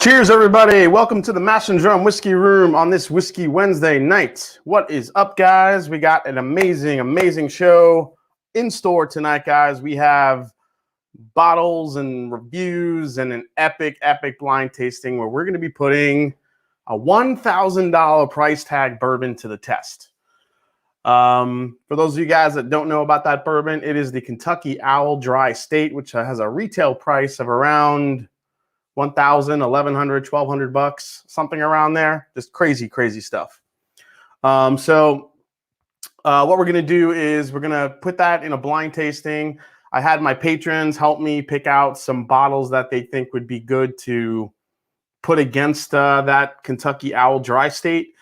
Cheers, everybody. Welcome to the Mash and Drum Whiskey Room on this Whiskey Wednesday night. What is up, guys? We got an amazing show in store tonight, guys. We have bottles and reviews and an epic blind tasting where we're going to be putting a $1,000 price tag bourbon to the test. For those of you guys that don't know about that bourbon, it is the Kentucky Owl Dry Estate, which has a retail price of around $1,000, $1,100, $1,200, something around there. Just crazy stuff. So what we're going to do is we're going to put that in a blind tasting. I had my patrons help me pick out some bottles that they think would be good to put against that Kentucky Owl Dry Estate.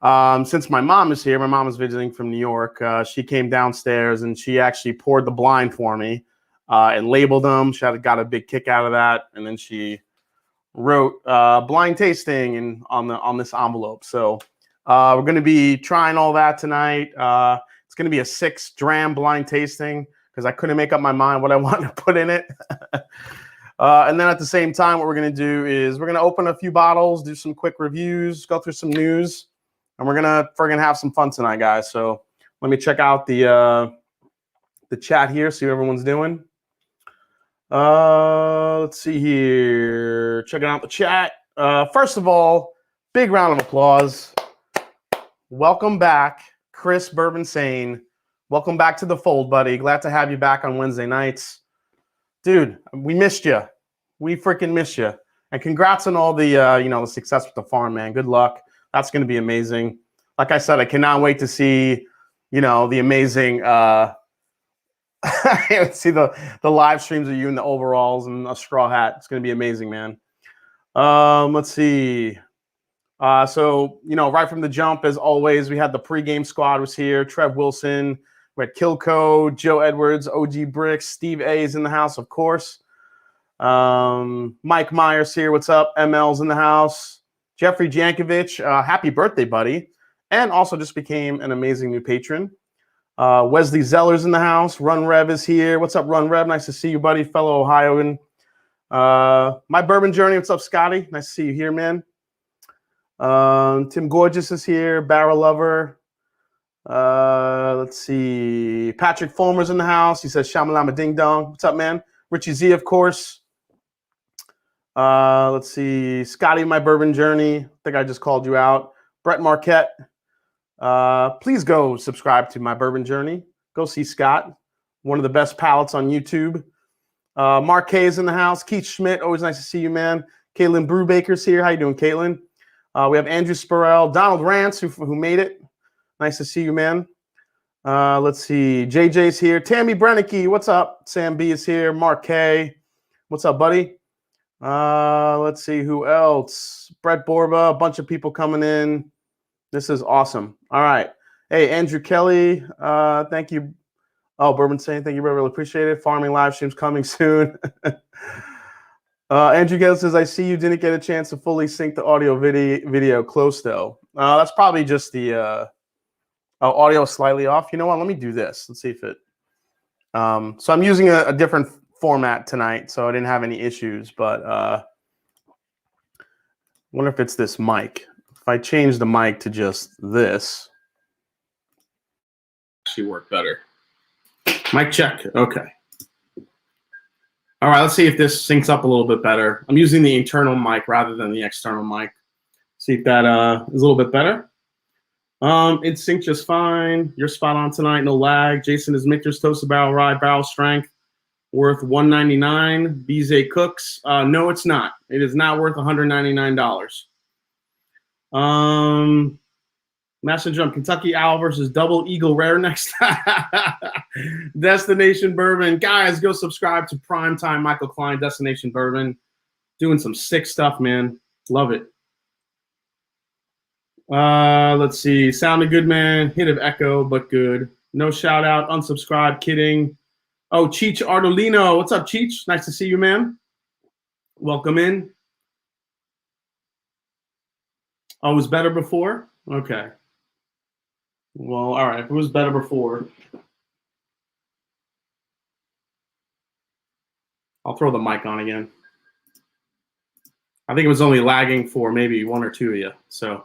Since my mom is here, my mom is visiting from New York. She came downstairs and she actually poured the blind for me. And labeled them. She got a big kick out of that, and then she wrote blind tasting on this envelope. So we're going to be trying all that tonight. It's going to be a 6-dram blind tasting because I couldn't make up my mind what I wanted to put in it. And then at the same time, what we're going to do is we're going to open a few bottles, do some quick reviews, go through some news, and we're going to friggin' have some fun tonight, guys. So let me check out the chat here, see what everyone's doing. Let's see here. Checking out the chat. First of all, big round of applause. Welcome back, Chris Bourbon Sane. Welcome back to the fold, buddy. Glad to have you back on Wednesday nights. Dude, we missed you. We freaking missed you. And congrats on all the, the success with the farm, man. Good luck. That's going to be amazing. Like I said, I cannot wait to see, the amazing, see the live streams of you in the overalls and a straw hat. It's going to be amazing, man. Let's see. So, right from the jump, as always, we had the pregame squad was here. Trev Wilson, we had Kilco, Joe Edwards, OG Bricks, Steve A is in the house, of course. Mike Myers here. What's up? ML's in the house. Jeffrey Jankovic, happy birthday, buddy. And also just became an amazing new patron. Wesley Zeller's in the house. Run Rev is here. What's up, Run Rev? Nice to see you, buddy. Fellow Ohioan. My Bourbon Journey. What's up, Scotty? Nice to see you here, man. Tim Gorgeous is here. Barrel Lover. Let's see. Patrick Fulmer's in the house. He says, Shamalama Ding Dong. What's up, man? Richie Z, of course. Let's see. Scotty, My Bourbon Journey. I think I just called you out. Brett Marquette. Please go subscribe to My Bourbon Journey. Go see Scott, one of the best palates on YouTube. Mark K is in the house. Keith Schmidt, always nice to see you, man. Caitlin Brubaker's here. How you doing, Caitlin? We have Andrew Spurrell, Donald Rance, who made it. Nice to see you, man. Let's see. JJ's here. Tammy Brennicky, what's up? Sam B is here. Mark K, what's up, buddy? Let's see who else. Brett Borba, a bunch of people coming in. This is awesome. All right. Hey, Andrew Kelly, thank you. Oh, Bourbon saying thank you, bro. Really appreciate it. Farming live streams coming soon. Andrew Kelly says, I see you didn't get a chance to fully sync the audio video close, though. That's probably just the audio slightly off. You know what? Let me do this. Let's see if it. So I'm using a different format tonight, so I didn't have any issues, but I wonder if it's this mic. If I change the mic to just this, actually work better. Mic check. Okay. All right, let's see if this syncs up a little bit better. I'm using the internal mic rather than the external mic. See if that is a little bit better. It synced just fine. You're spot on tonight, no lag. Jason is Michter's Toasted Barrel Rye Barrel Strength, worth $199. BZ Cooks. No, it's not. It is not worth $199. Mash and Drum, Kentucky Owl versus Double Eagle Rare next time. Destination Bourbon. Guys, go subscribe to Primetime Michael Klein, Destination Bourbon. Doing some sick stuff, man. Love it. Let's see. Sounded good, man. Hit of echo, but good. No shout out. Unsubscribe. Kidding. Oh, Cheech Ardolino. What's up, Cheech? Nice to see you, man. Welcome in. Oh, it was better before? Okay. Well, all right. If it was better before, I'll throw the mic on again. I think it was only lagging for maybe one or two of you. So,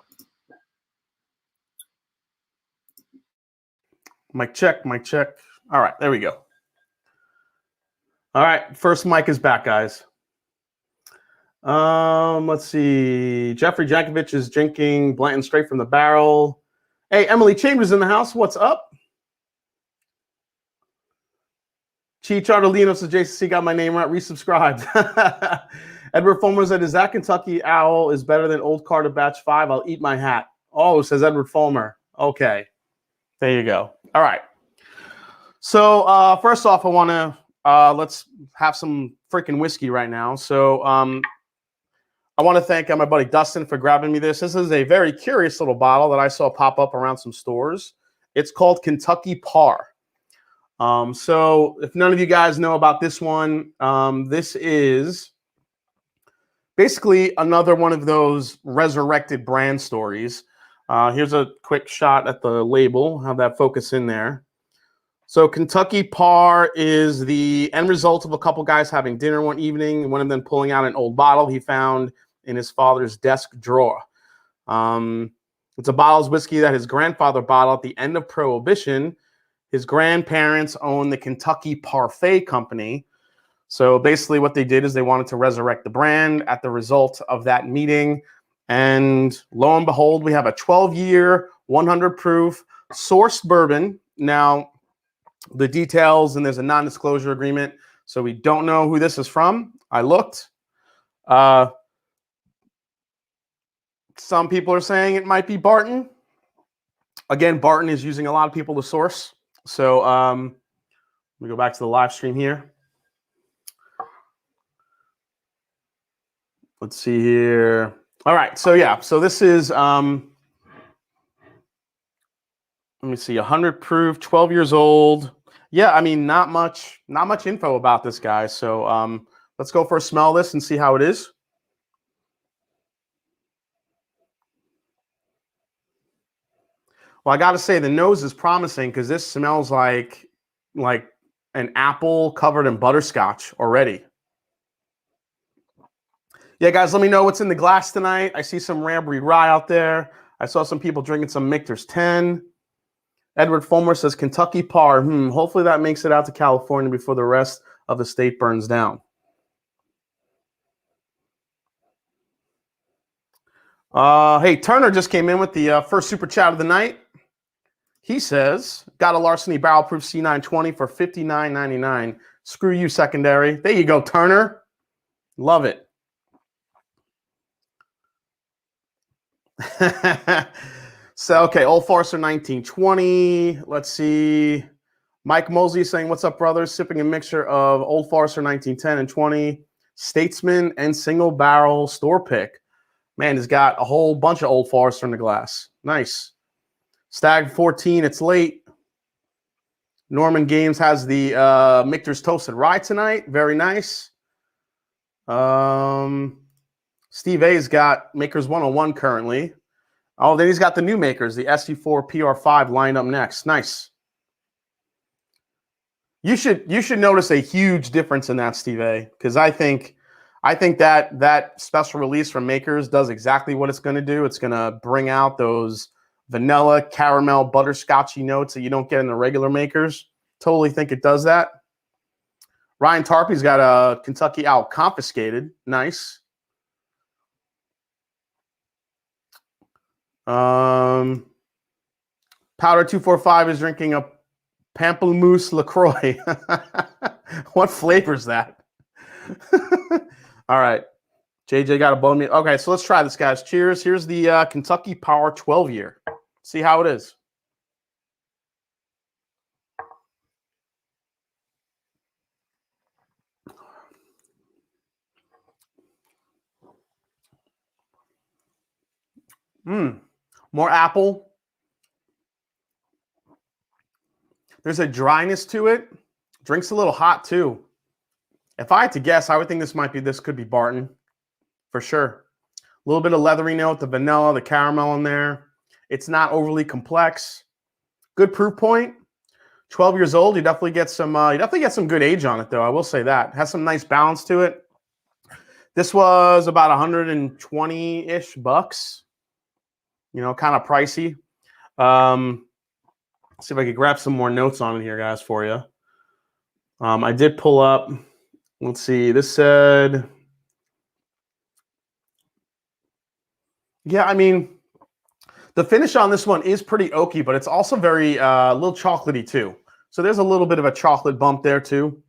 mic check, mic check. All right, there we go. All right, first mic is back, guys. Let's see. Jeffrey Jankovic is drinking Blanton straight from the barrel. Hey, Emily Chambers in the house. What's up? Chi Chartolino says JCC got my name right. Resubscribed. Edward Fulmer said, is that Kentucky Owl is better than Old Carter Batch 5? I'll eat my hat. Oh, says Edward Fulmer. Okay. There you go. All right. So first off, I want to let's have some freaking whiskey right now. So I want to thank my buddy Dustin for grabbing me this. This is a very curious little bottle that I saw pop up around some stores. It's called Kentucky Par. So if none of you guys know about this one, this is basically another one of those resurrected brand stories. Here's a quick shot at the label, have that focus in there. So Kentucky Par is the end result of a couple guys having dinner one evening, and one of them pulling out an old bottle he found in his father's desk drawer. It's a bottle's whiskey that his grandfather bottled at the end of Prohibition. His grandparents owned the Kentucky Parfait Company. So basically what they did is they wanted to resurrect the brand at the result of that meeting. And lo and behold, we have a 12-year, 100 proof sourced bourbon. Now, the details, and there's a non-disclosure agreement, so we don't know who this is from. I looked. Some people are saying it might be Barton. Again, Barton is using a lot of people to source. So let me go back to the live stream here. Let's see here. All right, so yeah, so this is let me see, 100 proof, 12 years old. Yeah, I mean, not much info about this guy. So let's go for a smell of this and see how it is. Well, I got to say the nose is promising because this smells like an apple covered in butterscotch already. Yeah, guys, let me know what's in the glass tonight. I see some Rambry Rye out there. I saw some people drinking some Michter's 10. Edward Fulmer says Kentucky Par. Hopefully that makes it out to California before the rest of the state burns down. Hey, Turner just came in with the first super chat of the night. He says, got a Larceny Barrel Proof C920 for $59.99. Screw you, secondary. There you go, Turner. Love it. So, okay, Old Forester 1920. Let's see. Mike Mosley saying, what's up, brothers? Sipping a mixture of Old Forester 1910 and 20, Statesman, and single barrel store pick. Man, he's got a whole bunch of Old Forester in the glass. Nice. Stag 14, it's late. Norman Games has the Michter's Toasted Rye tonight. Very nice. Steve A's got Makers 101 currently. Oh, then he's got the new makers, the SC4 PR5 lined up next. Nice. You should notice a huge difference in that, Steve A, because I think that special release from Makers does exactly what it's going to do. It's going to bring out those vanilla, caramel, butterscotchy notes that you don't get in the regular Makers. Totally think it does that. Ryan Tarpey's got a Kentucky Owl Confiscated. Nice. Powder 245 is drinking a Pamplemousse LaCroix. What flavor is that? All right. JJ got a bone meal. Okay, so let's try this, guys. Cheers. Here's the Kentucky Power 12-year. See how it is. More apple. There's a dryness to it. Drink's a little hot too. If I had to guess, I would think this could be Barton for sure. A little bit of leathery note, the vanilla, the caramel in there. It's not overly complex. Good proof point. 12 years old. You definitely get some good age on it though. I will say that. It has some nice balance to it. This was about 120-ish bucks. You know, kind of pricey. See if I could grab some more notes on it here, guys, for you. I did pull up. Let's see. This said, yeah, I mean, the finish on this one is pretty oaky, but it's also very a little chocolatey too. So there's a little bit of a chocolate bump there too.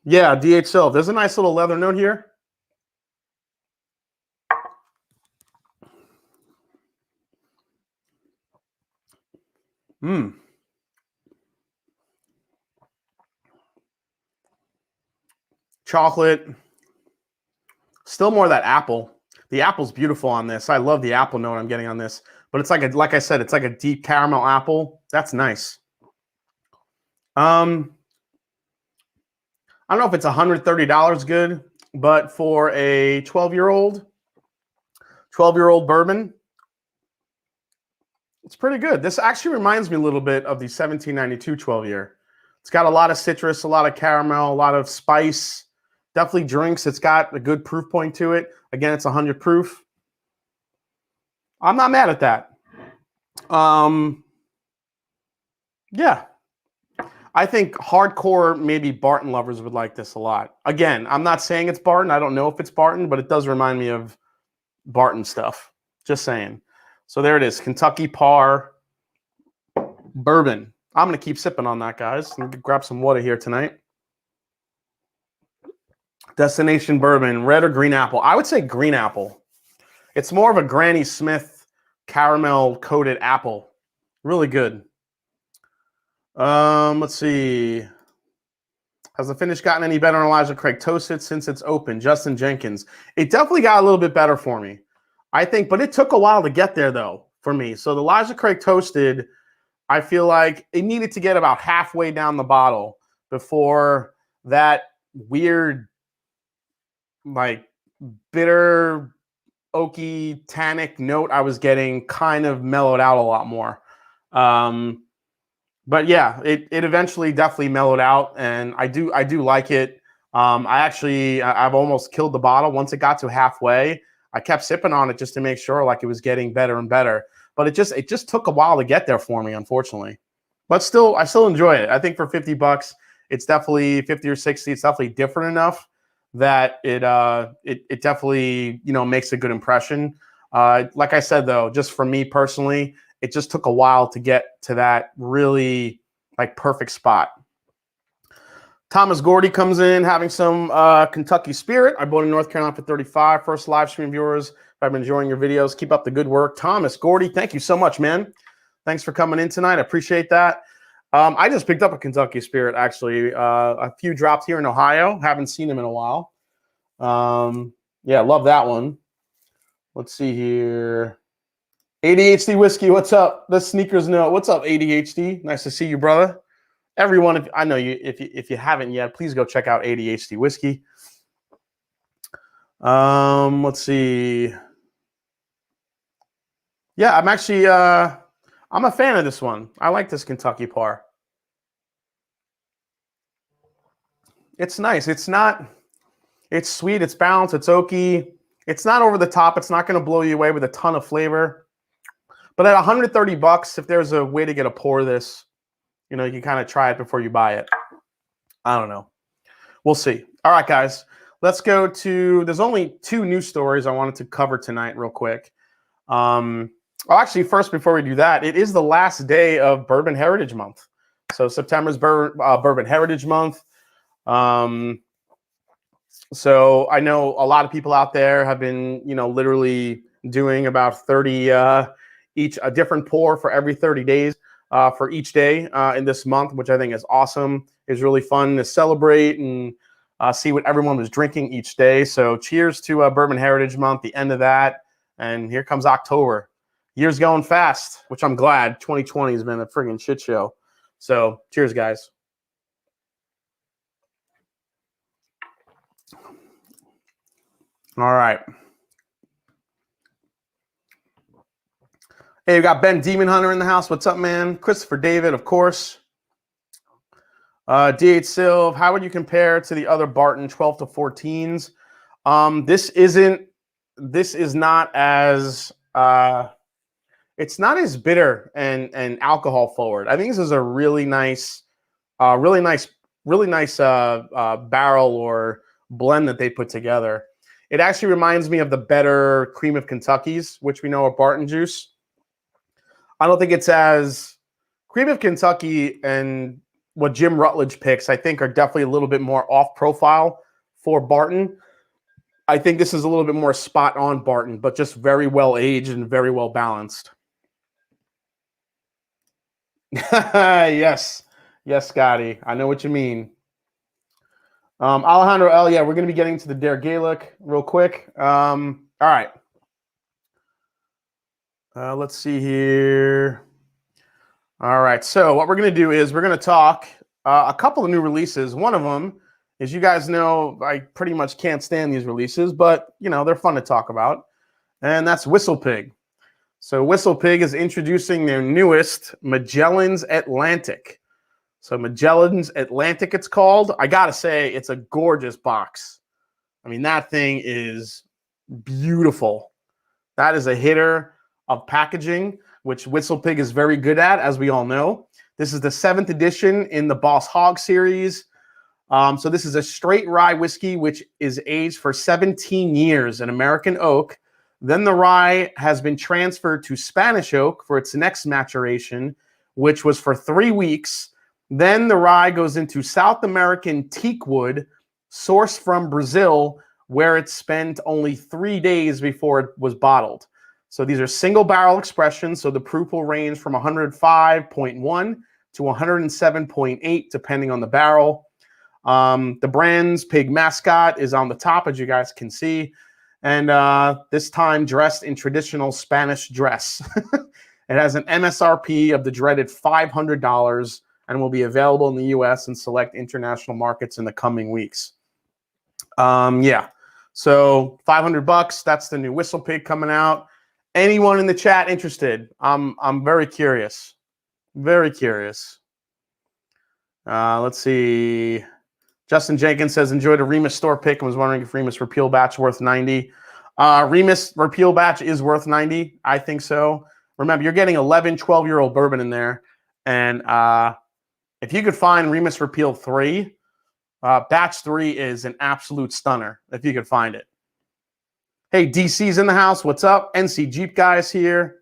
Yeah, DH Silv. There's a nice little leather note here. Chocolate. Still more of that apple. The apple's beautiful on this. I love the apple note I'm getting on this. But it's like I said, it's like a deep caramel apple. That's nice. I don't know if it's $130 good, but for a 12-year-old bourbon, it's pretty good. This actually reminds me a little bit of the 1792 12-year. It's got a lot of citrus, a lot of caramel, a lot of spice. Definitely drinks. It's got a good proof point to it. Again, it's 100 proof. I'm not mad at that. Yeah. I think hardcore, maybe Barton lovers would like this a lot. Again, I'm not saying it's Barton. I don't know if it's Barton, but it does remind me of Barton stuff. Just saying. So there it is. Kentucky Par Bourbon. I'm going to keep sipping on that, guys. Let me grab some water here tonight. Destination Bourbon, red or green apple? I would say green apple. It's more of a Granny Smith caramel coated apple. Really good. Let's see. Has the finish gotten any better on Elijah Craig Toasted since it's open? Justin Jenkins. It definitely got a little bit better for me, I think, but it took a while to get there though for me. So the Elijah Craig Toasted, I feel like it needed to get about halfway down the bottle before that weird, like bitter, oaky, tannic note I was getting kind of mellowed out a lot more. But yeah, it eventually definitely mellowed out, and I do like it. I've almost killed the bottle once it got to halfway. I kept sipping on it just to make sure like it was getting better and better. But it just took a while to get there for me, unfortunately. But still, I still enjoy it. I think for $50, it's definitely 50 or 60. It's definitely different enough that it definitely, you know, makes a good impression. Like I said though, just for me personally, it just took a while to get to that really like perfect spot. Thomas Gordy comes in having some Kentucky Spirit. I bought in North Carolina for $35. First live stream viewers. If I've been enjoying your videos, keep up the good work. Thomas Gordy, thank you so much, man. Thanks for coming in tonight. I appreciate that. I just picked up a Kentucky Spirit, actually. A few drops here in Ohio. Haven't seen them in a while. Yeah, love that one. Let's see here. ADHD Whiskey, what's up? The sneakers note. What's up, ADHD? Nice to see you, brother. Everyone, I know you. If you haven't yet, please go check out ADHD Whiskey. Let's see. Yeah, I'm actually I'm a fan of this one. I like this Kentucky Par. It's nice. It's sweet. It's balanced. It's oaky. It's not over the top. It's not going to blow you away with a ton of flavor. But at $130, if there's a way to get a pour of this, you know, you can kind of try it before you buy it. I don't know. We'll see. All right, guys. Let's go to, there's only 2 news stories I wanted to cover tonight real quick. Actually, first, before we do that, it is the last day of Bourbon Heritage Month. So September's Bourbon Heritage Month. So I know a lot of people out there have been, you know, literally doing about 30 each, a different pour for every 30 days for each day in this month, which I think is awesome. It's really fun to celebrate and see what everyone was drinking each day. So cheers to Bourbon Heritage Month, the end of that. And here comes October. Year's going fast, which I'm glad. 2020 has been a friggin' shit show. So cheers, guys. All right. Hey, we got Ben Demon Hunter in the house. What's up, man? Christopher David, of course. D8 Silv, how would you compare to the other Barton 12 to 14s? This is not as it's not as bitter and alcohol forward. I think this is a really nice, really nice barrel or blend that they put together. It actually reminds me of the better Cream of Kentucky's, which we know are Barton juice. I don't think it's as Cream of Kentucky and what Jim Rutledge picks, I think, are definitely a little bit more off profile for Barton. I think this is a little bit more spot on Barton, but just very well aged and very well balanced. Yes, Scotty. I know what you mean. Alejandro L. Yeah, we're going to be getting to the Dair Ghaelach real quick. All right. Let's see here. All right. So what we're going to do is we're going to talk a couple of new releases. One of them, as you guys know, I pretty much can't stand these releases, but, you know, they're fun to talk about. And that's Whistle Pig. So Whistle Pig is introducing their newest Magellan's Atlantic. So Magellan's Atlantic, it's called. I got to say, it's a gorgeous box. I mean, that thing is beautiful. That is a hitter of packaging, which Whistle Pig is very good at, as we all know. This is the 7th edition in the Boss Hog series. So this is a straight rye whiskey, which is aged for 17 years in American oak. Then the rye has been transferred to Spanish oak for its next maturation, which was for 3 weeks. Then the rye goes into South American teak wood, sourced from Brazil, where it spent only 3 days before it was bottled. So these are single barrel expressions, so the proof will range from 105.1 to 107.8, depending on the barrel. The brand's pig mascot is on the top, as you guys can see. And this time dressed in traditional Spanish dress. It has an MSRP of the dreaded $500 and will be available in the U.S. and select international markets in the coming weeks. Yeah, so $500. That's the new Whistle Pig coming out. Anyone in the chat interested? I'm very curious. Very curious. Let's see. Justin Jenkins says, enjoyed a Remus store pick and was wondering if Remus Repeal Batch worth 90. Remus Repeal Batch is worth 90. I think so. Remember, you're getting 11, 12-year-old bourbon in there. And if you could find Remus Repeal 3, Batch 3 is an absolute stunner, if you could find it. Hey, DC's in the house. What's up? NC Jeep guys here.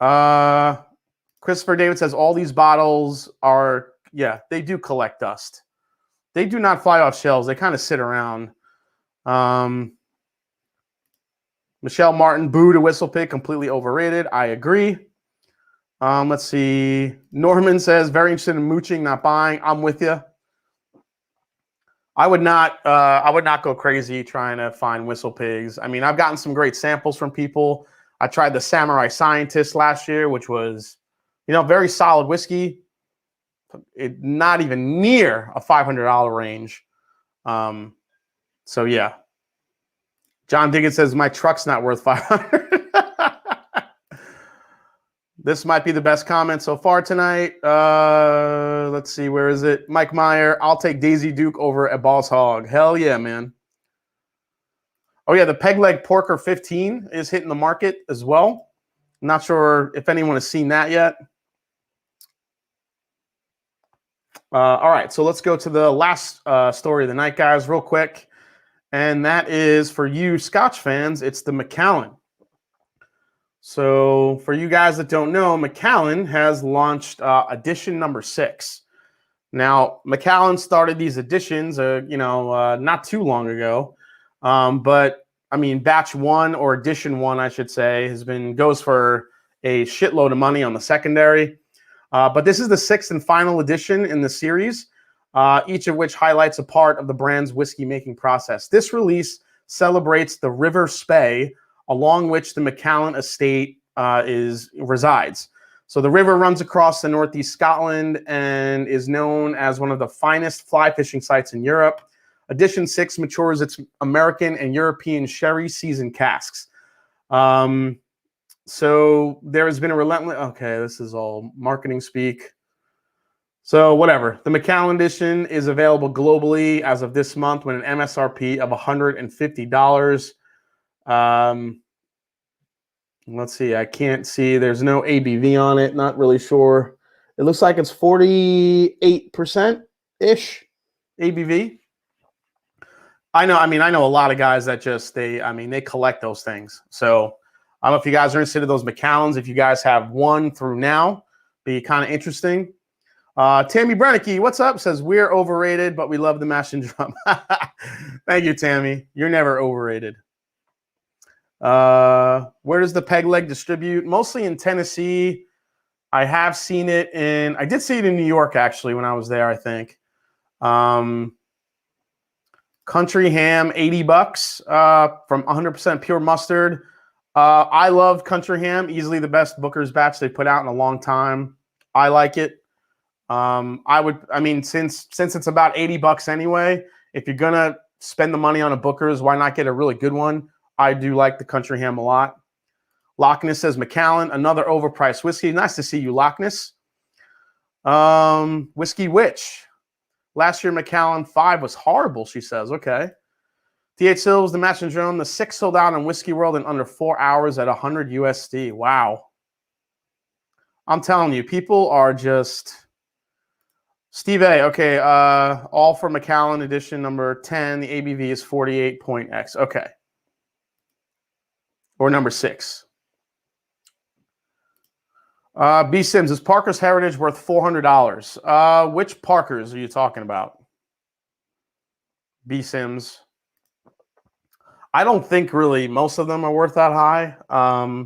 Christopher David says, all these bottles are, yeah, they do collect dust. They do not fly off shelves. They kind of sit around. Michelle Martin, boo to Whistle Pig, completely overrated. I agree. Let's see. Norman says, very interested in mooching, not buying. I'm with you. I would not go crazy trying to find Whistle Pigs. I mean, I've gotten some great samples from people. I tried the Samurai Scientist last year, which was, you know, very solid whiskey. Not even near a $500 range. So yeah. John Diggins says, my truck's not worth $500. This might be the best comment so far tonight. Let's see, where is it? Mike Meyer, I'll take Daisy Duke over a Boss Hog. Hell yeah, man. Oh yeah, the Peg Leg Porker 15 is hitting the market as well. I'm not sure if anyone has seen that yet. All right, so let's go to the last story of the night, guys, real quick. And that is for you Scotch fans, it's the Macallan. So for you guys that don't know, Macallan has launched edition number 6. Now, Macallan started these editions, not too long ago. But I mean, batch 1 or edition 1, I should say, goes for a shitload of money on the secondary. But this is the 6th and final edition in the series, each of which highlights a part of the brand's whiskey making process. This release celebrates the River Spey, along which the Macallan estate resides. So the river runs across the northeast Scotland and is known as one of the finest fly fishing sites in Europe. Edition 6 matures its American and European sherry seasoned casks. So there has been a relentless... Okay, this is all marketing speak. So whatever. The Macallan edition is available globally as of this month with an MSRP of $150. Let's see. I can't see. There's no ABV on it. Not really sure. It looks like it's 48%-ish ABV. I know a lot of guys that they collect those things. So I don't know if you guys are interested in those Macallans. If you guys have one through now, be kind of interesting. Tammy Brennicky, what's up? Says we're overrated, but we love the mash and drum. Thank you, Tammy. You're never overrated. Where does the peg leg distribute? Mostly in Tennessee. I have seen it I did see it in New York actually when I was there, I think. Country ham, $80 from 100% pure mustard. I love country ham, easily the best Booker's batch they put out in a long time. I like it. Since it's about $80 anyway, if you're gonna spend the money on a Booker's, why not get a really good one? I do like the country ham a lot. Loch Ness says Macallan, another overpriced whiskey. Nice to see you, Loch Ness. Whiskey Witch. Last year, Macallan 5 was horrible, she says. Okay. TH Sills, the Match and Drone, the 6 sold out in Whiskey World in under 4 hours at 100 USD. Wow. I'm telling you, people are just... Steve A, okay, all for Macallan edition number 10. The ABV is 48.x. Okay. Or number 6. B Sims, is Parker's Heritage worth $400? Which Parkers are you talking about? B Sims. I don't think really most of them are worth that high. I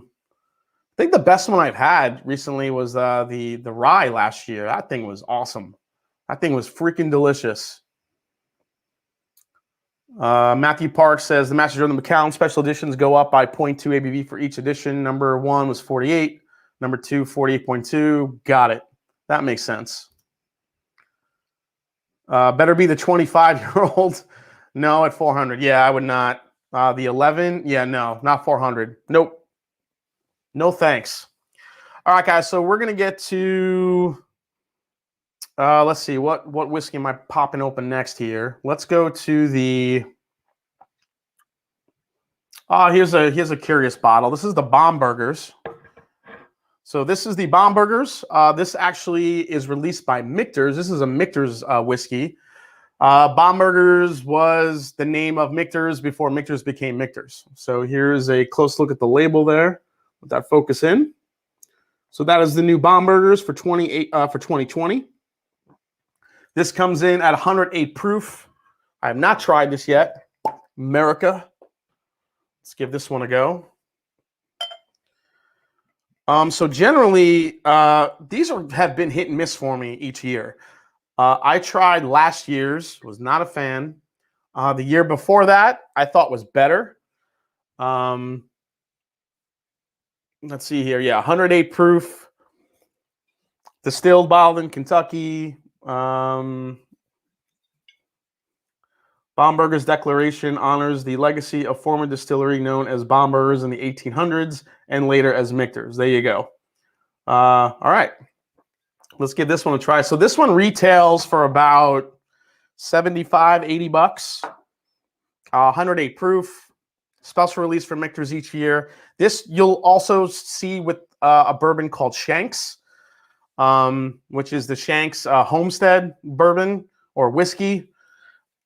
think the best one I've had recently was the rye last year. That thing was awesome. That thing was freaking delicious. Matthew Park says the Master of the Macallan special editions go up by 0.2 ABV for each edition. Number 1 was 48. Number 2, 48.2. Got it. That makes sense. Better be the 25-year-old. No, at 400. Yeah, I would not. The 11. Yeah, no, not 400. Nope. No thanks. All right, guys. So we're gonna get to. Let's see what whiskey am I popping open next here. Let's go to the. Here's a curious bottle. This is the Bombergers. So this is the Bombergers. This actually is released by Michter's. This is a Michter's whiskey. Bombergers was the name of Michter's before Michter's became Michter's. So here's a close look at the label there. Let that focus in. So that is the new Bombergers for 2020. This comes in at 108 proof. I have not tried this yet. America. Let's give this one a go. So generally, these have been hit and miss for me each year. I tried last year's, was not a fan. The year before that, I thought was better. Let's see here. Yeah, 108 proof. Distilled, bottled in Kentucky. Bomberger's Declaration honors the legacy of former distillery known as Bomberger's in the 1800s and later as Michter's. There you go. All right. Let's give this one a try. So this one retails for about $75, $80. 108 proof. Special release for Michter's each year. This you'll also see with a bourbon called Shanks, which is the Shanks Homestead bourbon or whiskey.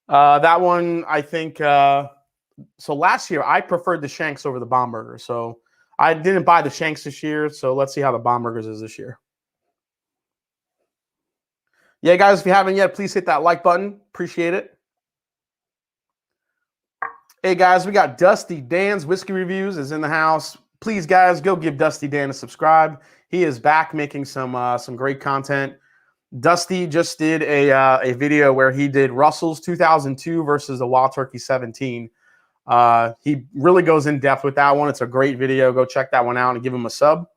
That one, I think, so last year I preferred the Shanks over the Bomberger. So I didn't buy the Shanks this year. So let's see how the Bombergers is this year. Yeah, guys, if you haven't yet, please hit that like button. Appreciate it. Hey, guys, we got Dusty Dan's Whiskey Reviews is in the house. Please, guys, go give Dusty Dan a subscribe. He is back making some great content. Dusty just did a video where he did Russell's 2002 versus the Wild Turkey 17. He really goes in depth with that one. It's a great video. Go check that one out and give him a sub.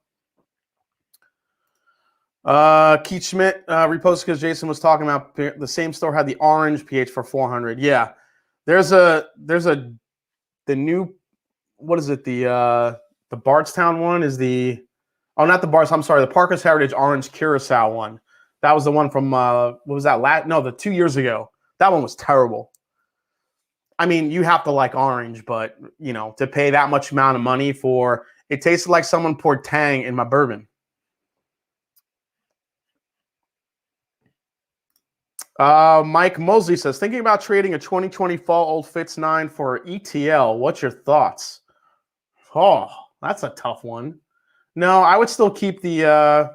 Keith Schmidt reposted because Jason was talking about the same store had the orange PH for 400. Yeah, there's the new, what is it? The Bardstown one is the, oh, not the Bardstown, I'm sorry, the Parker's Heritage Orange Curacao one. That was the one from, what was that? No, the 2 years ago. That one was terrible. I mean, you have to like orange, but, you know, to pay that much amount of money for, it tasted like someone poured Tang in my bourbon. Mike Mosley says, thinking about trading a 2020 Fall Old Fitz 9 for ETL. What's your thoughts? Oh, that's a tough one. No, I would still keep the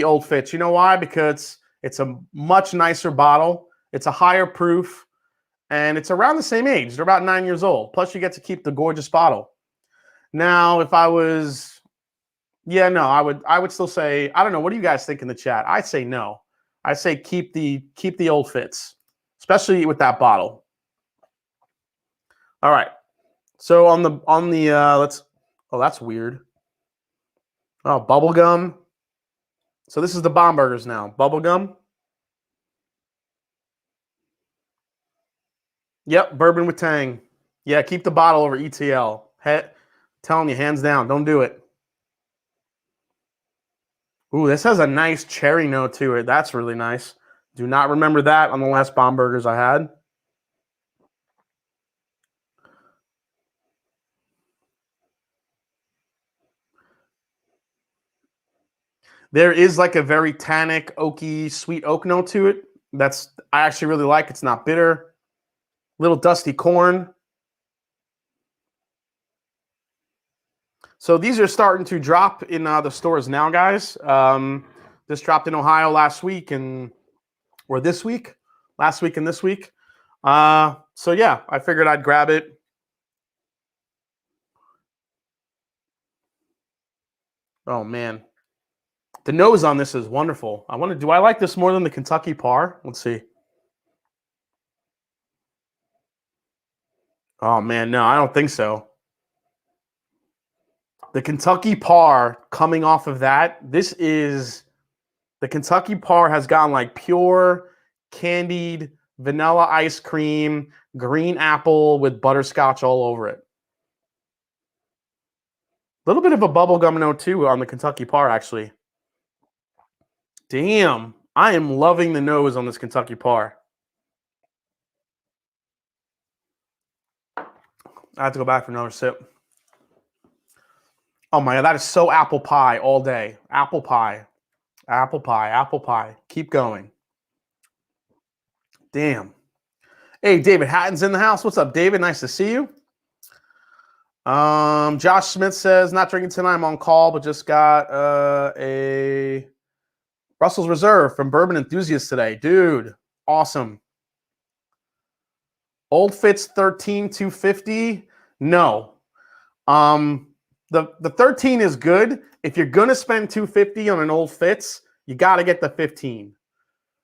Old Fitz. You know why? Because it's a much nicer bottle. It's a higher proof, and it's around the same age. They're about 9 years old. Plus, you get to keep the gorgeous bottle. Now, if I was, yeah, no, I would still say, I don't know. What do you guys think in the chat? I'd say no. I say keep the Old Fitz, especially with that bottle. All right. So on the let's, oh, that's weird. Oh, bubble gum. So this is the Bomb Burgers now. Bubble gum. Yep, bourbon with Tang. Yeah, keep the bottle over ETL. Telling you, hands down, don't do it. Ooh, this has a nice cherry note to it. That's really nice. Do not remember that on the last Bomb Burgers I had. There is like a very tannic, oaky, sweet oak note to it. I actually really like. It's not bitter. Little dusty corn. So these are starting to drop in the stores now, guys. This dropped in Ohio last week or this week. Last week and this week. So yeah, I figured I'd grab it. Oh man. The nose on this is wonderful. Do I like this more than the Kentucky Par? Let's see. Oh man, no, I don't think so. The Kentucky Par coming off of that, the Kentucky Par has gotten like pure candied vanilla ice cream, green apple with butterscotch all over it. A little bit of a bubblegum note too on the Kentucky Par, actually. Damn, I am loving the nose on this Kentucky Par. I have to go back for another sip. Oh my God, that is so apple pie all day. Apple pie, apple pie, apple pie. Keep going. Damn. Hey, David Hatton's in the house. What's up, David? Nice to see you. Josh Smith says, not drinking tonight. I'm on call, but just got a Russell's Reserve from Bourbon Enthusiast today. Dude, awesome. Old Fitz 13 250. No. The 13 is good. If you're going to spend $250 on an Old Fitz, you got to get the 15.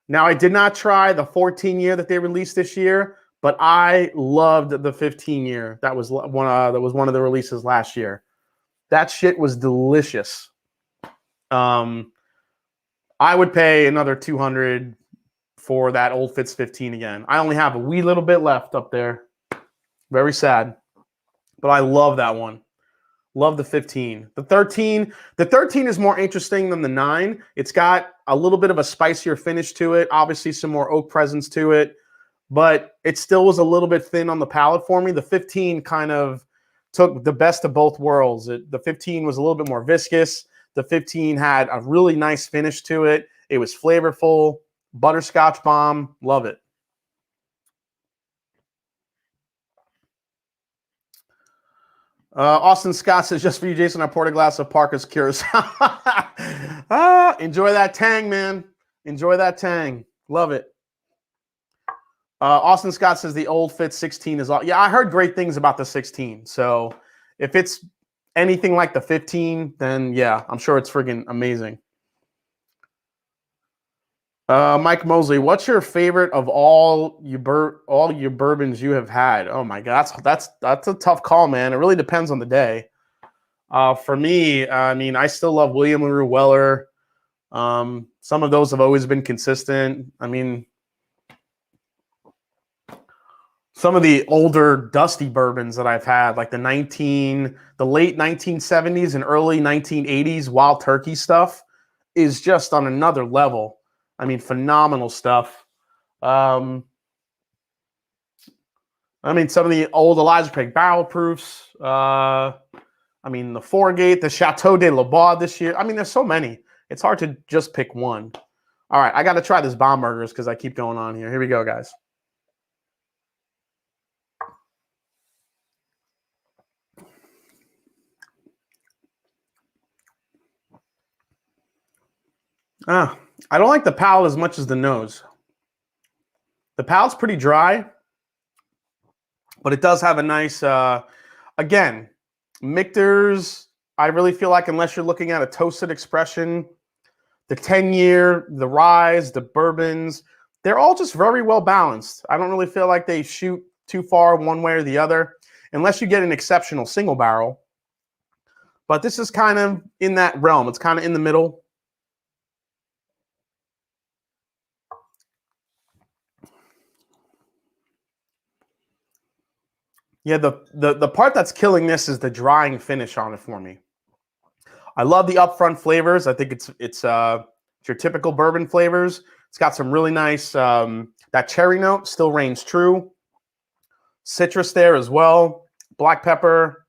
Now, I did not try the 14 year that they released this year, but I loved the 15 year. That was one of the releases last year. That shit was delicious. I would pay another $200 for that Old Fitz 15 again. I only have a wee little bit left up there. Very sad. But I love that one. Love the 15. The 13 is more interesting than the 9. It's got a little bit of a spicier finish to it. Obviously, some more oak presence to it. But it still was a little bit thin on the palate for me. The 15 kind of took the best of both worlds. The 15 was a little bit more viscous. The 15 had a really nice finish to it. It was flavorful. Butterscotch bomb. Love it. Austin Scott says, just for you, Jason, I poured a glass of Parker's Curacao. Enjoy that Tang, man. Enjoy that Tang. Love it. Austin Scott says the Old Fitz 16 is all. Yeah, I heard great things about the 16. So if it's anything like the 15, then yeah, I'm sure it's friggin' amazing. Mike Mosley, what's your favorite of all your bourbons you have had? Oh my God, that's a tough call, man. It really depends on the day. For me, I mean, I still love William LaRue Weller. Some of those have always been consistent. I mean, some of the older dusty bourbons that I've had, like the late 1970s and early 1980s Wild Turkey stuff, is just on another level. I mean, phenomenal stuff. I mean, some of the old Elijah Craig barrel proofs. I mean, the Foregate, the Chateau de Labois this year. I mean, there's so many. It's hard to just pick one. All right, I got to try this Bombergers because I keep going on here. Here we go, guys. I don't like the palate as much as the nose. The palate's pretty dry, but it does have a nice, again, Michter's, I really feel like unless you're looking at a toasted expression, the 10-year, the Rise, the Bourbons, they're all just very well balanced. I don't really feel like they shoot too far one way or the other, unless you get an exceptional single barrel. But this is kind of in that realm. It's kind of in the middle. Yeah, the part that's killing this is the drying finish on it for me. I love the upfront flavors. I think it's your typical bourbon flavors. It's got some really nice, that cherry note still reigns true. Citrus there as well. Black pepper.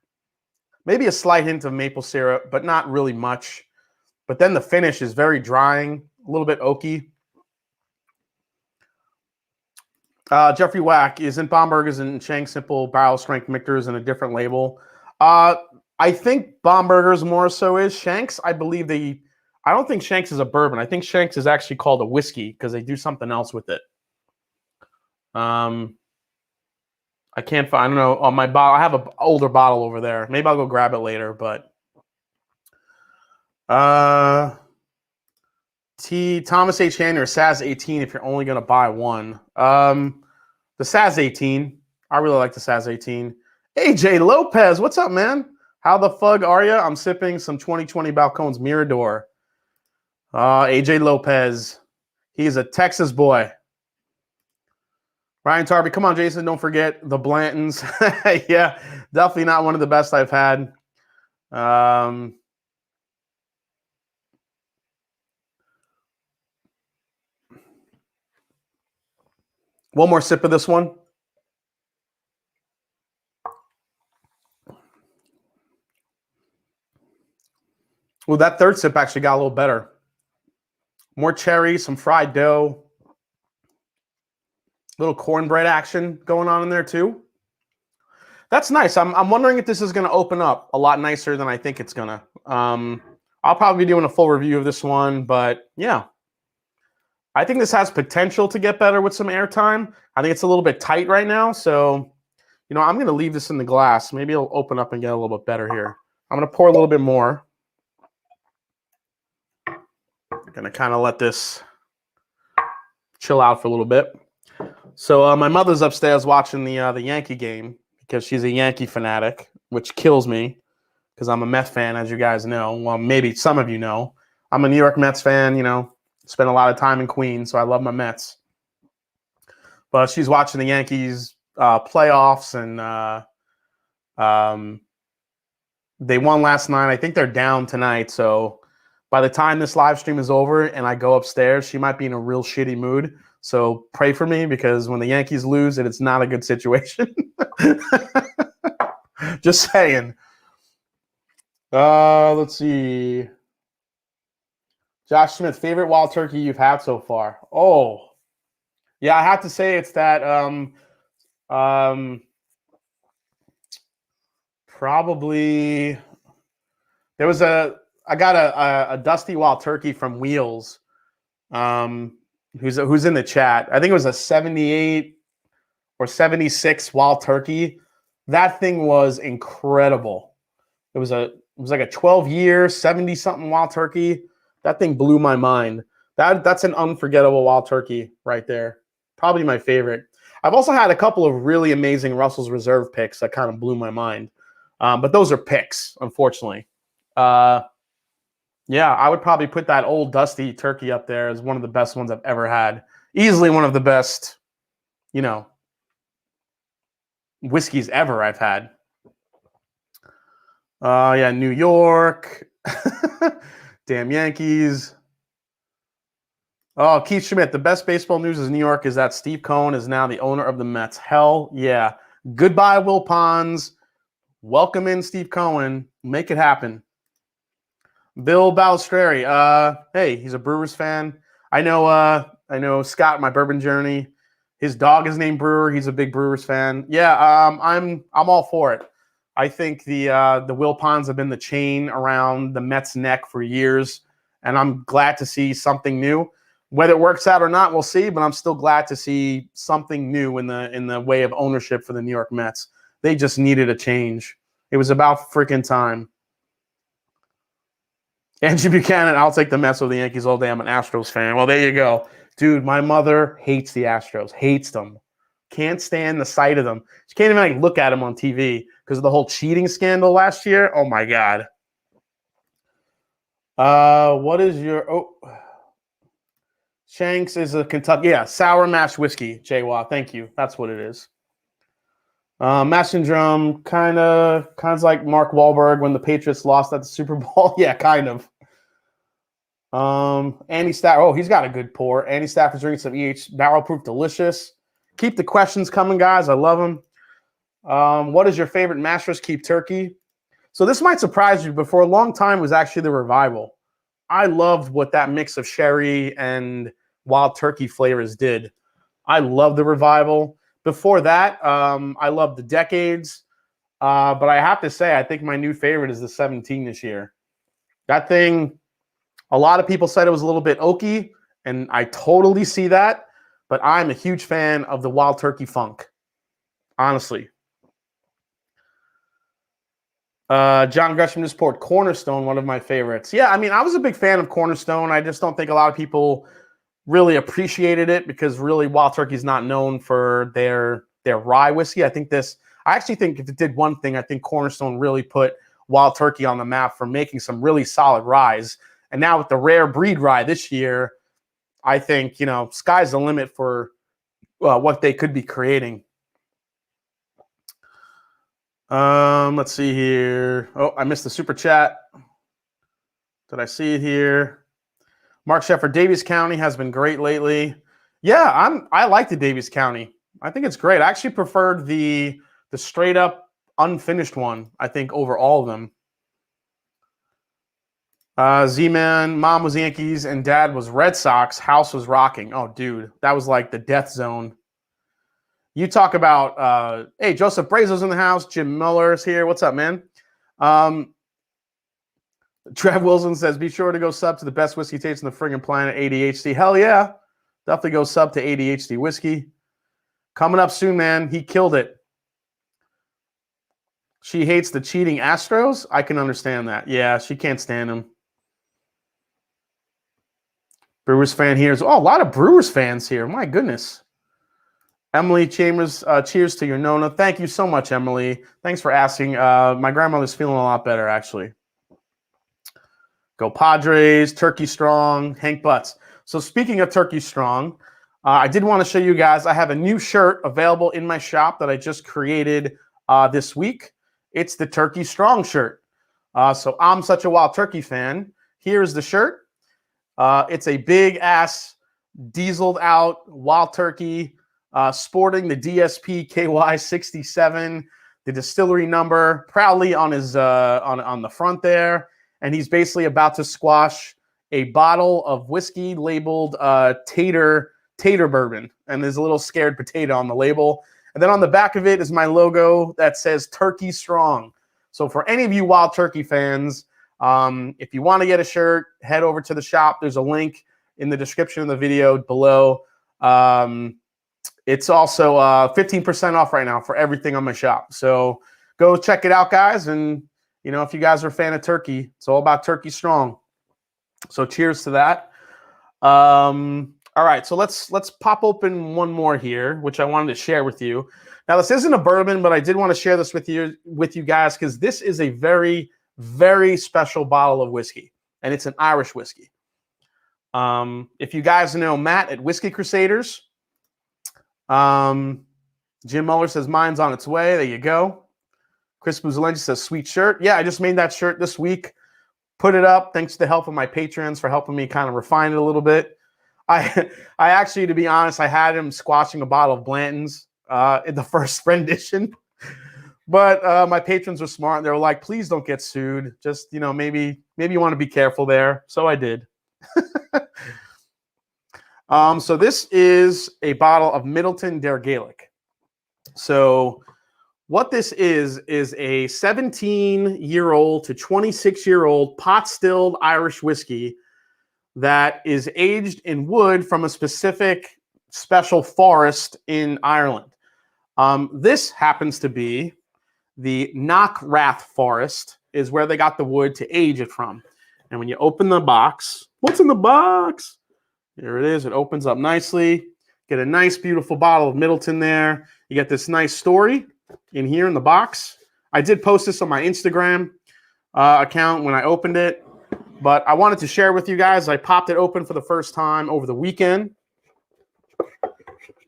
Maybe a slight hint of maple syrup, but not really much. But then the finish is very drying, a little bit oaky. Jeffrey Wack, isn't Bombergers and Shank Simple barrel strength Michter's in a different label? I think Bombergers more so is. Shanks, I believe I don't think Shanks is a bourbon. I think Shanks is actually called a whiskey because they do something else with it. I can't find, I don't know, on my bottle. I have an older bottle over there. Maybe I'll go grab it later, but Thomas H. Hanner, SAS 18 if you're only going to buy one. The SAS 18. I really like the SAS 18. AJ Lopez, what's up, man? How the fug are you? I'm sipping some 2020 Balcones Mirador. AJ Lopez. He's a Texas boy. Ryan Tarby, come on, Jason. Don't forget the Blantons. Yeah, definitely not one of the best I've had. One more sip of this one. Well, that third sip actually got a little better. More cherry, some fried dough. Little cornbread action going on in there too. That's nice. I'm wondering if this is going to open up a lot nicer than I think it's going to. I'll probably be doing a full review of this one, but yeah. I think this has potential to get better with some airtime. I think it's a little bit tight right now, so you know, I'm going to leave this in the glass. Maybe it'll open up and get a little bit better here. I'm going to pour a little bit more. I'm going to kind of let this chill out for a little bit. So my mother's upstairs watching the Yankee game because she's a Yankee fanatic, which kills me because I'm a Mets fan, as you guys know. Well, maybe some of you know. I'm a New York Mets fan, you know. Spent a lot of time in Queens, so I love my Mets. But she's watching the Yankees playoffs, and they won last night. I think they're down tonight, so by the time this live stream is over and I go upstairs, she might be in a real shitty mood. So pray for me because when the Yankees lose, it's not a good situation. Just saying. Let's see. Josh Smith, favorite wild turkey you've had so far? Oh, yeah, I have to say it's that probably there was I got a dusty wild turkey from Wheels, who's in the chat. I think it was a 78 or 76 wild turkey. That thing was incredible. It was like a 12-year, 70-something wild turkey. That thing blew my mind. That's an unforgettable wild turkey right there. Probably my favorite. I've also had a couple of really amazing Russell's Reserve picks that kind of blew my mind. But those are picks, unfortunately. Yeah, I would probably put that old dusty turkey up there as one of the best ones I've ever had. Easily one of the best, you know, whiskeys ever I've had. Yeah, New York. Damn Yankees. Oh, Keith Schmidt, the best baseball news in New York is that Steve Cohen is now the owner of the Mets. Hell yeah. Goodbye, Will Ponds. Welcome in Steve Cohen. Make it happen. Bill Balistreri. Hey, he's a Brewers fan. I know Scott, my Bourbon Journey. His dog is named Brewer. He's a big Brewers fan. Yeah, I'm all for it. I think the Will Ponds have been the chain around the Mets' neck for years, and I'm glad to see something new. Whether it works out or not, we'll see. But I'm still glad to see something new in the way of ownership for the New York Mets. They just needed a change. It was about freaking time. Angie Buchanan, I'll take the Mets over the Yankees all day. I'm an Astros fan. Well, there you go. Dude, my mother hates the Astros. Hates them. Can't stand the sight of them. She can't even look at them on TV because of the whole cheating scandal last year. Oh, my God. What is your... Oh... Shanks is a Kentucky, sour mash whiskey, J-Wa. Thank you. That's what it is. Mash Drum, kind of like Mark Wahlberg when the Patriots lost at the Super Bowl. Yeah, kind of. Andy Stafford, oh, he's got a good pour. Andy Stafford's drinking some EH Barrel Proof Delicious. Keep the questions coming, guys. I love them. What is your favorite Masters Keep turkey? So this might surprise you, but for a long time it was actually the Revival. I loved what that mix of sherry and wild turkey flavors did. I love the Revival. Before that, I love the Decades. But I have to say, I think my new favorite is the 17 this year. That thing, a lot of people said it was a little bit oaky, and I totally see that. But I'm a huge fan of the wild turkey funk, honestly. John Gresham just poured Cornerstone, one of my favorites. Yeah, I mean, I was a big fan of Cornerstone. I just don't think a lot of people really appreciated it because really Wild Turkey is not known for their rye whiskey. I actually think if it did one thing, I think Cornerstone really put Wild Turkey on the map for making some really solid ryes. And now with the rare breed rye this year, I think, sky's the limit for what they could be creating. Let's see here. Oh, I missed the super chat. Did I see it here? Mark Sheffer, Davies County has been great lately. Yeah, I like the Davies County. I think it's great. I actually preferred the straight up unfinished one, I think, over all of them. Z-Man, mom was Yankees and dad was Red Sox. House was rocking. Oh, dude, that was like the death zone. You talk about, hey, Joseph Brazo's in the house. Jim Miller's here. What's up, man? Trev Wilson says, be sure to go sub to the best whiskey taste on the friggin' planet, ADHD. Hell yeah. Definitely go sub to ADHD Whiskey. Coming up soon, man. He killed it. She hates the cheating Astros. I can understand that. Yeah, she can't stand him. Brewers fan here. Oh, a lot of Brewers fans here. My goodness. Emily Chambers, cheers to your Nona. Thank you so much, Emily. Thanks for asking. My grandmother's feeling a lot better, actually. Go Padres, Turkey Strong, Hank Butts. So speaking of Turkey Strong, I did want to show you guys, I have a new shirt available in my shop that I just created this week. It's the Turkey Strong shirt. So I'm such a Wild Turkey fan. Here's the shirt. It's a big-ass, dieseled out Wild Turkey sporting the DSP KY67, the distillery number, proudly on his on the front there. And he's basically about to squash a bottle of whiskey labeled Tater Bourbon. And there's a little scared potato on the label. And then on the back of it is my logo that says Turkey Strong. So for any of you Wild Turkey fans, if you want to get a shirt, head over to the shop. There's a link in the description of the video below. It's also 15% off right now for everything on my shop. So go check it out, guys. And if you guys are a fan of turkey, it's all about Turkey Strong. So cheers to that. All right, so let's pop open one more here, which I wanted to share with you. Now, this isn't a bourbon, but I did want to share this with you guys because this is a very, very special bottle of whiskey, and it's an Irish whiskey. If you guys know Matt at Whiskey Crusaders, Jim Muller says mine's on its way. There you go. Chris Buzalenji says sweet shirt. Yeah, I just made that shirt this week. Put it up. Thanks to the help of my patrons for helping me kind of refine it a little bit. I I actually, to be honest, I had him squashing a bottle of Blanton's in the first rendition. But my patrons were smart. They were like, please don't get sued. Just, you know, maybe you want to be careful there. So I did. So this is a bottle of Midleton Dair Ghaelach. So what this is a 17-year-old to 26-year-old pot-stilled Irish whiskey that is aged in wood from a specific special forest in Ireland. This happens to be the Knockrath forest, is where they got the wood to age it from. And when you open the box, what's in the box? Here it is. It opens up nicely. Get a nice, beautiful bottle of Midleton there. You get this nice story in here in the box. I did post this on my Instagram account when I opened it, but I wanted to share with you guys. I popped it open for the first time over the weekend.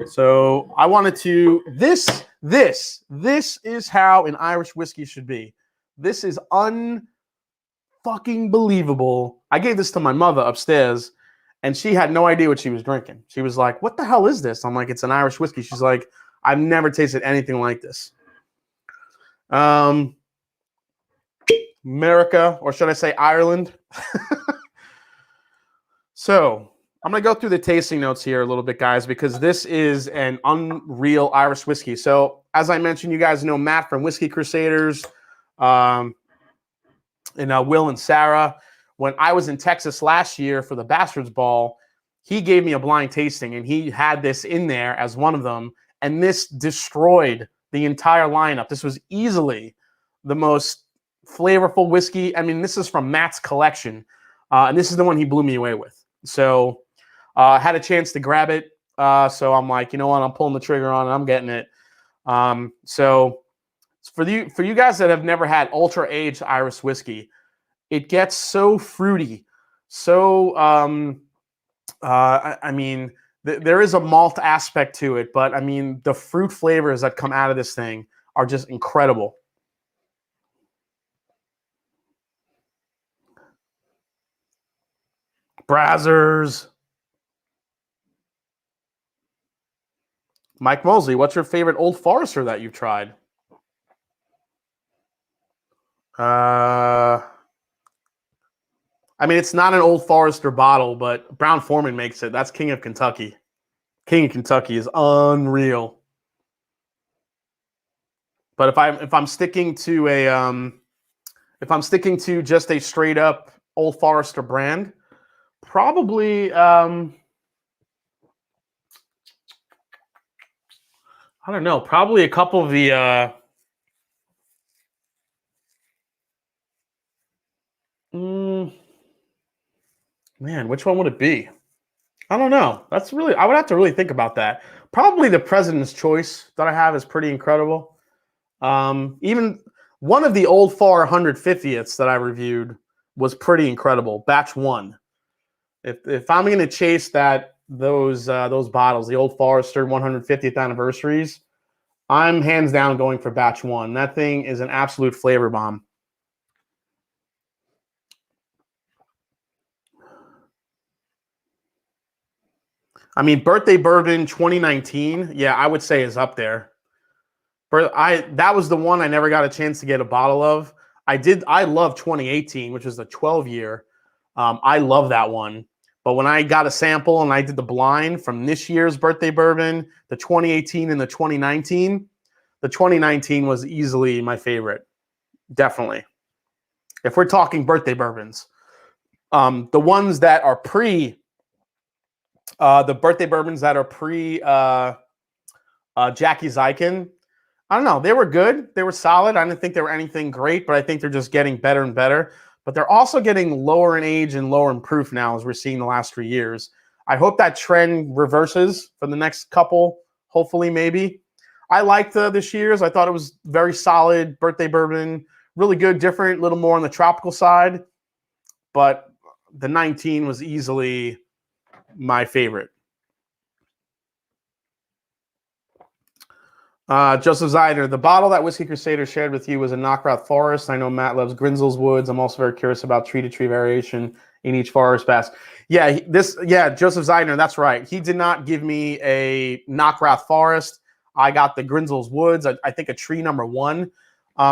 So I wanted to, this is how an Irish whiskey should be. This is unfucking believable. I gave this to my mother upstairs, and she had no idea what she was drinking. She was like, what the hell is this? I'm like, it's an Irish whiskey. She's like, I've never tasted anything like this. America, or should I say Ireland? So I'm going to go through the tasting notes here a little bit, guys, because this is an unreal Irish whiskey. So as I mentioned, you guys know Matt from Whiskey Crusaders, and Will and Sarah. When I was in Texas last year for the Bastards Ball, he gave me a blind tasting, and he had this in there as one of them, and this destroyed the entire lineup. This was easily the most flavorful whiskey. I mean, this is from Matt's collection, and this is the one he blew me away with. So I had a chance to grab it, so I'm like, you know what, I'm pulling the trigger on it. I'm getting it. So for you guys that have never had ultra-aged Irish whiskey, it gets so fruity. So, I mean, there is a malt aspect to it, but I mean, the fruit flavors that come out of this thing are just incredible. Brazzers. Mike Mosley, what's your favorite Old Forester that you've tried? I mean, it's not an Old Forester bottle, but Brown Foreman makes it. That's King of Kentucky. King of Kentucky is unreal. But if I'm sticking to just a straight up Old Forester brand, probably I don't know, probably a couple of the man, which one would it be? I don't know. That's really, I would have to really think about that. Probably the President's Choice that I have is pretty incredible. Even one of the Old Far 150ths that I reviewed was pretty incredible. Batch 1. If I'm going to chase those bottles, the Old Forester 150th anniversaries, I'm hands down going for Batch 1. That thing is an absolute flavor bomb. I mean, Birthday Bourbon 2019, yeah, I would say is up there. That was the one I never got a chance to get a bottle of. I love 2018, which was the 12-year. I love that one. But when I got a sample and I did the blind from this year's Birthday Bourbon, the 2018 and the 2019 was easily my favorite. Definitely. If we're talking birthday bourbons. The ones that are the birthday bourbons that are pre Jackie Zykin, I don't know. They were good. They were solid. I didn't think they were anything great, but I think they're just getting better and better. But they're also getting lower in age and lower in proof now, as we're seeing the last 3 years. I hope that trend reverses for the next couple, hopefully, maybe. I liked this year's. I thought it was very solid birthday bourbon. Really good, different, a little more on the tropical side. But the 19 was easily my favorite. Joseph Zeidner, the bottle that Whiskey Crusader shared with you was a Knockout Forest. I know Matt loves Grinzel's Woods. I'm also very curious about tree-to-tree variation in each forest pass. Yeah, Joseph Zeidner, that's right. He did not give me a Knockout Forest. I got the Grinzel's Woods, I think a tree number 1.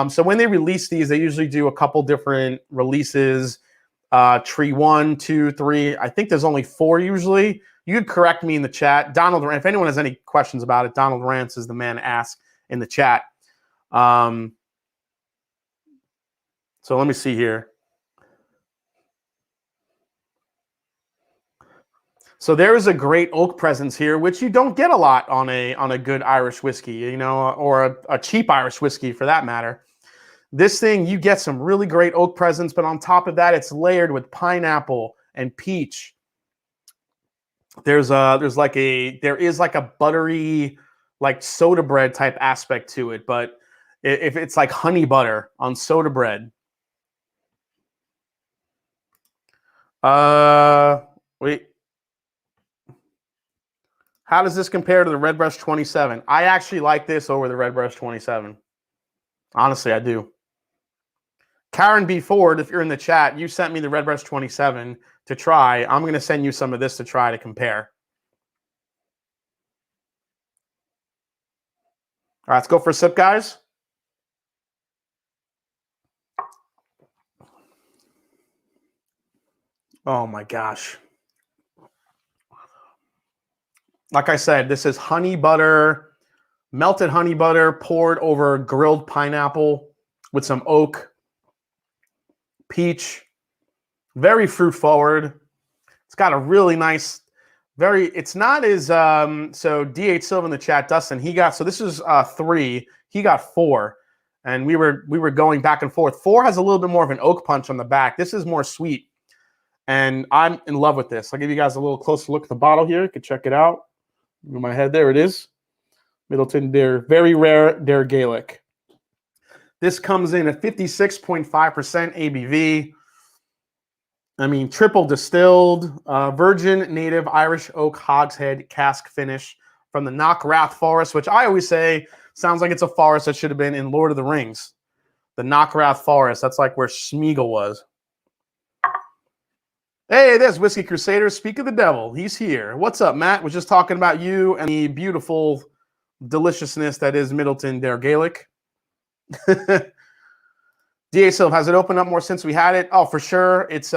So when they release these, they usually do a couple different releases. Tree 1, 2, 3. I think there's only 4 usually. You could correct me in the chat. Donald, if anyone has any questions about it, Donald Rance is the man to ask in the chat. So let me see here. So there is a great oak presence here, which you don't get a lot on a good Irish whiskey, you know, or a cheap Irish whiskey for that matter. This thing, you get some really great oak presence, but on top of that, it's layered with pineapple and peach. There is like a buttery, like soda bread type aspect to it, but if it's like honey butter on soda bread. Wait. How does this compare to the Redbreast 27? I actually like this over the Redbreast 27. Honestly, I do. Karen B. Ford, if you're in the chat, you sent me the Redbreast 27 to try. I'm going to send you some of this to try to compare. All right, let's go for a sip, guys. Oh, my gosh. Like I said, this is honey butter, melted honey butter poured over grilled pineapple with some oak, peach, very fruit forward. It's got a really nice, it's not as, so D.H. Silva in the chat, Dustin, so this is 3, he got 4, and we were going back and forth. 4 has a little bit more of an oak punch on the back. This is more sweet, and I'm in love with this. I'll give you guys a little closer look at the bottle here. You can check it out. In my head, there it is. Midelton Dair, very rare Dair Ghaelach. This comes in at 56.5% ABV. I mean, triple distilled, virgin native Irish oak hogshead cask finish from the Knockrath Forest, which I always say sounds like it's a forest that should have been in Lord of the Rings. The Knockrath Forest, that's like where Smeagol was. Hey, there's Whiskey Crusader. Speak of the devil. He's here. What's up, Matt? We're just talking about you and the beautiful deliciousness that is Midelton Dair Ghaelach. D.A. Silva, has it opened up more since we had it? Oh, for sure. It's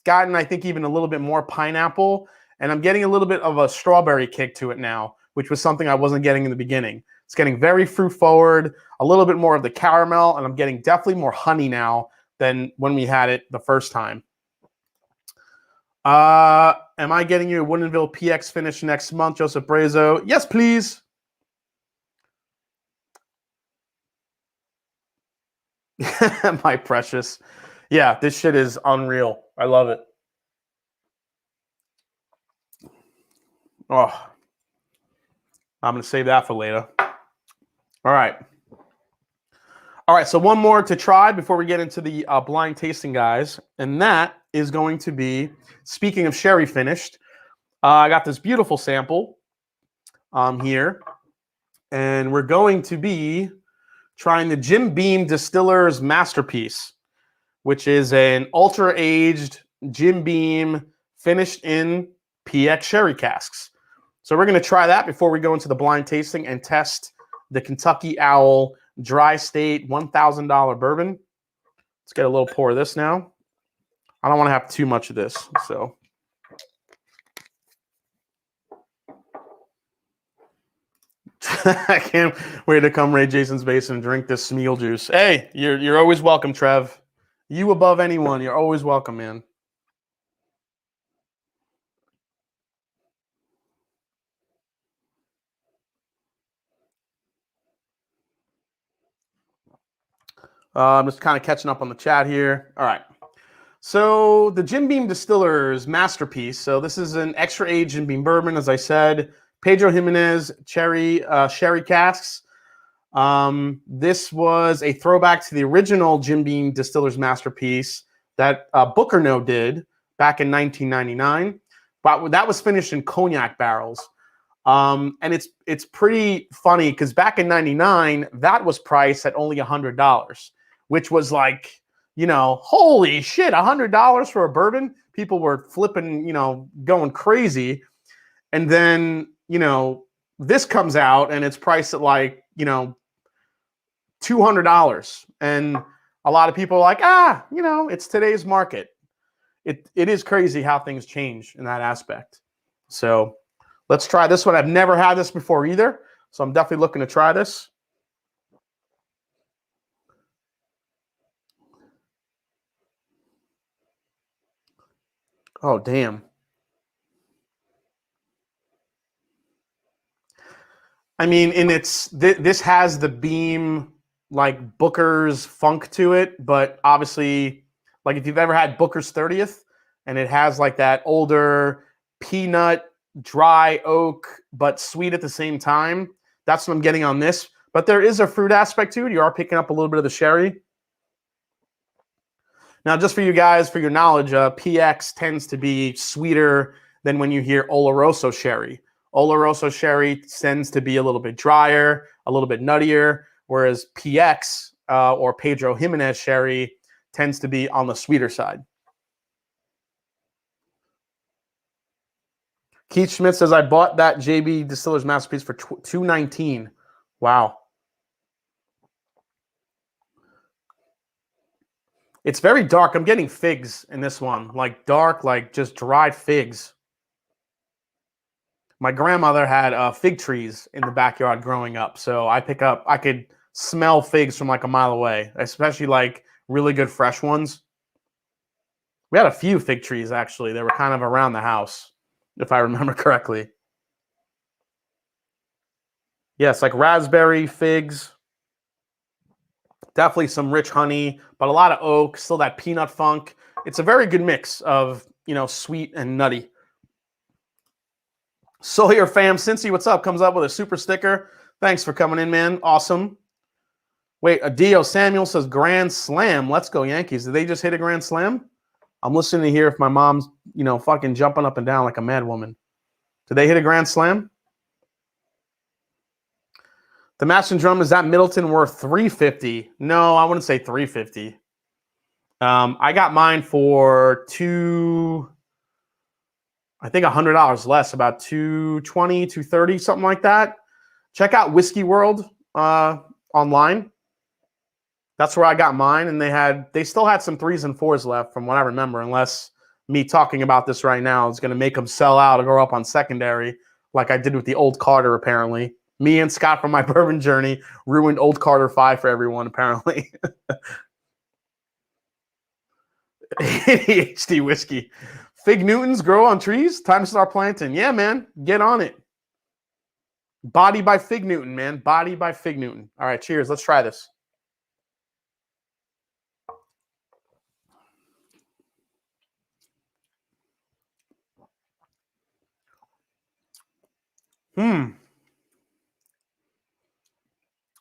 gotten, I think, even a little bit more pineapple, and I'm getting a little bit of a strawberry kick to it now, which was something I wasn't getting in the beginning. It's getting very fruit forward, a little bit more of the caramel, and I'm getting definitely more honey now than when we had it the first time. Am I getting you a Woodinville PX finish next month, Joseph Brazo? Yes, please. My precious. Yeah, this shit is unreal. I love it. Oh, I'm going to save that for later. All right. All right, so one more to try before we get into the blind tasting, guys. And that is going to be, speaking of sherry finished, I got this beautiful sample here. And we're going to be trying the Jim Beam Distiller's Masterpiece, which is an ultra-aged Jim Beam finished in PX sherry casks. So we're going to try that before we go into the blind tasting and test the Kentucky Owl Dry State $1,000 bourbon. Let's get a little pour of this now. I don't want to have too much of this, so. I can't wait to come raid Jason's base and drink this Smeagol juice. Hey, you're always welcome, Trev. You above anyone, you're always welcome, man. I'm just kind of catching up on the chat here. All right. So the Jim Beam Distiller's Masterpiece. So this is an extra aged Jim Beam bourbon, as I said. Pedro Jimenez sherry casks. This was a throwback to the original Jim Beam Distiller's Masterpiece that Booker No did back in 1999. But that was finished in cognac barrels. And it's pretty funny because back in '99, that was priced at only $100, which was like, you know, holy shit, $100 for a bourbon. People were flipping, you know, going crazy. And then, you know, this comes out and it's priced at like, you know, $200. And a lot of people are like, you know, it's today's market. It is crazy how things change in that aspect. So let's try this one. I've never had this before either, so I'm definitely looking to try this. Oh, damn. I mean, and this has the Beam, like, Booker's funk to it, but obviously, like, if you've ever had Booker's 30th, and it has, like, that older peanut, dry oak, but sweet at the same time, that's what I'm getting on this. But there is a fruit aspect to it. You are picking up a little bit of the sherry. Now, just for you guys, for your knowledge, PX tends to be sweeter than when you hear Oloroso sherry. Oloroso sherry tends to be a little bit drier, a little bit nuttier, whereas PX or Pedro Jimenez sherry tends to be on the sweeter side. Keith Schmidt says, I bought that JB Distiller's Masterpiece for $219. Wow. It's very dark. I'm getting figs in this one, like dark, like just dried figs. My grandmother had fig trees in the backyard growing up, so I could smell figs from like a mile away, especially like really good fresh ones. We had a few fig trees, actually. They were kind of around the house, if I remember correctly. Yes, like raspberry, figs. Definitely some rich honey, but a lot of oak, still that peanut funk. It's a very good mix of, you know, sweet and nutty. Sawyer fam, Cincy, what's up? Comes up with a super sticker. Thanks for coming in, man. Awesome. Wait, Adio Samuel says Grand Slam. Let's go Yankees. Did they just hit a Grand Slam? I'm listening to hear if my mom's, you know, fucking jumping up and down like a mad woman. Did they hit a Grand Slam? The Mash and Drum, is that Midleton worth $350? No, I wouldn't say $350. I got mine for I think $100 less, about $220, $230, something like that. Check out Whiskey World online. That's where I got mine, and they still had some 3s and 4s left from what I remember, unless me talking about this right now is going to make them sell out or go up on secondary like I did with the Old Carter, apparently. Me and Scott from my bourbon journey ruined Old Carter 5 for everyone, apparently. ADHD whiskey. Fig Newtons grow on trees? Time to start planting. Yeah, man. Get on it. Body by Fig Newton, man. Body by Fig Newton. All right, cheers. Let's try this.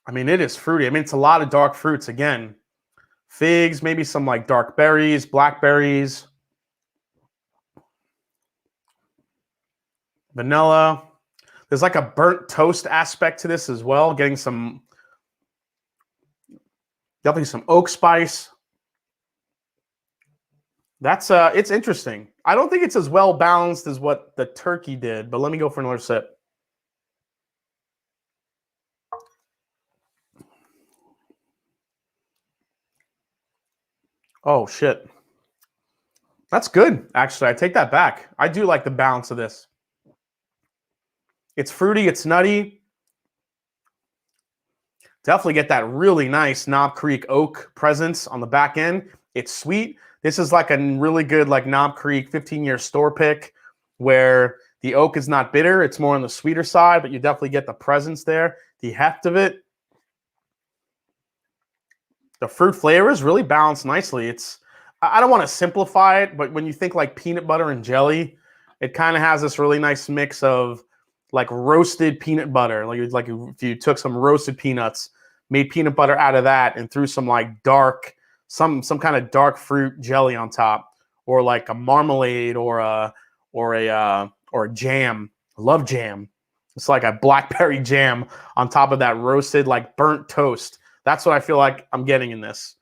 I mean, it is fruity. I mean, it's a lot of dark fruits again. Figs, maybe some like dark berries, blackberries, vanilla. There's like a burnt toast aspect to this as well. Getting some, definitely some oak spice. That's it's interesting. I don't think it's as well balanced as what the turkey did, but let me go for another sip. Oh shit. That's good, actually. I take that back. I do like the balance of this. It's fruity, it's nutty. Definitely get that really nice Knob Creek oak presence on the back end. It's sweet. This is like a really good like Knob Creek 15-year store pick where the oak is not bitter. It's more on the sweeter side, but you definitely get the presence there. The heft of it. The fruit flavor is really balanced nicely. I don't want to simplify it, but when you think like peanut butter and jelly, it kind of has this really nice mix of like roasted peanut butter. Like if you took some roasted peanuts, made peanut butter out of that, and threw some like dark, some kind of dark fruit jelly on top, or like a marmalade or a jam. I love jam. It's like a blackberry jam on top of that roasted, like burnt toast. That's what I feel like I'm getting in this.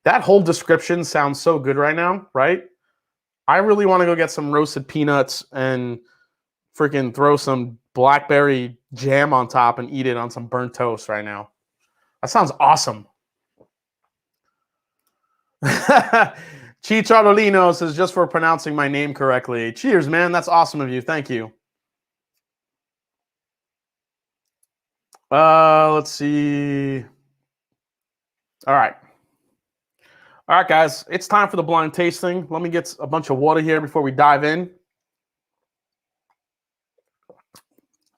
That whole description sounds so good right now, right? I really want to go get some roasted peanuts and freaking throw some blackberry jam on top and eat it on some burnt toast right now. That sounds awesome. Chicharolino says, just for pronouncing my name correctly. Cheers, man. That's awesome of you. Thank you. Let's see. All right. All right, guys. It's time for the blind tasting. Let me get a bunch of water here before we dive in.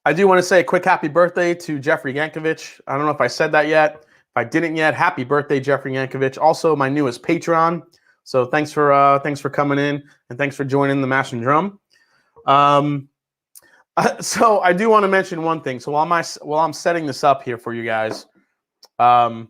I do want to say a quick happy birthday to Jeffrey Yankovic. I don't know if I said that yet. If I didn't yet, happy birthday, Jeffrey Yankovic. Also, my newest Patreon. So thanks for coming in and thanks for joining the Mash and Drum. So I do want to mention one thing. So while I'm setting this up here for you guys, so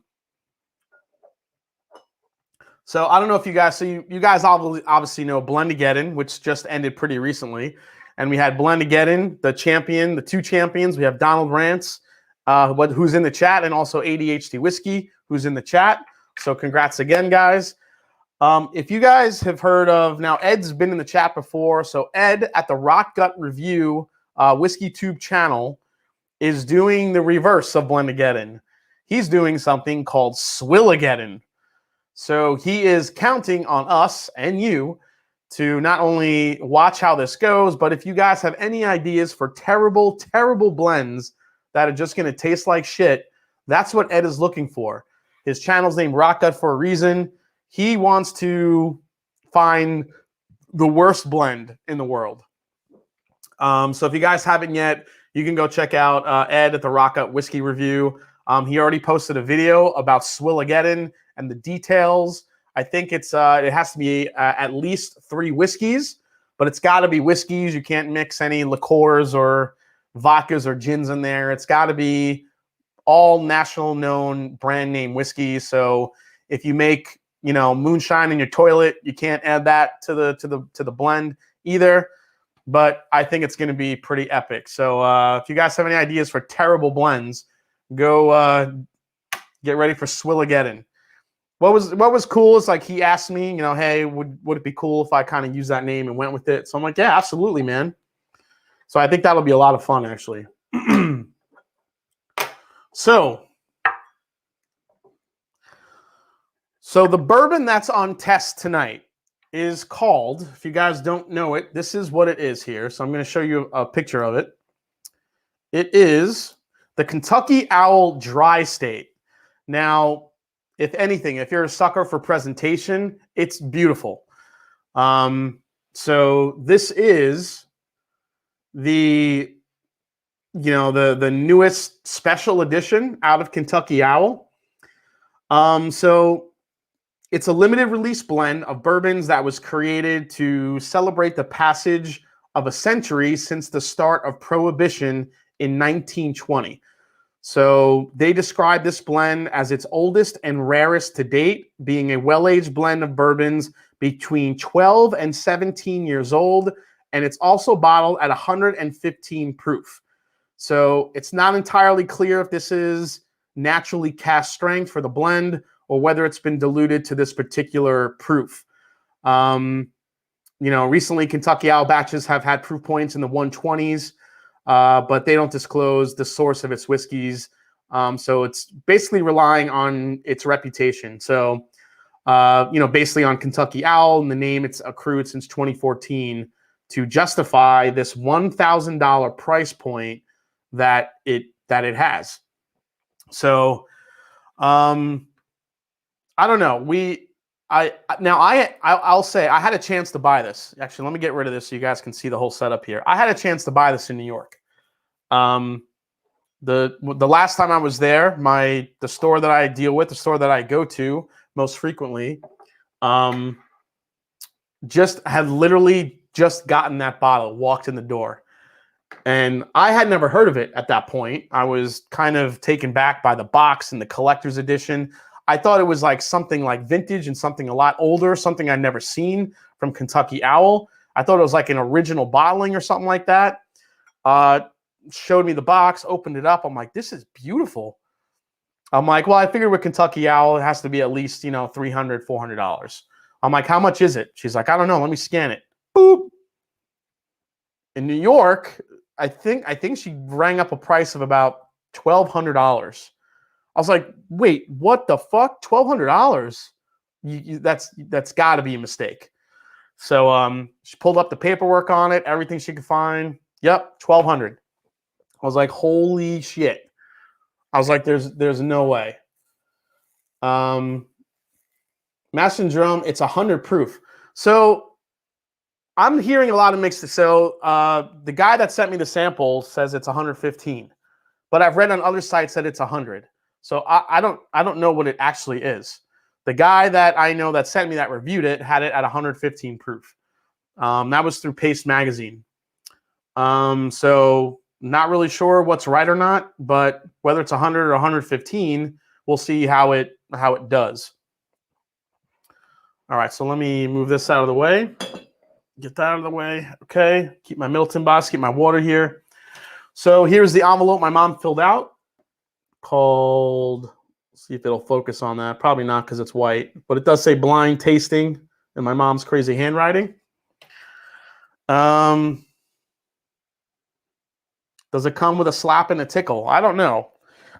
I don't know if you guys, so you guys obviously know Blendageddon, which just ended pretty recently, and we had Blendageddon, the champion, the two champions. We have Donald Rance, who's in the chat, and also ADHD Whiskey, who's in the chat. So congrats again, guys. If you guys have heard of, now Ed's been in the chat before, so Ed at the Rock Gut Review Whiskey Tube channel is doing the reverse of Blendageddon. He's doing something called Swillageddon. So he is counting on us and you to not only watch how this goes, but if you guys have any ideas for terrible, terrible blends that are just going to taste like shit, that's what Ed is looking for. His channel's named Rock Gut for a reason. He wants to find the worst blend in the world. So if you guys haven't yet, you can go check out Ed at the Rock Gut Whiskey Review. He already posted a video about Swillageddon and the details. I think it has to be at least 3 whiskeys, but it's got to be whiskeys. You can't mix any liqueurs or vodkas or gins in there. It's got to be all national known brand name whiskeys. So if you make, you know, moonshine in your toilet, you can't add that to the blend either. But I think it's going to be pretty epic. So if you guys have any ideas for terrible blends, go get ready for Swillageddon. What was cool is, like, he asked me, you know, hey, would it be cool if I kind of use that name and went with it? So I'm like, yeah, absolutely, man. So I think that'll be a lot of fun, actually. So the bourbon that's on test tonight is called, if you guys don't know it, this is what it is here. So I'm going to show you a picture of it. It is the Kentucky Owl Dry State. Now, if anything, if you're a sucker for presentation, it's beautiful. So this is the newest special edition out of Kentucky Owl. So it's a limited release blend of bourbons that was created to celebrate the passage of a century since the start of Prohibition in 1920. So they describe this blend as its oldest and rarest to date, being a well-aged blend of bourbons between 12 and 17 years old, and it's also bottled at 115 proof. So it's not entirely clear if this is naturally cast strength for the blend or whether it's been diluted to this particular proof. Recently Kentucky Owl batches have had proof points in the 120s, but they don't disclose the source of its whiskeys. So it's basically relying on its reputation. So, basically on Kentucky Owl and the name it's accrued since 2014 to justify this $1,000 price point that it has. So, I don't know. I'll say I had a chance to buy this. Actually, let me get rid of this so you guys can see the whole setup here. I had a chance to buy this in New York. The last time I was there, the store that I deal with, the store that I go to most frequently, had literally just gotten that bottle, walked in the door. And I had never heard of it at that point. I was kind of taken back by the box and the collector's edition. I thought it was like something like vintage and something a lot older, something I'd never seen from Kentucky Owl. I thought it was like an original bottling or something like that. Showed me the box, opened it up. I'm like, this is beautiful. I'm like, well, I figured with Kentucky Owl, it has to be at least, $300, $400. I'm like, how much is it? She's like, I don't know. Let me scan it. Boop. In New York, I think she rang up a price of about $1,200. I was like, wait, what the fuck? $1,200? That's got to be a mistake. So she pulled up the paperwork on it, everything she could find. Yep, $1,200. I was like, holy shit. I was like, there's no way. Mash and Drum, it's 100 proof. So I'm hearing a lot of mixed. So the guy that sent me the sample says it's 115, but I've read on other sites that it's 100. So I don't know what it actually is. The guy that I know that sent me that reviewed it had it at 115 proof. That was through Paste Magazine. So not really sure what's right or not, but whether it's 100 or 115, we'll see how it does. All right, so let me move this out of the way. Get that out of the way. Okay, keep my Midelton box, keep my water here. So here's the envelope my mom filled out called, let's see if it'll focus on that. Probably not because it's white, but it does say blind tasting in my mom's crazy handwriting. Does it come with a slap and a tickle? I don't know.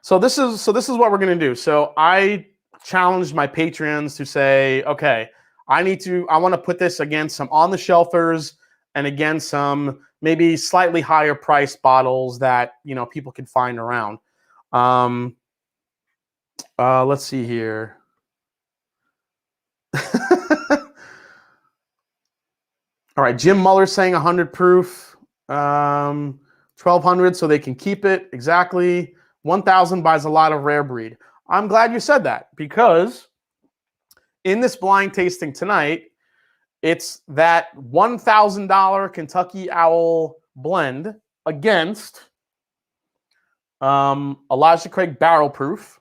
So this is what we're going to do. So I challenged my Patreons to say, okay, I want to put this against some on the shelfers and against some maybe slightly higher priced bottles that, people can find around. Let's see here. All right, Jim Muller saying 100 proof, 1,200 so they can keep it. Exactly. 1,000 buys a lot of rare breed. I'm glad you said that because in this blind tasting tonight, it's that $1,000 Kentucky Owl blend against Elijah Craig Barrel Proof,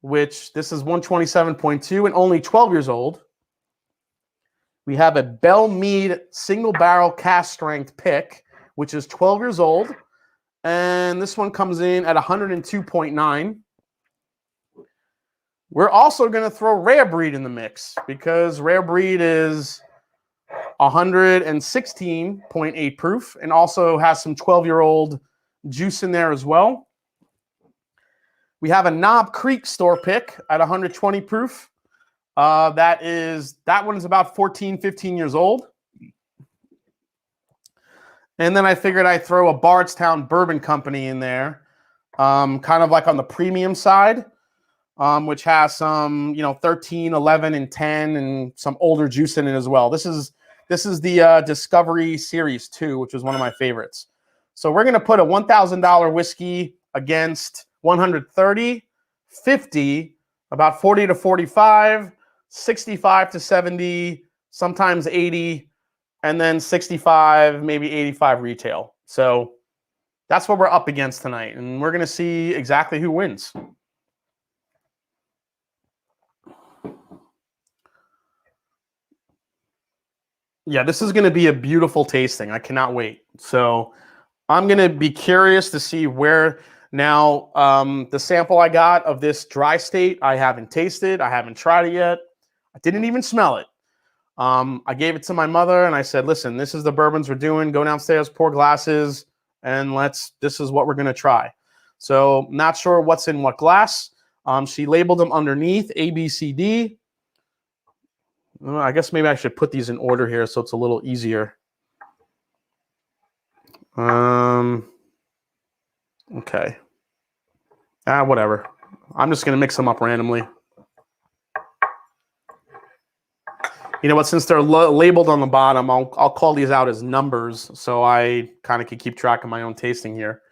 which this is 127.2 and only 12 years old. We have a Bell Mead single barrel cast strength pick, which is 12 years old. And this one comes in at 102.9. We're also going to throw Rare Breed in the mix because Rare Breed is 116.8 proof and also has some 12-year-old juice in there as well. We have a Knob Creek store pick at 120 proof. That one is about 14, 15 years old. And then I figured I'd throw a Bardstown Bourbon Company in there, kind of like on the premium side, which has some, 13, 11, and 10, and some older juice in it as well. This is the Discovery Series 2, which is one of my favorites. So we're going to put a $1,000 whiskey against 130, 50, about 40 to 45, 65 to 70, sometimes 80, and then 65, maybe 85 retail. So that's what we're up against tonight, and we're going to see exactly who wins. Yeah, this is going to be a beautiful tasting. I cannot wait. So I'm going to be curious to see where now the sample I got of this dry state, I haven't tasted. I haven't tried it yet. I didn't even smell it. I gave it to my mother and I said, listen, this is the bourbons we're doing. Go downstairs, pour glasses, and this is what we're going to try. So not sure what's in what glass. She labeled them underneath, A, B, C, D. I guess maybe I should put these in order here so it's a little easier. Okay. Whatever. I'm just going to mix them up randomly. You know what? Since they're labeled on the bottom, I'll call these out as numbers so I kind of can keep track of my own tasting here.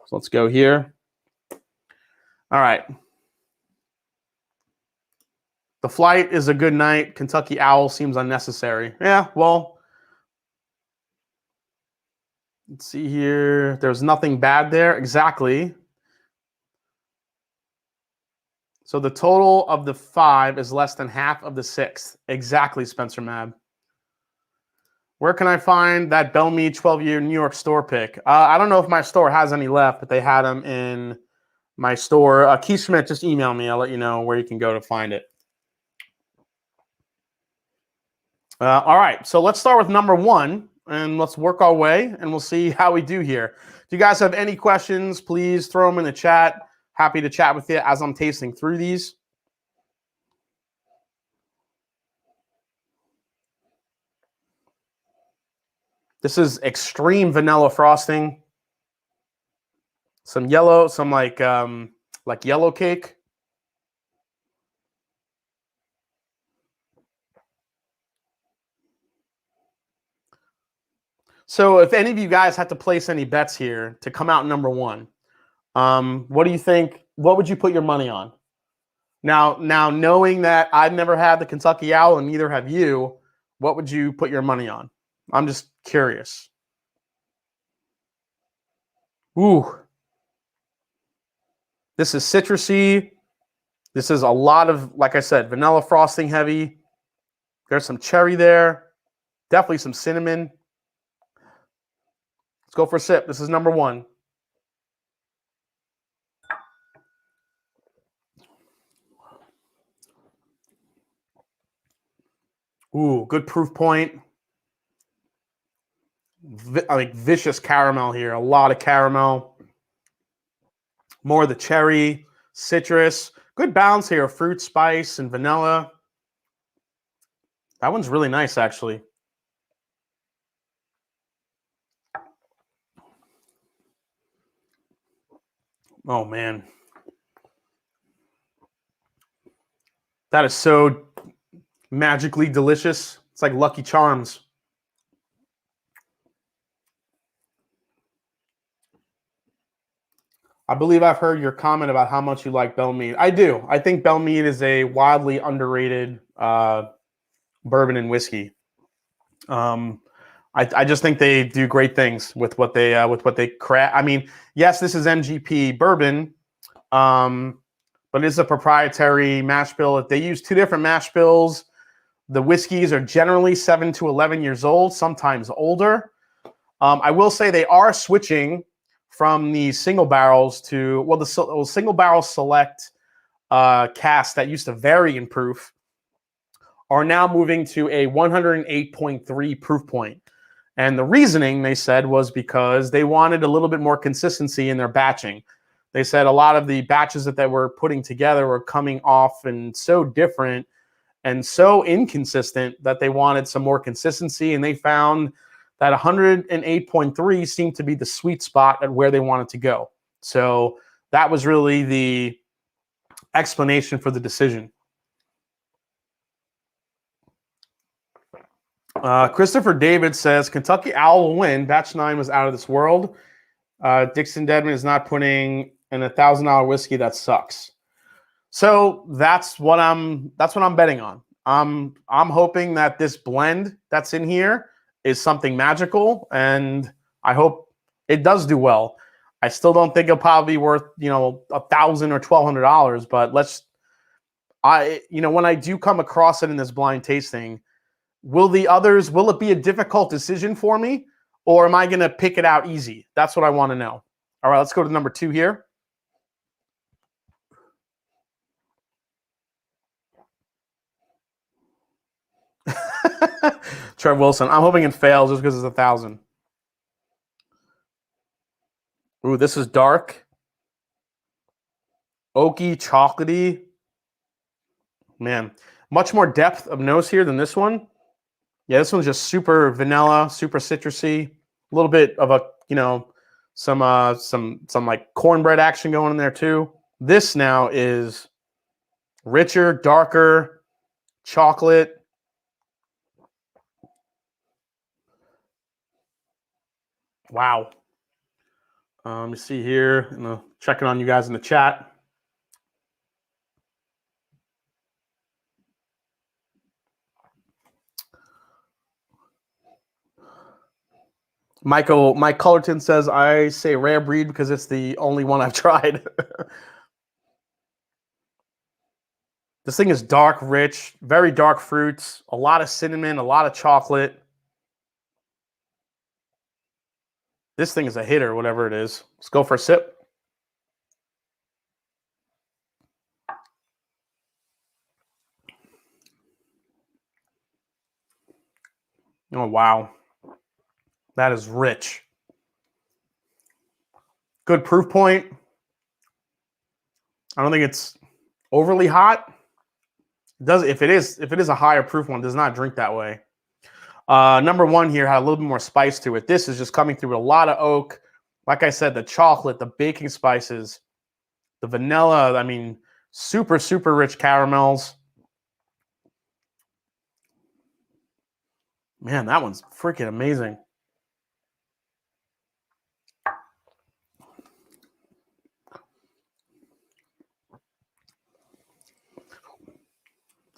So let's go here. All right. The flight is a good night. Kentucky Owl seems unnecessary. Yeah, well, let's see here. There's nothing bad there. Exactly. So the total of the 5 is less than half of the 6. Exactly, Spencer Mab. Where can I find that Belle Meade 12-year New York store pick? I don't know if my store has any left, but they had them in my store. Keith Schmidt, just email me. I'll let you know where you can go to find it. All right, so let's start with number 1, and let's work our way, and we'll see how we do here. If you guys have any questions, please throw them in the chat. Happy to chat with you as I'm tasting through these. This is extreme vanilla frosting. Some yellow, some like yellow cake. So if any of you guys had to place any bets here to come out number 1, what do you think? What would you put your money on? Now knowing that I've never had the Kentucky Owl and neither have you, what would you put your money on? I'm just curious. Ooh. This is citrusy. This is a lot of, like I said, vanilla frosting heavy. There's some cherry there. Definitely some cinnamon. Let's go for a sip. This is number 1. Ooh, good proof point. Like vicious caramel here. A lot of caramel. More of the cherry, citrus. Good balance here of fruit, spice, and vanilla. That one's really nice, actually. Oh, man. That is so magically delicious. It's like Lucky Charms. I believe I've heard your comment about how much you like Belle Meade. I do. I think Belle Meade is a wildly underrated bourbon and whiskey. I just think they do great things with what they craft. I mean, yes, this is MGP bourbon, but it's a proprietary mash bill. They use 2 different mash bills. The whiskeys are generally 7 to 11 years old, sometimes older. I will say they are switching from the single barrels to, well, the single barrel select cask that used to vary in proof are now moving to a 108.3 proof point. And the reasoning, they said, was because they wanted a little bit more consistency in their batching. They said a lot of the batches that they were putting together were coming off and so different and so inconsistent that they wanted some more consistency, and they found that 108.3 seemed to be the sweet spot at where they wanted to go. So that was really the explanation for the decision. Christopher David says, Kentucky Owl will win. Batch 9 was out of this world. Dixon Dedman is not putting in $1,000 whiskey. That sucks. So that's what I'm betting on. I'm hoping that this blend that's in here is something magical, and I hope it does do well. I still don't think it'll probably be worth, $1,000 or $1,200, but when I do come across it in this blind tasting, will it be a difficult decision for me, or am I going to pick it out easy? That's what I want to know. All right, let's go to number 2 here. Trev Wilson. I'm hoping it fails just because it's 1,000. Ooh, this is dark. Oaky, chocolatey. Man, much more depth of nose here than this one. Yeah, this one's just super vanilla, super citrusy. A little bit of some like cornbread action going in there too. This now is richer, darker, chocolate. Wow. Let me see here. I'm checking on you guys in the chat. Mike Cullerton says, I say rare breed because it's the only one I've tried. This thing is dark, rich, very dark fruits, a lot of cinnamon, a lot of chocolate. This thing is a hitter, whatever it is. Let's go for a sip. Oh, wow. That is rich. Good proof point. I don't think it's overly hot. If it is a higher proof one, it does not drink that way. Number one here had a little bit more spice to it. This is just coming through with a lot of oak. Like I said, the chocolate, the baking spices, the vanilla, I mean, super, super rich caramels. Man, that one's freaking amazing.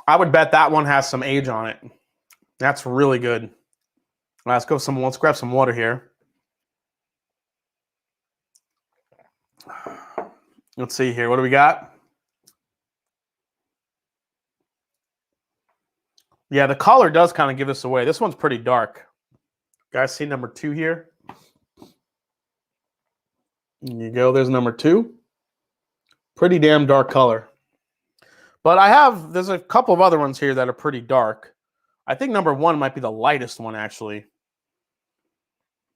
I would bet that one has some age on it. That's really good. Let's grab some water here. Let's see here. What do we got? Yeah, the color does kind of give this away. This one's pretty dark. Guys, see number 2 here? There you go. There's number 2. Pretty damn dark color. But there's a couple of other ones here that are pretty dark. I think number 1 might be the lightest one, actually.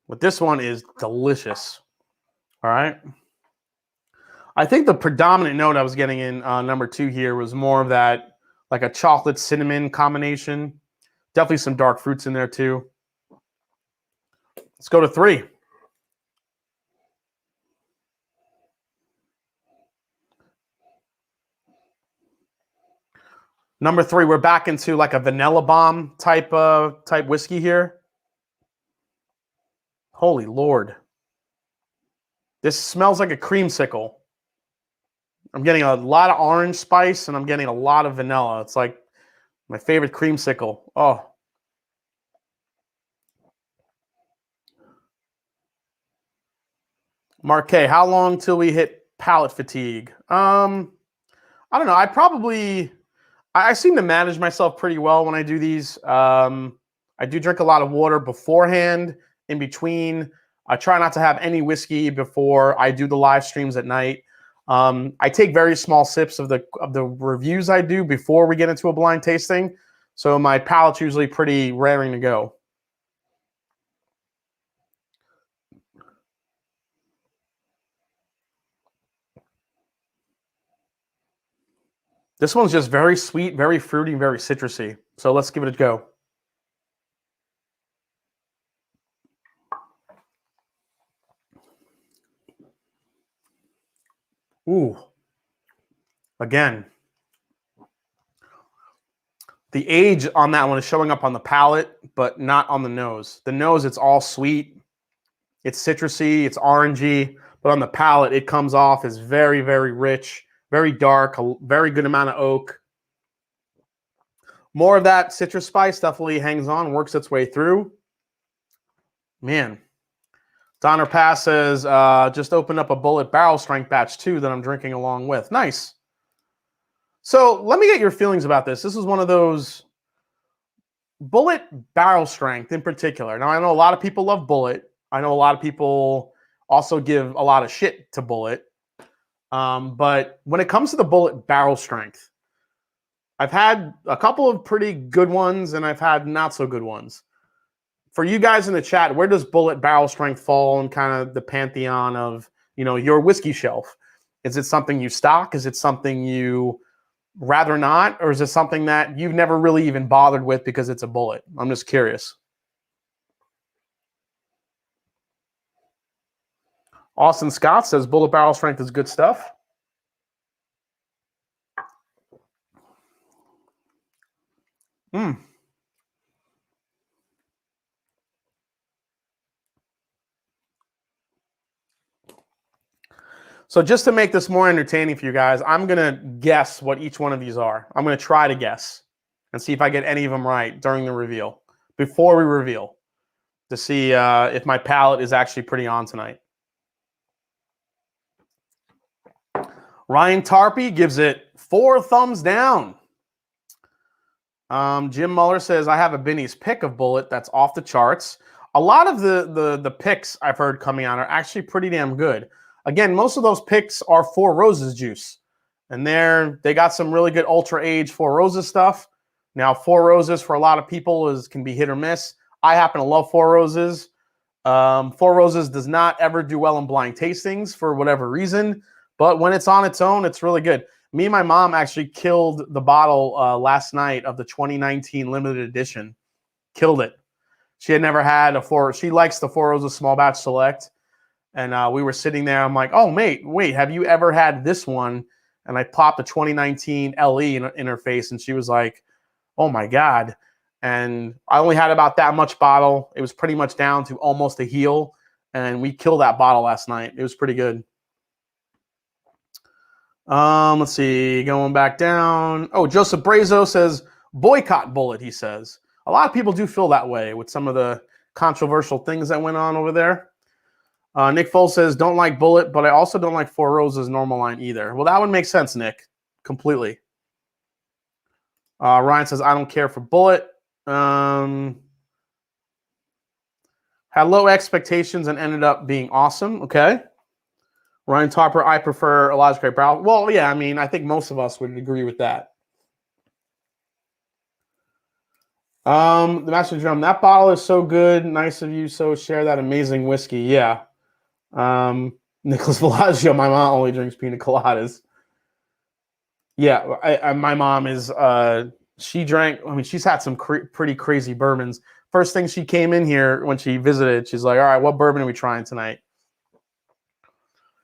But this one is delicious. All right. I think the predominant note I was getting in number 2 here was more of that, like a chocolate cinnamon combination. Definitely some dark fruits in there too. Let's go to 3. Number 3, we're back into like a vanilla bomb type whiskey here. Holy Lord. This smells like a creamsicle. I'm getting a lot of orange spice and I'm getting a lot of vanilla. It's like my favorite creamsicle. Oh. Marquet, how long till we hit palate fatigue? I don't know. I seem to manage myself pretty well when I do these. I do drink a lot of water beforehand, in between. I try not to have any whiskey before I do the live streams at night. I take very small sips of the reviews I do before we get into a blind tasting. So my palate's usually pretty raring to go. This one's just very sweet, very fruity, very citrusy. So let's give it a go. Ooh. Again. The age on that one is showing up on the palate, but not on the nose. The nose, it's all sweet. It's citrusy, it's orangey, but on the palate, it comes off as very, very rich, very dark, a very good amount of oak. More of that citrus spice definitely hangs on, works its way through. Man. Donner Pass says, just opened up a Bullet Barrel Strength batch 2 that I'm drinking along with. Nice. So let me get your feelings about this. This is one of those Bullet Barrel Strength in particular. Now, I know a lot of people love Bullet. I know a lot of people also give a lot of shit to Bullet. But when it comes to the Bullet Barrel Strength, I've had a couple of pretty good ones and I've had not so good ones. For you guys in the chat, where does Bullet Barrel Strength fall in kind of the pantheon of, your whiskey shelf? Is it something you stock? Is it something you rather not? Or is it something that you've never really even bothered with because it's a Bullet? I'm just curious. Austin Scott says Bullet Barrel Strength is good stuff. So just to make this more entertaining for you guys, I'm going to guess what each one of these are. I'm going to try to guess and see if I get any of them right during the reveal, before we reveal, to see if my palate is actually pretty on tonight. Ryan Tarpey gives it 4 thumbs down. Jim Muller says, I have a Binny's pick of Bullet that's off the charts. a lot of the picks I've heard coming out are actually pretty damn good. Again, most of those picks are Four Roses juice. And they got some really good ultra age Four Roses stuff. Now, Four Roses for a lot of people can be hit or miss. I happen to love Four Roses. Four Roses does not ever do well in blind tastings for whatever reason, but when it's on its own, it's really good. Me and my mom actually killed the bottle last night of the 2019 limited edition. Killed it. She had never had she likes the Four Roses Small Batch Select, and we were sitting there. I'm like, oh, mate, wait, have you ever had this one? And I popped the 2019 LE in her face, and she was like, oh, my God. And I only had about that much bottle. It was pretty much down to almost a heel, and we killed that bottle last night. It was pretty good. Let's see, going back down. Oh, Joseph Brazo says, boycott Bullet, he says. A lot of people do feel that way with some of the controversial things that went on over there. Nick Foles says, don't like Bullet, but I also don't like Four Roses normal line either. Well, that would make sense, Nick. Completely. Ryan says, I don't care for Bullet. Had low expectations and ended up being awesome. Okay. Ryan Topper, I prefer Elijah Craig Barrel. Well, yeah, I mean, I think most of us would agree with that. The Master Drum, that bottle is so good. Nice of you. So share that amazing whiskey. Yeah. Nicholas Bellagio, my mom only drinks pina coladas. Yeah, my mom is, she drank, I mean, she's had some pretty crazy bourbons. First thing she came in here when she visited, she's like, all right, what bourbon are we trying tonight?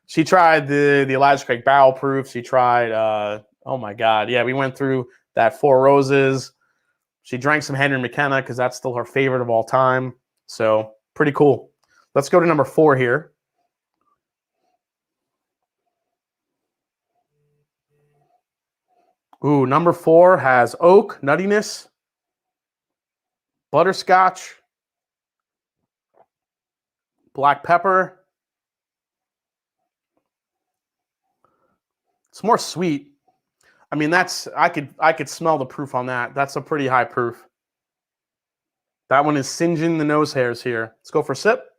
She tried the Elijah Craig Barrel Proof. She tried, oh my God. Yeah, we went through that Four Roses. She drank some Henry McKenna because that's still her favorite of all time. So pretty cool. Let's go to number 4 here. Ooh, number 4 has oak, nuttiness, butterscotch, black pepper. It's more sweet. I mean, I could smell the proof on that. That's a pretty high proof. That one is singeing the nose hairs here. Let's go for a sip.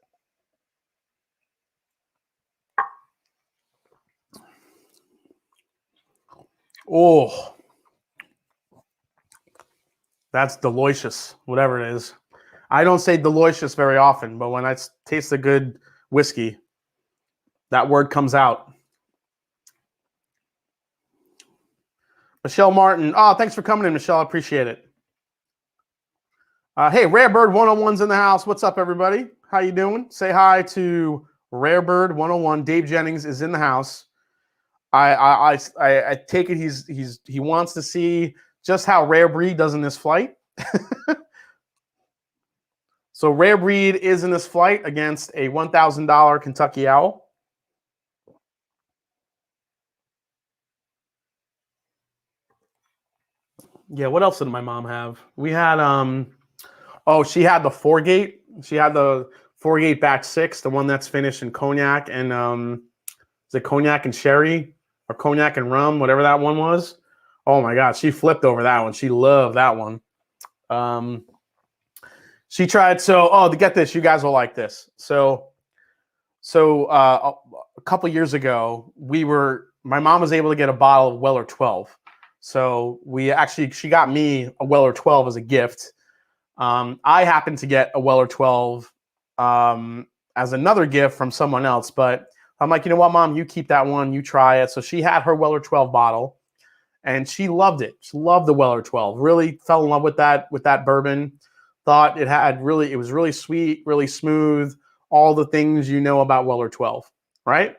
Oh, that's delicious, whatever it is. I don't say delicious very often, but when I taste a good whiskey, that word comes out. Michelle Martin. Oh, thanks for coming in, Michelle. I appreciate it. Hey, Rarebird 101's in the house. What's up, everybody? How you doing? Say hi to Rarebird 101. Dave Jennings is in the house. I take it he wants to see just how Rare Breed does in this flight. So Rare Breed is in this flight against a $1,000 Kentucky Owl. Yeah, what else did my mom have? We had she had the 4-gate. She had the 4-gate batch 6, the one that's finished in cognac and is it cognac and sherry or cognac and rum, whatever that one was. Oh my God, she flipped over that one. She loved that one. She tried to get this, you guys will like this. So a couple years ago, my mom was able to get a bottle of Weller 12. So she got me a Weller 12 as a gift. I happened to get a Weller 12 as another gift from someone else, but I'm like, you know what, Mom, you keep that one, you try it. So she had her Weller 12 bottle, and she loved it. She loved the Weller 12. Really fell in love with that bourbon. Thought it was really sweet, really smooth, all the things you know about Weller 12, right?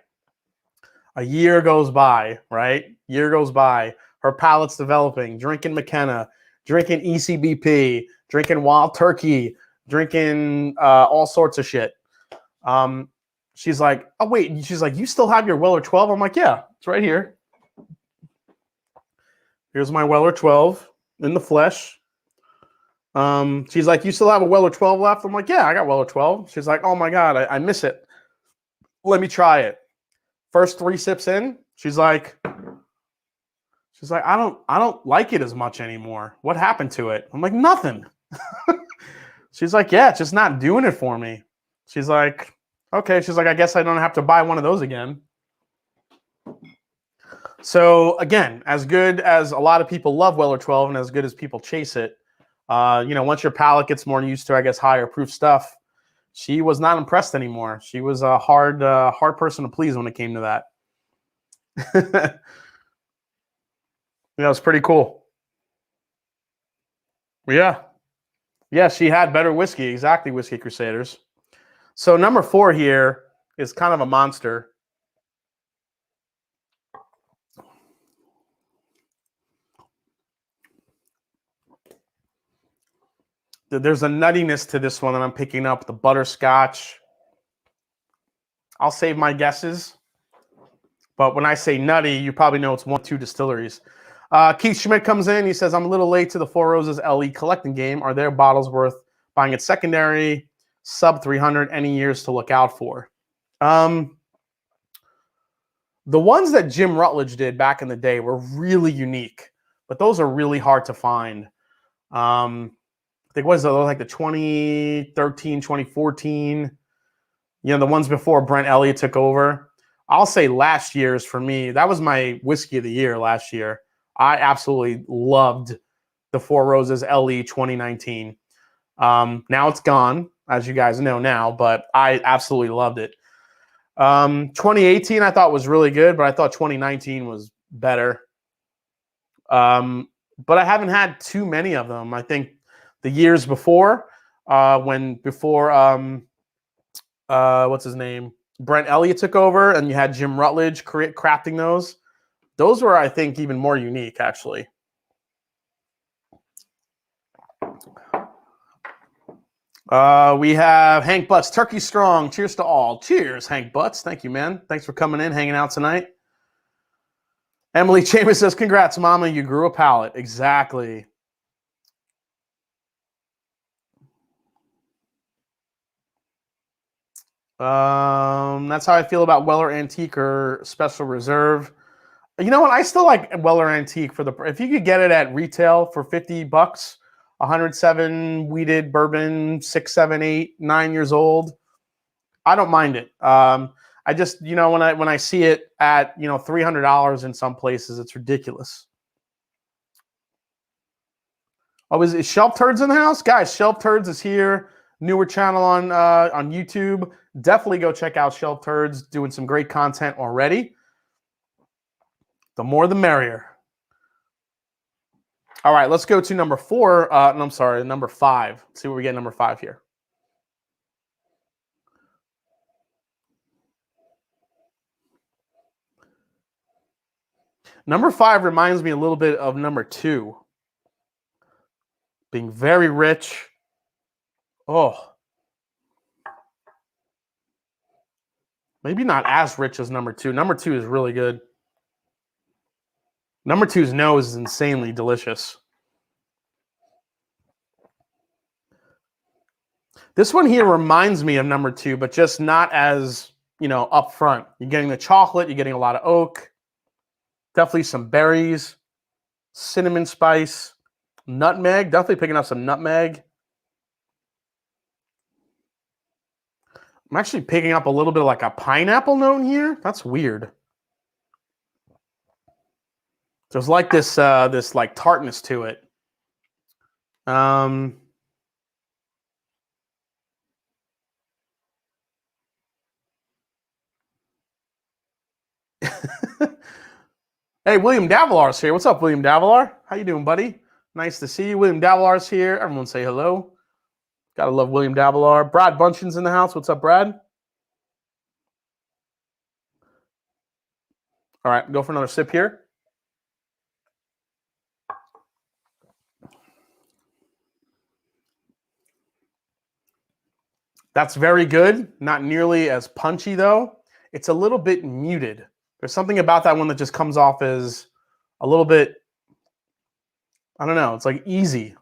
A year goes by, right? Year goes by. Her palate's developing, drinking McKenna, drinking ECBP, drinking Wild Turkey, drinking all sorts of shit. She's like, oh, wait. She's like, you still have your Weller 12? I'm like, yeah, it's right here. Here's my Weller 12 in the flesh. She's like, you still have a Weller 12 left? I'm like, yeah, I got Weller 12. She's like, oh, my God, I miss it. Let me try it. First 3 sips in, she's like, I don't like it as much anymore. What happened to it? I'm like, nothing. She's like, yeah, it's just not doing it for me. She's like, okay. She's like, I guess I don't have to buy one of those again. So again, as good as a lot of people love Weller 12 and as good as people chase it, you know, once your palate gets more used to, I guess, higher proof stuff, she was not impressed anymore. She was a hard person to please when it came to that. That was pretty cool. Yeah. Yeah, she had better whiskey. Exactly, Whiskey Crusaders. So number 4 here is kind of a monster. There's a nuttiness to this one that I'm picking up. The butterscotch. I'll save my guesses. But when I say nutty, you probably know it's 1-2 distilleries. Keith Schmidt comes in. He says, I'm a little late to the Four Roses LE collecting game. Are there bottles worth buying at secondary, sub 300, any years to look out for? The ones that Jim Rutledge did back in the day were really unique, but those are really hard to find. I think what is it, like the 2013, 2014, you know, the ones before Brent Elliott took over. I'll say last year's for me, that was my whiskey of the year last year. I absolutely loved the Four Roses LE 2019. Now it's gone, as you guys know now, but I absolutely loved it. 2018 I thought was really good, but I thought 2019 was better. But I haven't had too many of them. I think the years before, what's his name? Brent Elliott took over and you had Jim Rutledge crafting those. Those were, I think, even more unique, actually. We have Hank Butts, Turkey Strong. Cheers to all. Cheers, Hank Butts. Thank you, man. Thanks for coming in, hanging out tonight. Emily Chambers says, congrats, Mama. You grew a palate. Exactly. That's how I feel about Weller Antique or Special Reserve. You know what? I still like Weller Antique for if you could get it at retail for $50, 107 wheated bourbon, 6, 7, 8, 9 years old. I don't mind it. I just, you know, when I see it at, you know, $300 in some places, it's ridiculous. Oh, is Shelf Turds in the house? Guys, Shelf Turds is here. Newer channel on YouTube. Definitely go check out Shelf Turds. Doing some great content already. The more the merrier. All right, let's go to number 4. No, I'm sorry, number 5. Let's see what we get number 5 here. Number 5 reminds me a little bit of number 2. Being very rich. Oh. Maybe not as rich as number 2. Number 2 is really good. Number 2's nose is insanely delicious. This one here reminds me of number 2, but just not as, you know, up front. You're getting the chocolate. You're getting a lot of oak. Definitely some berries. Cinnamon spice. Nutmeg. Definitely picking up some nutmeg. I'm actually picking up a little bit of like a pineapple note here. That's weird. There's like this like tartness to it. Hey, William Davilar's here. What's up, William Davilar? How you doing, buddy? Nice to see you. William Davilar's here. Everyone say hello. Gotta love William Davilar. Brad Bunchin's in the house. What's up, Brad? All right, go for another sip here. That's very good. Not nearly as punchy, though. It's a little bit muted. There's something about that one that just comes off as a little bit, I don't know, it's like easy.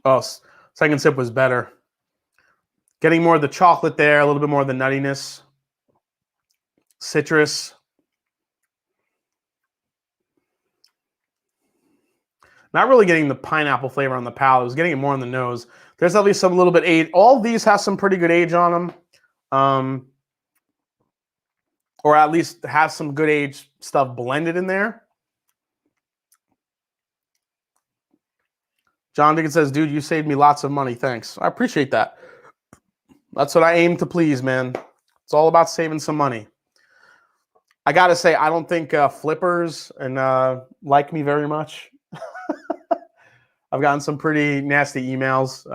Oh, second sip was better. Getting more of the chocolate there, a little bit more of the nuttiness. Citrus. Not really getting the pineapple flavor on the palate. I was getting it more on the nose. There's at least some little bit age. All of these have some pretty good age on them. Or at least have some good age stuff blended in there. John Dickens says, dude, you saved me lots of money. Thanks. I appreciate that. That's what I aim to please, man. It's all about saving some money. I got to say, I don't think flippers like me very much. I've gotten some pretty nasty emails.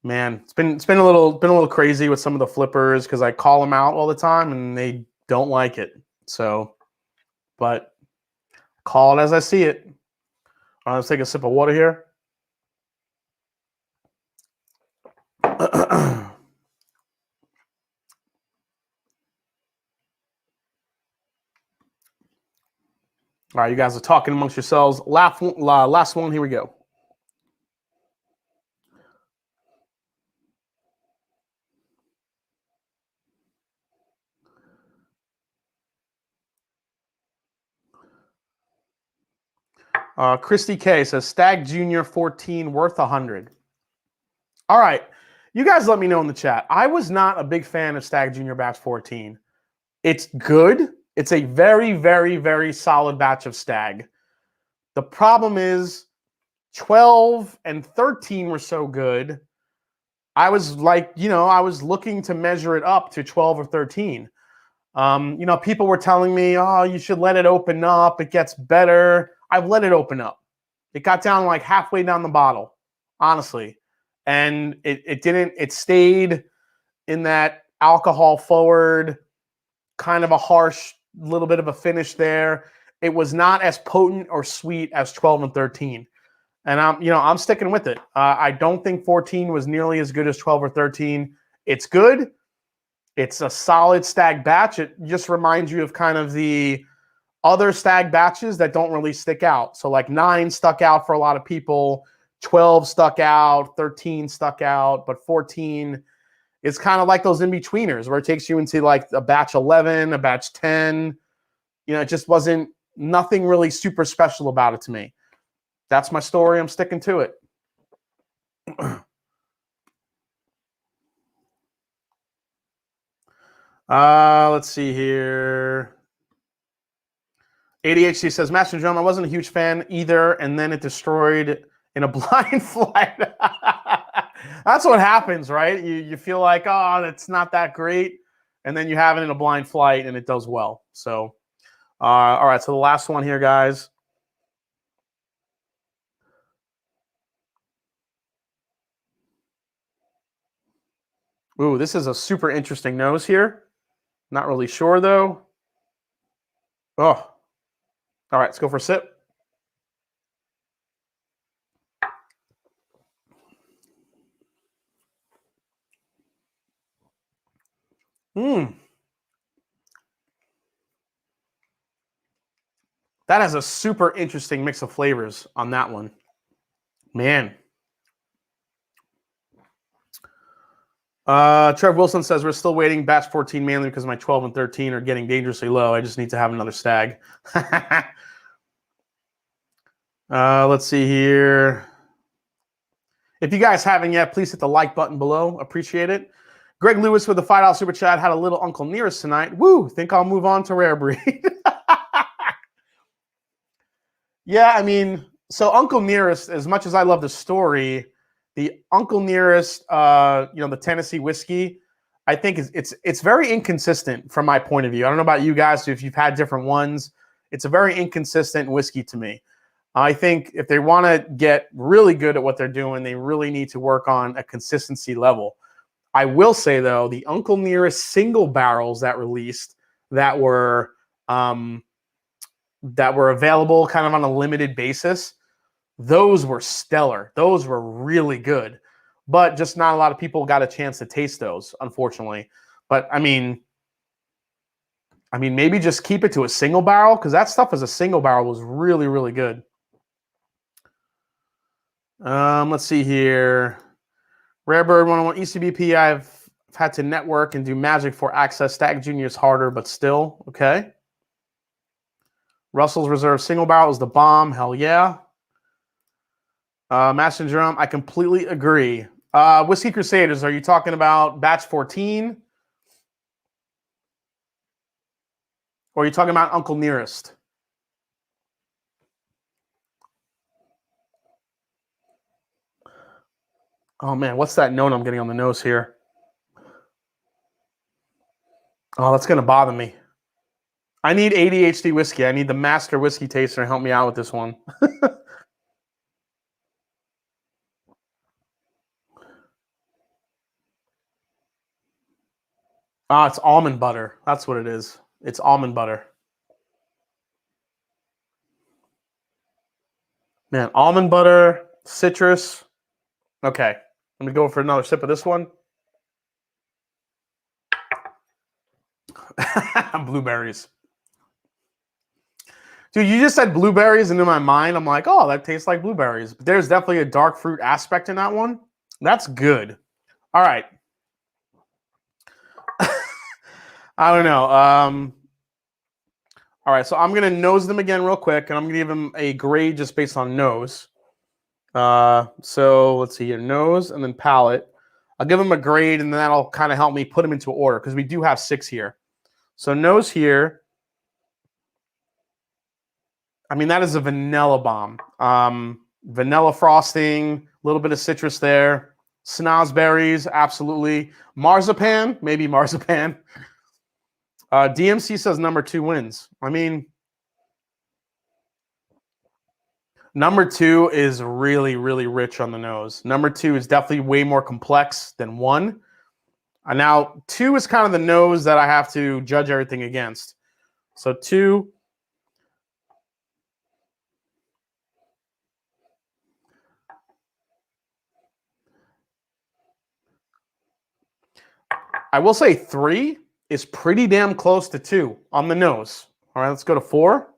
Man, it's been a little crazy with some of the flippers because I call them out all the time and they don't like it. So, but call it as I see it. All right, let's take a sip of water here. All right, you guys are talking amongst yourselves. Last one, here we go. Christy K says, Stag Junior 14 worth 100. All right, you guys let me know in the chat. I was not a big fan of Stag Junior batch 14. It's good. It's a very, very, very solid batch of Stag. The problem is 12 and 13 were so good. I was like, I was looking to measure it up to 12 or 13. People were telling me, oh, you should let it open up. It gets better. I've let it open up. It got down like halfway down the bottle, honestly. And it didn't, it stayed in that alcohol forward, kind of a harsh little bit of a finish there. It was not as potent or sweet as 12 and 13. And I'm sticking with it. I don't think 14 was nearly as good as 12 or 13. It's good. It's a solid Stag batch. It just reminds you of kind of the other Stag batches that don't really stick out. So like 9 stuck out for a lot of people, 12 stuck out, 13 stuck out, but 14 is kind of like those in-betweeners where it takes you into like a batch 11, a batch 10. It just wasn't nothing really super special about it to me. That's my story. I'm sticking to it. Let's see here. ADHD says, Master Drum, I wasn't a huge fan either, and then it destroyed in a blind flight. That's what happens, right? You feel like, oh, it's not that great, and then you have it in a blind flight, and it does well. So, all right, so the last one here, guys. Ooh, this is a super interesting nose here. Not really sure, though. Oh. All right, let's go for a sip. That has a super interesting mix of flavors on that one. Man. Trev Wilson says, we're still waiting batch 14 mainly because my 12 and 13 are getting dangerously low. I just need to have another Stag. Let's see here. If you guys haven't yet, please hit the like button below. Appreciate it. Greg Lewis with the $5 super chat had a little Uncle Nearest tonight. Woo! Think I'll move on to Rare Breed. Yeah, I mean, so Uncle Nearest, as much as I love the story, the Uncle Nearest, the Tennessee whiskey, I think it's very inconsistent from my point of view. I don't know about you guys, if you've had different ones. It's a very inconsistent whiskey to me. I think if they want to get really good at what they're doing, they really need to work on a consistency level. I will say, though, the Uncle Nearest single barrels that released that were available kind of on a limited basis, those were stellar. Those were really good. But just not a lot of people got a chance to taste those, unfortunately. But, I mean, maybe just keep it to a single barrel, because that stuff as a single barrel was really, really good. Let's see here. Rarebird 101 ECBP. I've had to network and do magic for access. Stag Junior is harder, but still okay. Russell's Reserve Single Barrel is the bomb. Hell yeah. Mash and Drum, I completely agree. Whiskey Crusaders, are you talking about batch 14? Or are you talking about Uncle Nearest? Oh man, what's that note I'm getting on the nose here? Oh, that's gonna bother me. I need ADHD whiskey. I need the master whiskey taster to help me out with this one. Ah, it's almond butter. That's what it is. It's almond butter. Man, almond butter, citrus. Okay, let me go for another sip of this one. Blueberries. Dude, you just said blueberries, and in my mind, I'm like, oh, that tastes like blueberries. But there's definitely a dark fruit aspect in that one. That's good. All right. I don't know. All right, so I'm going to nose them again real quick, and I'm going to give them a grade just based on nose. So let's see here, nose and then palate. I'll give them a grade, and then that'll kind of help me put them into order because we do have 6 here. So nose here, I mean, that is a vanilla bomb. Vanilla frosting, a little bit of citrus there. Snozberries, absolutely. Marzipan, maybe marzipan. DMC says number 2 wins. I mean, number 2 is really, really rich on the nose. Number 2 is definitely way more complex than 1. Now, 2 is kind of the nose that I have to judge everything against. So 2. I will say 3 is pretty damn close to 2 on the nose. All right, let's go to 4.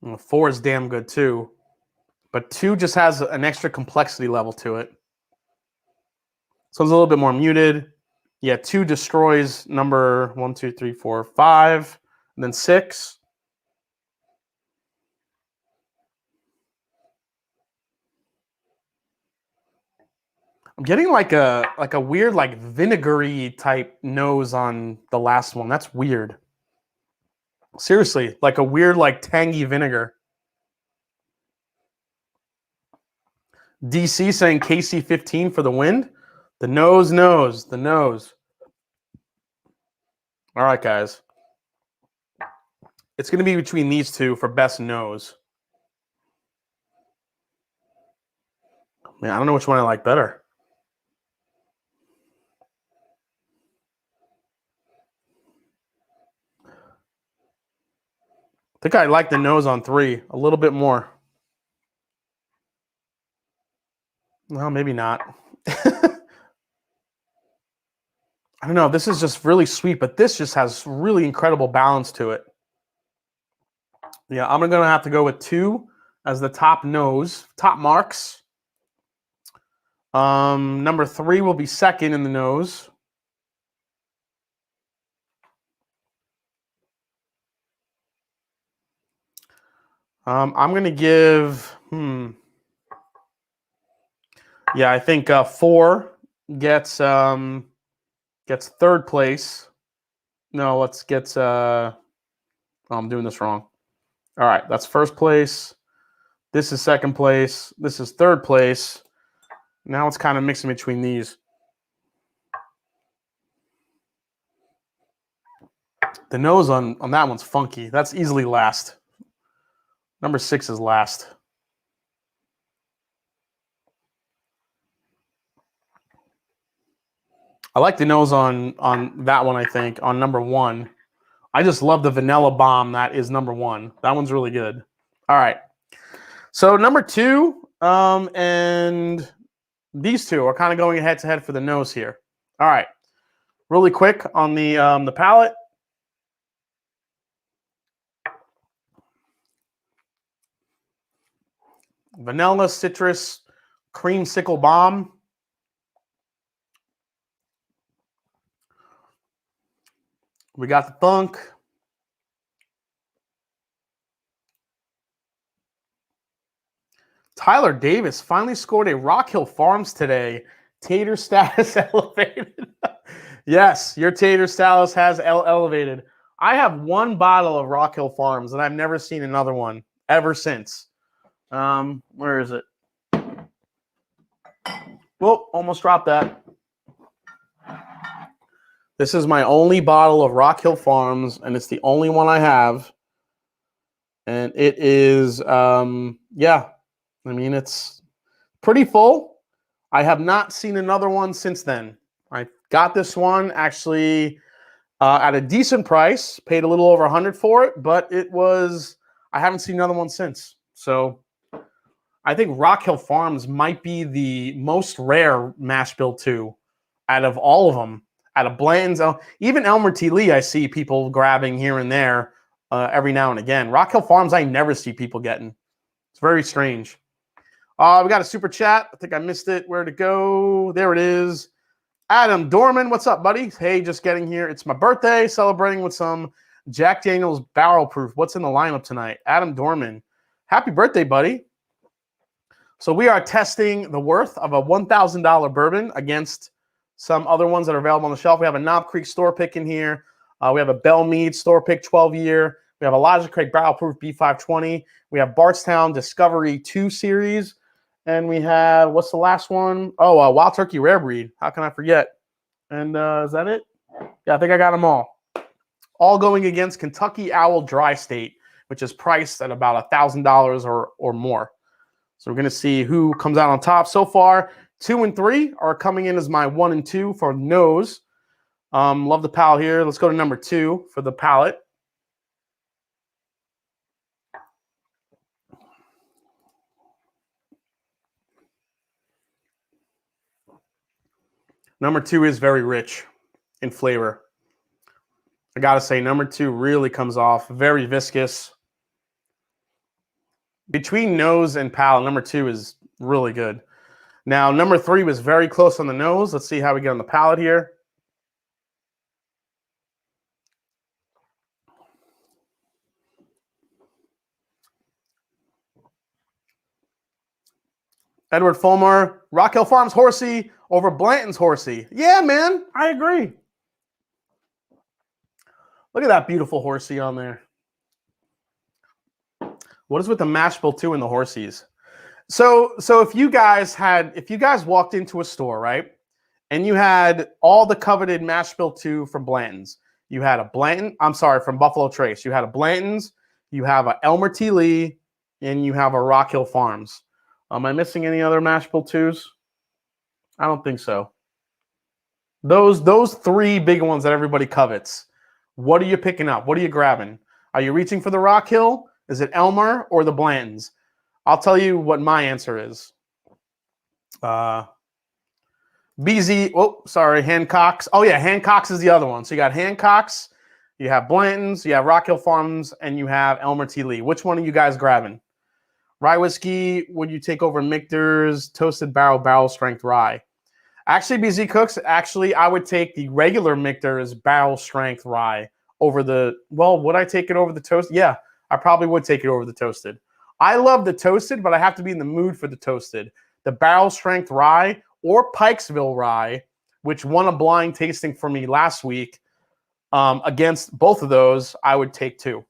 Well, 4 is damn good too. But 2 just has an extra complexity level to it. So it's a little bit more muted. Yeah, 2 destroys number 1, 2, 3, 4, 5, and then 6. I'm getting like a weird like vinegary type nose on the last one. That's weird. Seriously, like a weird like tangy vinegar. DC saying KC15 for the win. The nose. All right, guys. It's going to be between these two for best nose. Man, I don't know which one I like better. I think I like the nose on 3 a little bit more. Well, maybe not. I don't know. This is just really sweet, but this just has really incredible balance to it. Yeah, I'm going to have to go with 2 as the top nose, top marks. Number 3 will be second in the nose. I'm going to give, yeah, I think 4 gets 3rd place. No, I'm doing this wrong. All right, that's 1st place. This is 2nd place. This is 3rd place. Now it's kind of mixing between these. The nose on that one's funky. That's easily last. Number 6 is last. I like the nose on that one, I think, on number 1. I just love the vanilla bomb that is number 1. That one's really good. All right. So number 2 and these two are kind of going head to head for the nose here. All right. Really quick on the palate. Vanilla, citrus, creamsicle bomb. We got the Thunk. Tyler Davis finally scored a Rock Hill Farms today. Tater status elevated. Yes, your tater status has elevated. I have one bottle of Rock Hill Farms, and I've never seen another one ever since. Where is it? Whoa, almost dropped that. This is my only bottle of Rock Hill Farms, and it's the only one I have. And it is, yeah, I mean, it's pretty full. I have not seen another one since then. I got this one actually at a decent price, paid a little over $100 for it, but it was, I haven't seen another one since. So I think Rock Hill Farms might be the most rare mash bill 2 out of all of them. Out of Blanton's, even Elmer T. Lee, I see people grabbing here and there every now and again. Rock Hill Farms, I never see people getting. It's very strange. We got a super chat. I think I missed it. Where'd it go? There it is. Adam Dorman, what's up, buddy? Hey, just getting here. It's my birthday, celebrating with some Jack Daniel's Barrel Proof. What's in the lineup tonight? Adam Dorman. Happy birthday, buddy. So we are testing the worth of a $1,000 bourbon against some other ones that are available on the shelf. We have a Knob Creek store pick in here. We have a Bell Mead store pick 12-year. We have a Logic Craig Barrel Proof B520. We have Bardstown Discovery 2 Series. And we have, what's the last one? Oh, Wild Turkey Rare Breed. How can I forget? And is that it? Yeah, I think I got them all. All going against Kentucky Owl Dry State, which is priced at about $1,000 or more. So we're going to see who comes out on top. So far, 2 and 3 are coming in as my 1 and 2 for nose. Love the palate here. Let's go to number 2 for the palate. Number 2 is very rich in flavor. I got to say, number 2 really comes off very viscous. Between nose and palate, number 2 is really good. Now, number 3 was very close on the nose. Let's see how we get on the palate here. Edward Fulmer, Rock Hill Farms Horsey over Blanton's Horsey. Yeah, man, I agree. Look at that beautiful Horsey on there. What is with the mash bill 2 and the Horsies? So if you guys walked into a store, right, and you had all the coveted mash bill 2 from Blanton's, you had a Blanton, I'm sorry, from Buffalo Trace, you had a Blanton's, you have a Elmer T. Lee, and you have a Rock Hill Farms. Am I missing any other mash bill 2s? I don't think so. Those 3 big ones that everybody covets. What are you picking up? What are you grabbing? Are you reaching for the Rock Hill? Is it Elmer or the Blantons? I'll tell you what my answer is. BZ, oh, sorry, Hancock's. Oh, yeah, Hancock's is the other one. So you got Hancock's, you have Blantons, you have Rock Hill Farms, and you have Elmer T. Lee. Which one are you guys grabbing? Rye whiskey, would you take over Michter's Toasted Barrel Strength Rye? Actually, BZ Cooks, I would take the regular Michter's Barrel Strength Rye over the, well, would I take it over the toast? Yeah, I probably would take it over the toasted. I love the toasted, but I have to be in the mood for the toasted. The Barrel Strength Rye or Pikesville Rye, which won a blind tasting for me last week, against both of those, I would take 2.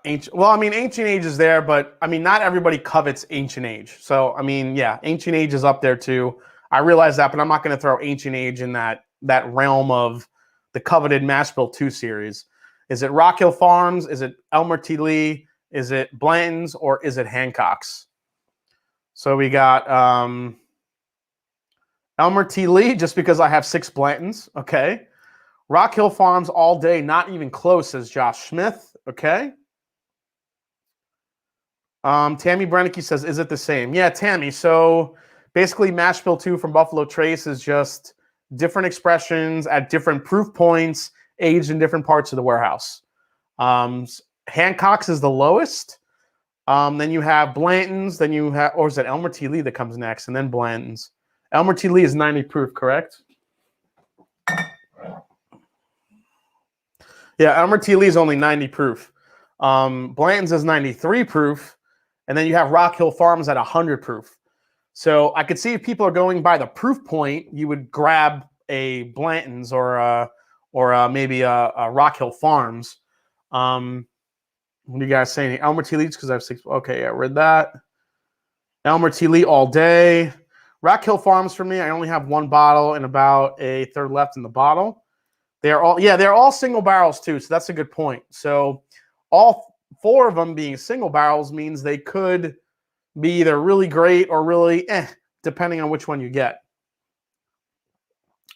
Ancient Age is there, but I mean, not everybody covets Ancient Age. So, I mean, yeah, Ancient Age is up there too. I realize that, but I'm not going to throw Ancient Age in that realm of the coveted mash bill 2 series. Is it Rock Hill Farms? Is it Elmer T. Lee? Is it Blanton's or is it Hancock's? So we got Elmer T. Lee, just because I have 6 Blantons. Okay. Rock Hill Farms all day, not even close, says Josh Smith. Okay. Tammy Brennicky says, is it the same? Yeah, Tammy. So basically, mash bill 2 from Buffalo Trace is just different expressions at different proof points, aged in different parts of the warehouse. Hancock's is the lowest. Then you have Blanton's. Then you have, or is it Elmer T. Lee that comes next, and then Blanton's, Elmer T. Lee is 90 proof, correct? Yeah, Elmer T. Lee is only 90 proof. Blanton's is 93 proof, and then you have Rock Hill Farms at 100 proof. So I could see if people are going by the proof point, you would grab a Blanton's or maybe a Rock Hill Farms. What are you guys saying? Elmer T. Lee's because I have 6. Okay, I read that. Elmer T. Lee all day. Rock Hill Farms for me. I only have 1 bottle and about a third left in the bottle. They're all single barrels too. So that's a good point. So all 4 of them being single barrels means they could be either really great or really depending on which one you get.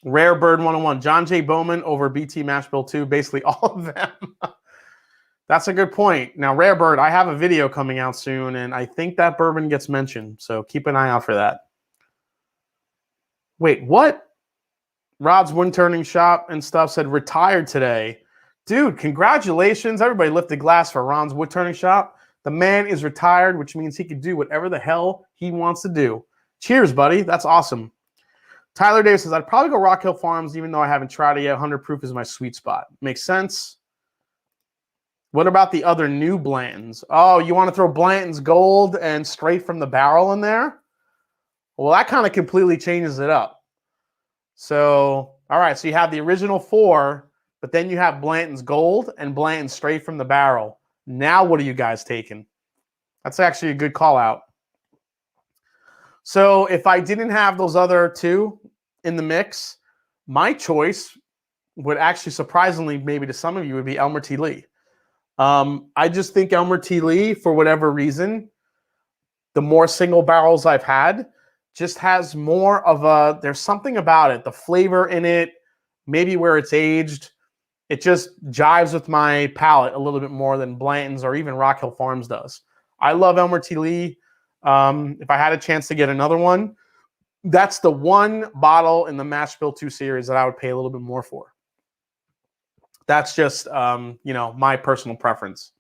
Rare Bird 101. John J. Bowman over BT Mash Bill 2. Basically all of them. That's a good point. Now, Rare Bird, I have a video coming out soon, and I think that bourbon gets mentioned. So keep an eye out for that. Wait, what? Rod's Wood Turning Shop and stuff said retired today. Dude, congratulations. Everybody lift a glass for Ron's Wood Turning Shop. The man is retired, which means he can do whatever the hell he wants to do. Cheers, buddy. That's awesome. Tyler Davis says, I'd probably go Rock Hill Farms, even though I haven't tried it yet. 100 proof is my sweet spot. Makes sense. What about the other new Blantons? Oh, you want to throw Blanton's Gold and straight from the barrel in there? Well, that kind of completely changes it up. So, all right, so you have the original 4, but then you have Blanton's Gold and Blanton's straight from the barrel. Now what are you guys taking? That's actually a good call out. So if I didn't have those other 2 in the mix, my choice would actually surprisingly, maybe to some of you, would be Elmer T. Lee. I just think Elmer T. Lee, for whatever reason, the more single barrels I've had, just has more of a, there's something about it, the flavor in it, maybe where it's aged, it just jives with my palate a little bit more than Blanton's or even Rock Hill Farms does. I love Elmer T. Lee. If I had a chance to get another one, that's the 1 bottle in the Mash Bill 2 series that I would pay a little bit more for. That's just, my personal preference.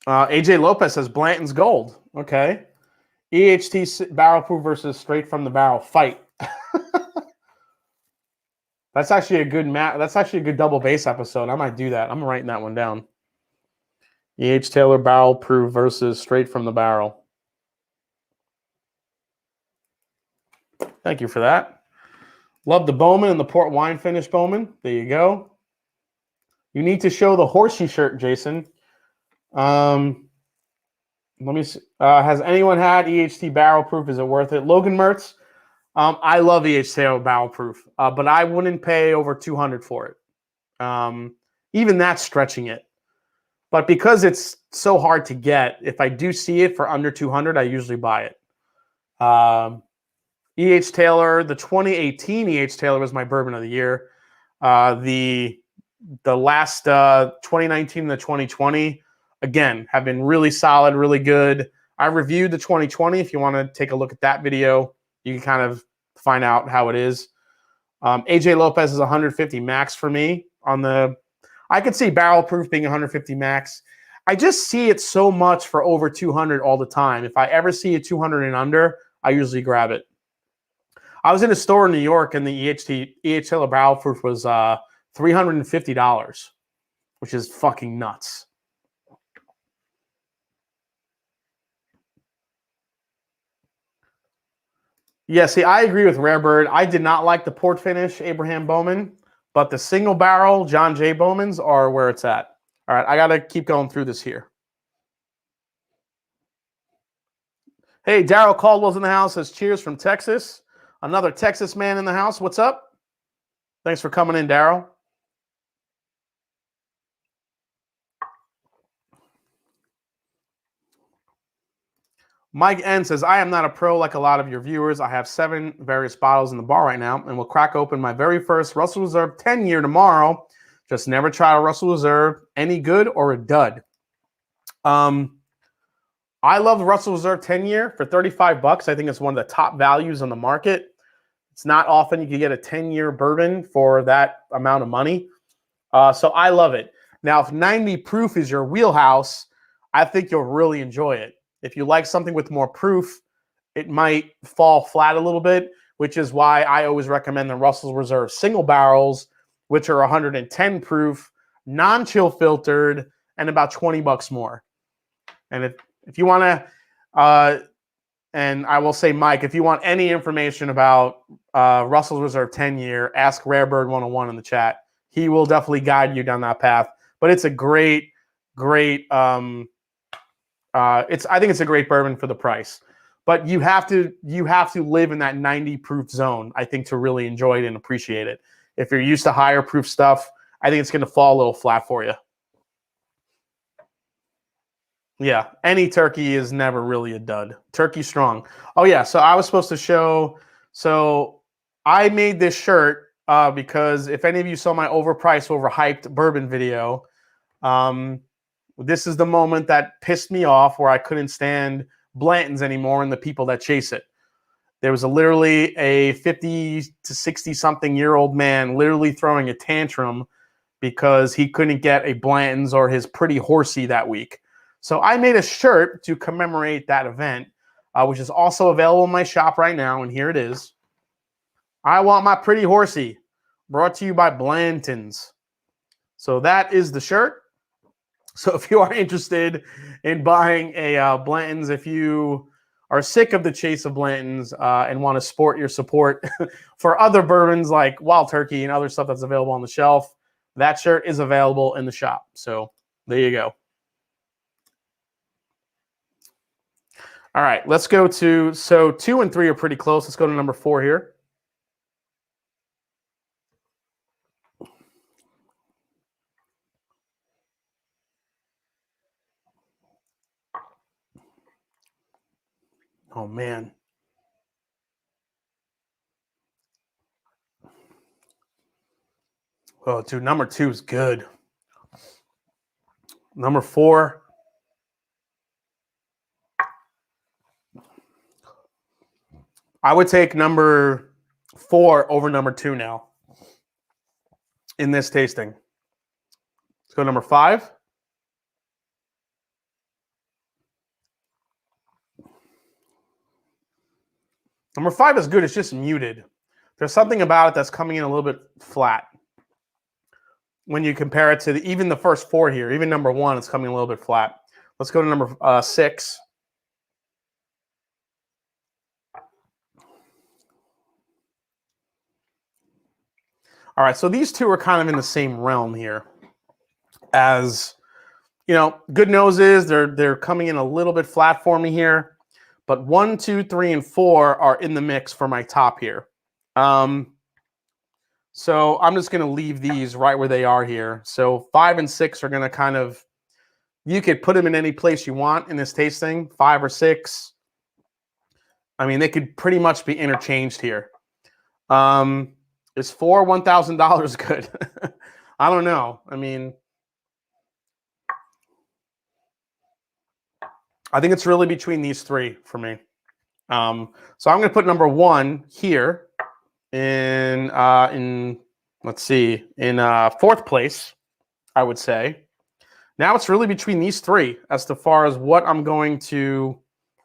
AJ Lopez says Blanton's Gold. Okay. EHT barrel proof versus straight from the barrel fight. That's actually a good That's actually a good double bass episode. I might do that. I'm writing that one down. EH Taylor barrel proof versus straight from the barrel. Thank you for that. Love the Bowman and the port wine finish Bowman. There you go. You need to show the horsey shirt, Jason. Let me see. Has anyone had EHT barrel proof? Is it worth it? Logan Mertz. I love EHT barrel proof, but I wouldn't pay over $200 for it. Even that's stretching it. But because it's so hard to get, if I do see it for under $200, I usually buy it. E.H. Taylor, the 2018 E.H. Taylor was my bourbon of the year. The last 2019 and the 2020, again, have been really solid, really good. I reviewed the 2020. If you want to take a look at that video, you can kind of find out how it is. AJ Lopez is 150 max for me. I could see barrel proof being 150 max. I just see it so much for over 200 all the time. If I ever see a 200 and under, I usually grab it. I was in a store in New York and the EH Taylor barrel proof was $350, which is fucking nuts. Yeah, see, I agree with Rare Bird. I did not like the port finish, Abraham Bowman, but the single barrel John J. Bowmans are where it's at. All right, I got to keep going through this here. Hey, Daryl Caldwell's in the house. Says cheers from Texas. Another Texas man in the house. What's up? Thanks for coming in, Daryl. Mike N says, I am not a pro like a lot of your viewers. I have 7 various bottles in the bar right now and will crack open my very first Russell Reserve 10-year tomorrow. Just never try a Russell Reserve. Any good or a dud? I love the Russell Reserve 10-year for $35. I think it's one of the top values on the market. It's not often you can get a 10-year bourbon for that amount of money. So I love it. Now, if 90 proof is your wheelhouse, I think you'll really enjoy it. If you like something with more proof, it might fall flat a little bit, which is why I always recommend the Russell's Reserve single barrels, which are 110 proof, non-chill filtered, and about 20 bucks more. And if you want to, and I will say, Mike, if you want any information about Russell's Reserve 10-year, ask Rarebird 101 in the chat. He will definitely guide you down that path. But it's a great, I think it's a great bourbon for the price. But you have to live in that 90 proof zone, I think, to really enjoy it and appreciate it. If you're used to higher proof stuff, I think it's going to fall a little flat for you. Yeah, any turkey is never really a dud. Turkey strong. Oh yeah, so I was supposed to show. So I made this shirt because if any of you saw my overpriced, overhyped bourbon video, this is the moment that pissed me off where I couldn't stand Blanton's anymore and the people that chase it. There was literally a 50 to 60 something year old man literally throwing a tantrum because he couldn't get a Blanton's or his Pretty Horsey that week. So I made a shirt to commemorate that event, which is also available in my shop right now, and here it is. I want my Pretty Horsey, brought to you by Blanton's. So that is the shirt. So if you are interested in buying a Blanton's, if you are sick of the chase of Blanton's and want to sport your support for other bourbons like Wild Turkey and other stuff that's available on the shelf, that shirt is available in the shop. So there you go. All right, let's go to, so 2 and 3 are pretty close. Let's go to number 4 here. Oh, man. Oh, dude, number 2 is good. Number 4. I would take number 4 over number 2 now in this tasting. Let's go to number 5. Number 5 is good. It's just muted. There's something about it that's coming in a little bit flat when you compare it to even the first 4 here. Even number 1, it's coming a little bit flat. Let's go to number 6. All right, so these two are kind of in the same realm here. As you know, good noses, they're coming in a little bit flat for me here. But 1, 2, 3, and 4 are in the mix for my top here. So I'm just going to leave these right where they are here. So 5 and 6 are going to kind of, you could put them in any place you want in this tasting, 5 or 6. I mean, they could pretty much be interchanged here. Is 4 $1,000 good? I don't know. I mean, I think it's really between these 3 for me. So I'm going to put number 1 here in let's see, in 4th place, I would say. Now it's really between these 3 as to far as what I'm going to,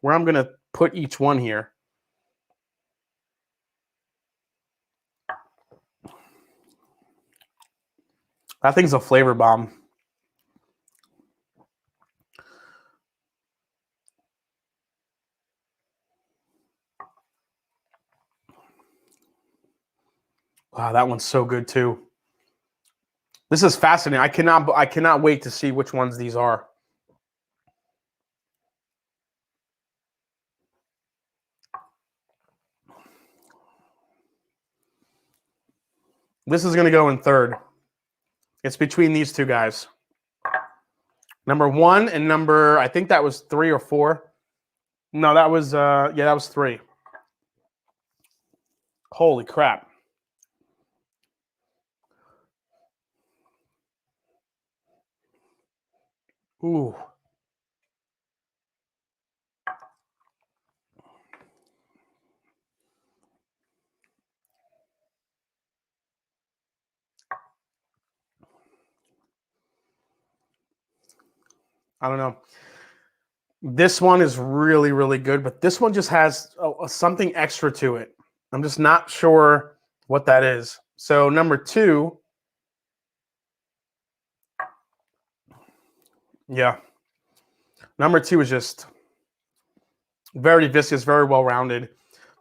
where I'm going to put each one here. That thing's a flavor bomb. Wow, that one's so good too. This is fascinating. I cannot wait to see which ones these are. This is going to go in 3rd. It's between these 2 guys. Number 1 and number, I think that was 3 or 4. No, that was yeah, that was 3. Holy crap. Ooh. I don't know. This one is really, really good, but this one just has something extra to it. I'm just not sure what that is. So number 2, yeah. Number 2 is just very viscous, very well-rounded.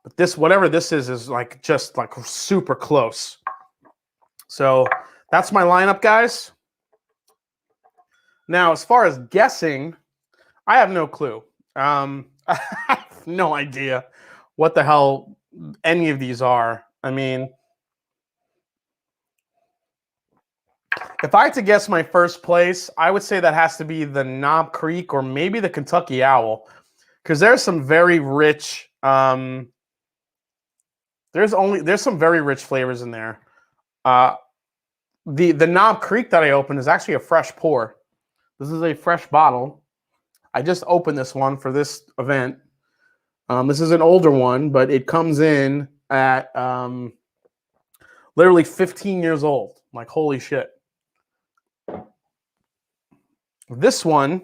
But this, whatever this is like just like super close. So that's my lineup, guys. Now, as far as guessing, I have no clue. I have no idea what the hell any of these are. I mean, if I had to guess my first place, I would say that has to be the Knob Creek or maybe the Kentucky Owl, because there's some very rich. There's some very rich flavors in there. The Knob Creek that I opened is actually a fresh pour. This is a fresh bottle. I just opened this one for this event. This is an older one, but it comes in at literally 15 years old. Like, holy shit. This one,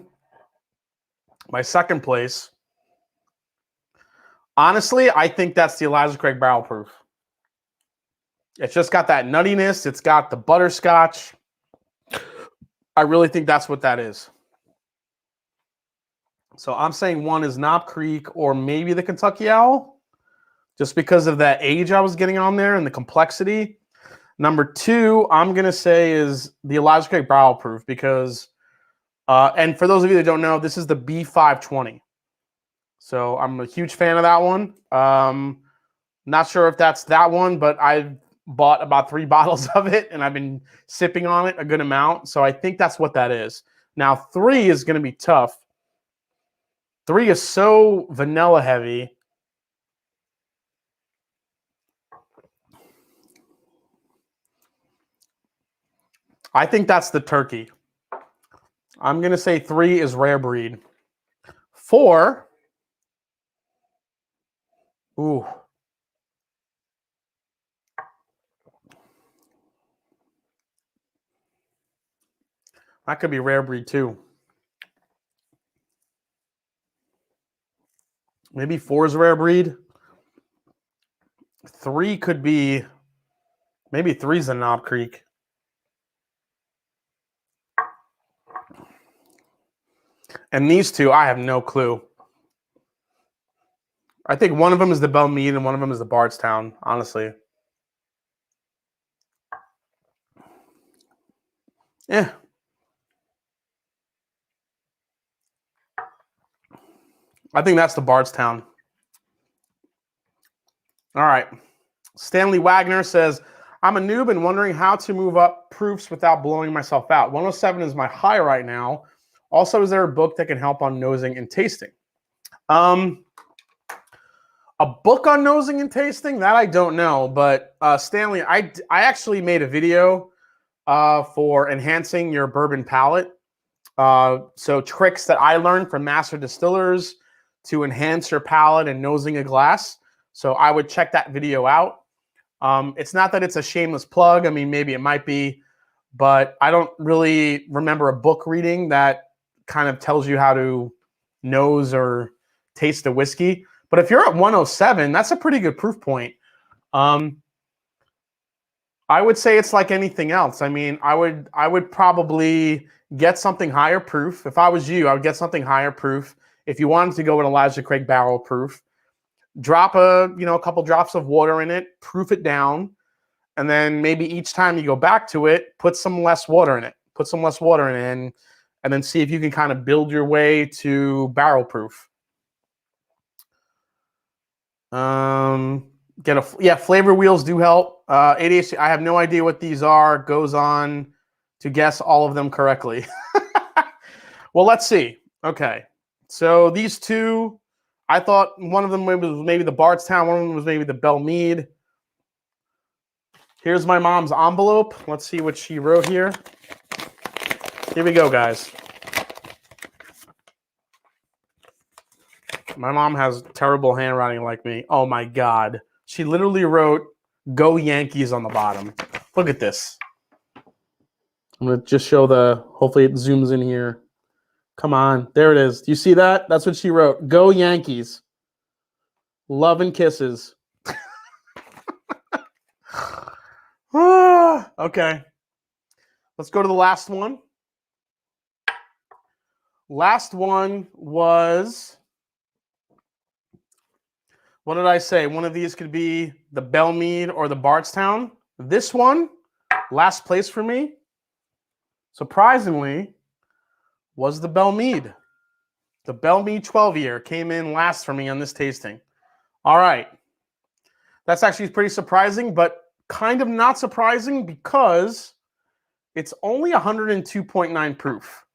my second place, honestly, I think that's the Elijah Craig Barrel Proof. It's just got that nuttiness. It's got the butterscotch. I really think that's what that is. So I'm saying one is Knob Creek or maybe the Kentucky Owl, just because of that age I was getting on there and the complexity. Number 2, I'm going to say is the Elijah Craig Barrel Proof because, and for those of you that don't know, this is the B520. So I'm a huge fan of that one. Not sure if that's that one, but I've bought about 3 bottles of it, and I've been sipping on it a good amount. So I think that's what that is. Now, 3 is going to be tough. 3 is so vanilla heavy. I think that's the turkey. I'm going to say 3 is rare breed. 4. Ooh. That could be rare breed too. Maybe 4 is rare breed. 3 could be, maybe 3 is a Knob Creek. And these 2, I have no clue. I think one of them is the Belle Meade and one of them is the Bardstown, honestly. Yeah. I think that's the Bardstown. All right. Stanley Wagner says, I'm a noob and wondering how to move up proofs without blowing myself out. 107 is my high right now. Also, is there a book that can help on nosing and tasting? A book on nosing and tasting? That I don't know. But Stanley, I actually made a video for enhancing your bourbon palate. So tricks that I learned from master distillers to enhance your palate and nosing a glass. So I would check that video out. It's not that it's a shameless plug. I mean, maybe it might be, but I don't really remember a book reading that kind of tells you how to nose or taste a whiskey. But if you're at 107, that's a pretty good proof point. I would say it's like anything else. I mean, I would probably get something higher proof. If I was you, I would get something higher proof. If you wanted to go with Elijah Craig Barrel Proof, drop a couple drops of water in it, proof it down, and then maybe each time you go back to it, put some less water in it. Put some less water in it, and then see if you can kind of build your way to barrel proof. Flavor wheels do help. ADHD, I have no idea what these are. Goes on to guess all of them correctly. Well, let's see. Okay. So these 2, I thought one of them was maybe the Bardstown, one of them was maybe the Belle Meade. Here's my mom's envelope. Let's see what she wrote here. Here we go, guys. My mom has terrible handwriting like me. Oh my God. She literally wrote "Go Yankees" on the bottom. Look at this. I'm going to just show hopefully it zooms in here. Come on. There it is. Do you see that? That's what she wrote. Go Yankees. Love and kisses. Okay. Let's go to the last one. Last one was, what did I say? One of these could be the Belmead or the Bardstown. This one, last place for me, surprisingly, was the Belmead. The Belmead 12-year came in last for me on this tasting. All right. That's actually pretty surprising, but kind of not surprising because it's only 102.9 proof.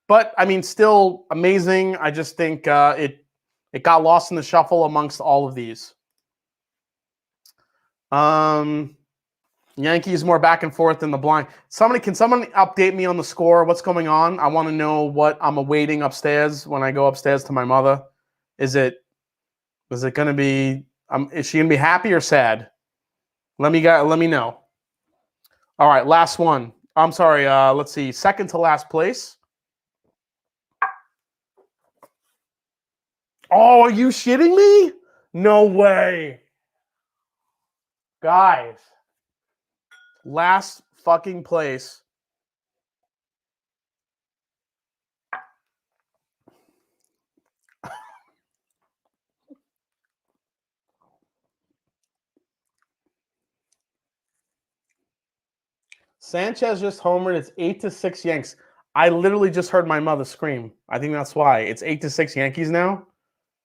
But, I mean, still amazing. I just think it got lost in the shuffle amongst all of these. Yankees more back and forth than the blind. Can someone update me on the score? What's going on? I want to know what I'm awaiting upstairs when I go upstairs to my mother. Is it going to be? Is she going to be happy or sad? Let me know. All right, last one. I'm sorry. Let's see. Second to last place. Oh, are you shitting me? No way. Guys. Last fucking place. Sanchez just homered. It's 8-6 Yanks. I literally just heard my mother scream. I think that's why. It's 8-6 Yankees now.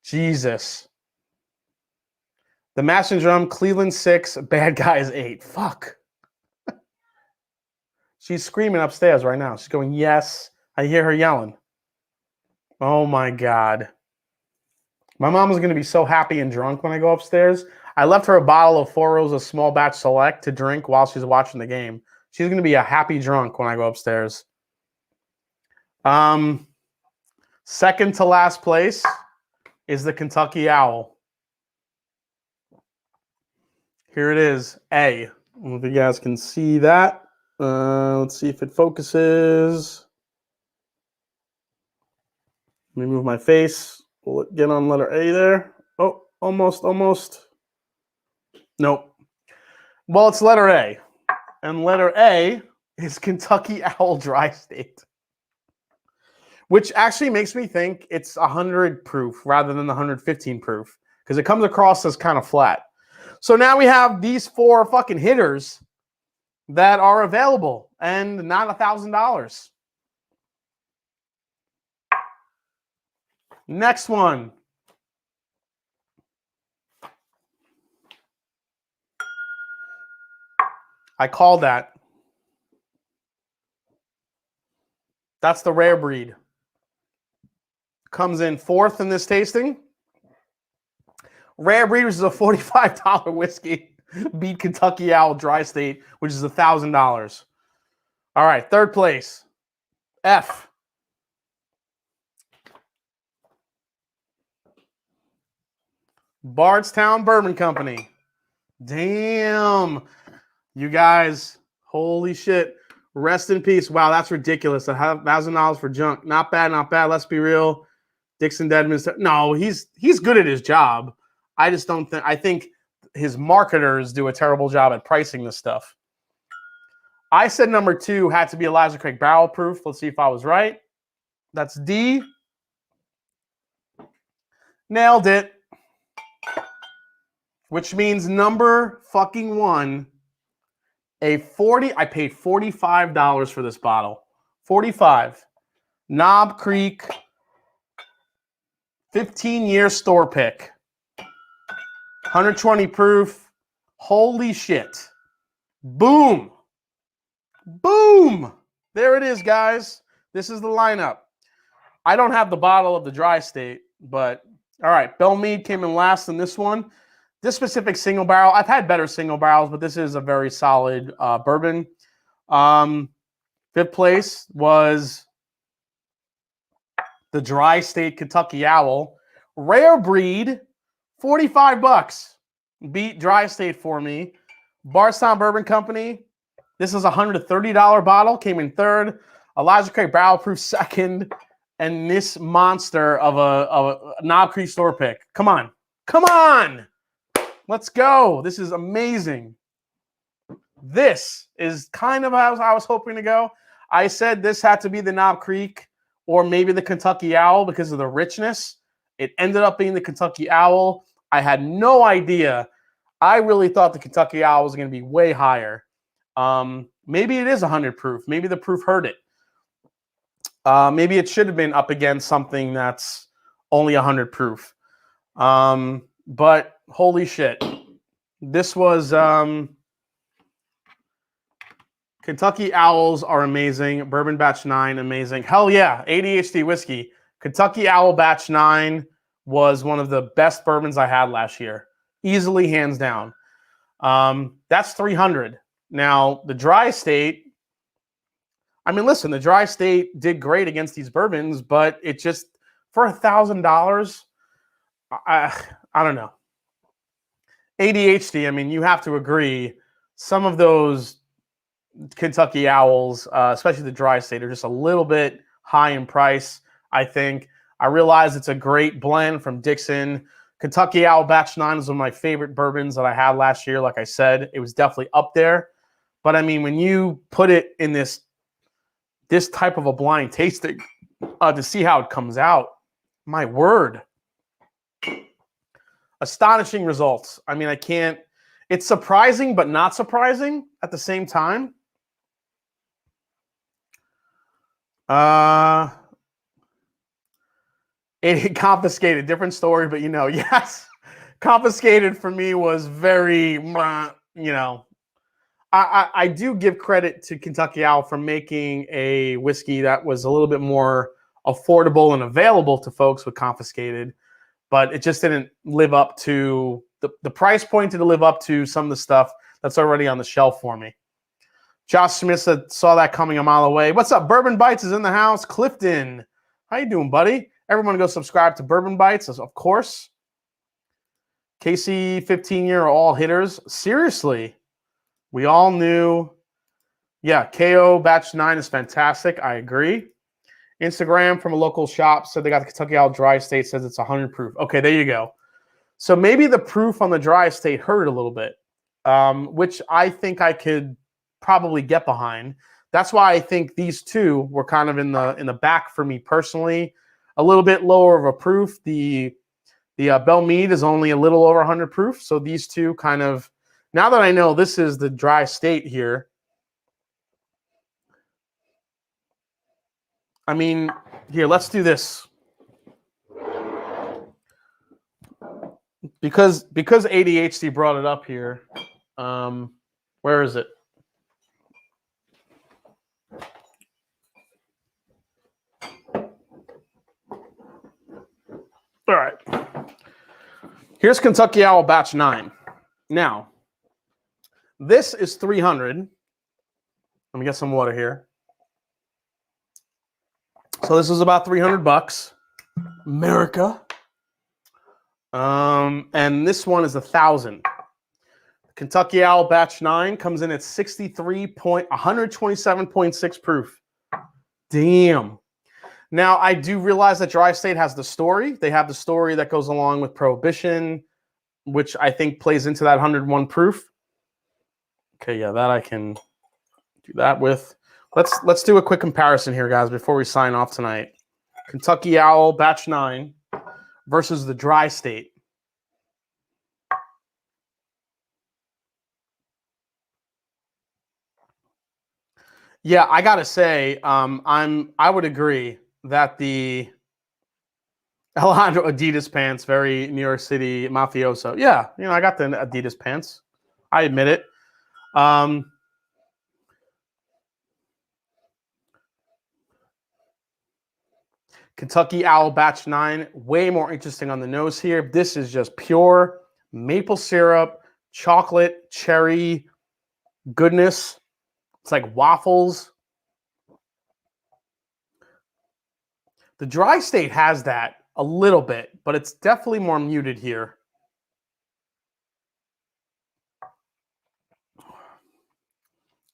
Jesus. The Mash and Drum, Cleveland 6, Bad Guys 8. Fuck. She's screaming upstairs right now. She's going, yes. I hear her yelling. Oh, my God. My mom is going to be so happy and drunk when I go upstairs. I left her a bottle of Four Roses Small Batch Select to drink while she's watching the game. She's going to be a happy drunk when I go upstairs. Second to last place is the Kentucky Owl. Here it is, A. I don't know if you guys can see that. Let's see if it focuses. Let me move my face. Will it get on letter A there? Oh, almost. Nope. Well, it's letter A. And letter A is Kentucky Owl Dry State. Which actually makes me think it's 100 proof rather than the 115 proof. Because it comes across as kind of flat. So now we have these 4 fucking hitters that are available and not $1,000. Next one. I called that. That's the rare breed. Comes in 4th in this tasting. Rare breed, which is a $45 whiskey, beat Kentucky Owl Dry State, which is $1,000. All right, 3rd place. F. Bardstown Bourbon Company. Damn. You guys, holy shit. Rest in peace. Wow, that's ridiculous. $1,000 for junk. Not bad, not bad. Let's be real. Dixon Dedman. No, he's good at his job. I just don't think. I think his marketers do a terrible job at pricing this stuff. I said number 2 had to be Elijah Craig barrel proof. Let's see if I was right. That's D. Nailed it. Which means number fucking 1. I paid $45 for this bottle. $45. Knob Creek 15-year store pick. 120 proof. Holy shit. Boom. Boom. There it is, guys. This is the lineup. I don't have the bottle of the Dry State, but all right. Belmead came in last in this one. This specific single barrel, I've had better single barrels, but this is a very solid bourbon. 5th place was the Dry State Kentucky Owl. Rare breed, $45. Beat Dry State for me. Bardstown Bourbon Company. This is a $130 bottle. Came in 3rd. Elijah Craig barrel proof 2nd. and this monster of a Knob Creek store pick. Come on. Come on. Let's go. This is amazing. This is kind of how I was hoping to go. I said this had to be the Knob Creek or maybe the Kentucky Owl because of the richness. It ended up being the Kentucky Owl. I had no idea. I really thought the Kentucky Owl was going to be way higher. Maybe it is 100 proof. Maybe the proof hurt it. Maybe it should have been up against something that's only 100 proof. But holy shit. This was Kentucky Owls are amazing. Bourbon Batch 9, amazing. Hell yeah, ADHD whiskey. Kentucky Owl Batch 9 was one of the best bourbons I had last year. Easily, hands down. That's 300. Now, the dry state, I mean, listen, the dry state did great against these bourbons, but it just, for $1,000, I don't know. ADHD, I mean, you have to agree, some of those Kentucky Owls, especially the dry state, are just a little bit high in price, I think. I realize it's a great blend from Dixon. Kentucky Owl Batch 9 is one of my favorite bourbons that I had last year. Like I said, it was definitely up there. But, I mean, when you put it in this type of a blind tasting to see how it comes out, my word. Astonishing results. I mean, I can't. It's surprising, but not surprising at the same time. It confiscated, different story, but yes, confiscated for me was very, I do give credit to Kentucky Owl for making a whiskey that was a little bit more affordable and available to folks with confiscated, but it just didn't live up to the price point to live up to some of the stuff that's already on the shelf for me. Josh Smith saw that coming a mile away. What's up? Bourbon Bites is in the house. Clifton, how you doing, buddy? Everyone go subscribe to Bourbon Bites, of course. KC 15-year all hitters. Seriously, we all knew. Yeah, KO Batch 9 is fantastic. I agree. Instagram from a local shop said they got the Kentucky Owl Dry State, says it's 100 proof. Okay, there you go. So maybe the proof on the dry state hurt a little bit, which I think I could probably get behind. That's why I think these two were kind of in the back for me personally. A little bit lower of a proof. The Belle Meade is only a little over 100 proof. So these two kind of, now that I know this is the dry state here, I mean, here, let's do this. Because ADHD brought it up here, where is it? All right. Here's Kentucky Owl Batch 9. Now, this is 300. Let me get some water here. So this is about $300. America. And this one is 1,000. Kentucky Owl Batch 9 comes in at 127.6 proof. Damn. Now, I do realize that Dry State has the story. They have the story that goes along with Prohibition, which I think plays into that 101 proof. Okay, yeah, that I can do that with. Let's do a quick comparison here, guys, before we sign off tonight. Kentucky Owl Batch 9 versus the Dry State. Yeah, I gotta say, I would agree that the Alejandro Adidas pants, very New York City mafioso. Yeah, I got the Adidas pants. I admit it. Kentucky Owl Batch 9, way more interesting on the nose here. This is just pure maple syrup, chocolate, cherry goodness. It's like waffles. The Dry State has that a little bit, but it's definitely more muted here.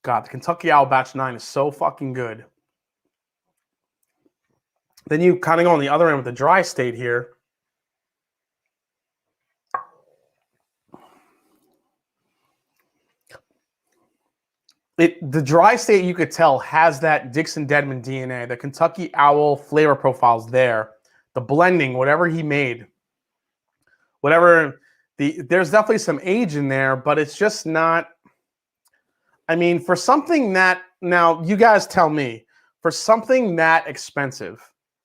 God, the Kentucky Owl Batch 9 is so fucking good. Then you kind of go on the other end with the dry state here. The dry state, you could tell, has that Dixon Deadman DNA. The Kentucky Owl flavor profile's there. The blending, whatever he made, there's definitely some age in there, but it's just not. I mean, for something that, now you guys tell me, for something that expensive,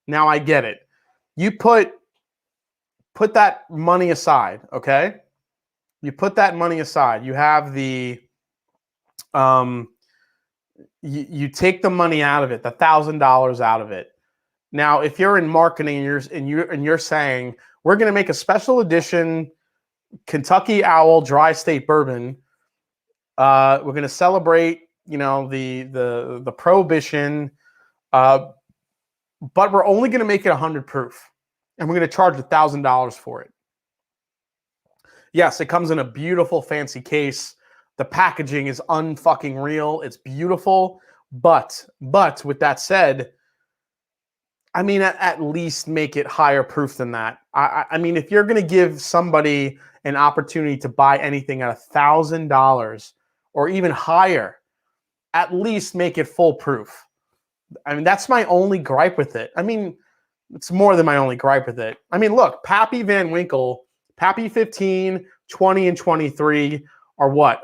now I get it. You put that money aside, okay? You put that money aside. You have the you take the money out of it, the $1,000 out of it. Now, if you're in marketing and you're saying we're going to make a special edition Kentucky Owl Dry State Bourbon, we're going to celebrate, you know, the Prohibition, but we're only going to make it 100 proof, and we're going to charge $1,000 for it. Yes, it comes in a beautiful, fancy case. The packaging is unfucking real. It's beautiful. But with that said, I mean, at least make it higher proof than that. I mean, if you're going to give somebody an opportunity to buy anything at $1,000 or even higher, at least make it full proof. I mean, that's my only gripe with it. I mean, it's more than my only gripe with it. I mean, look, Pappy Van Winkle, Pappy 15, 20, and 23 are what?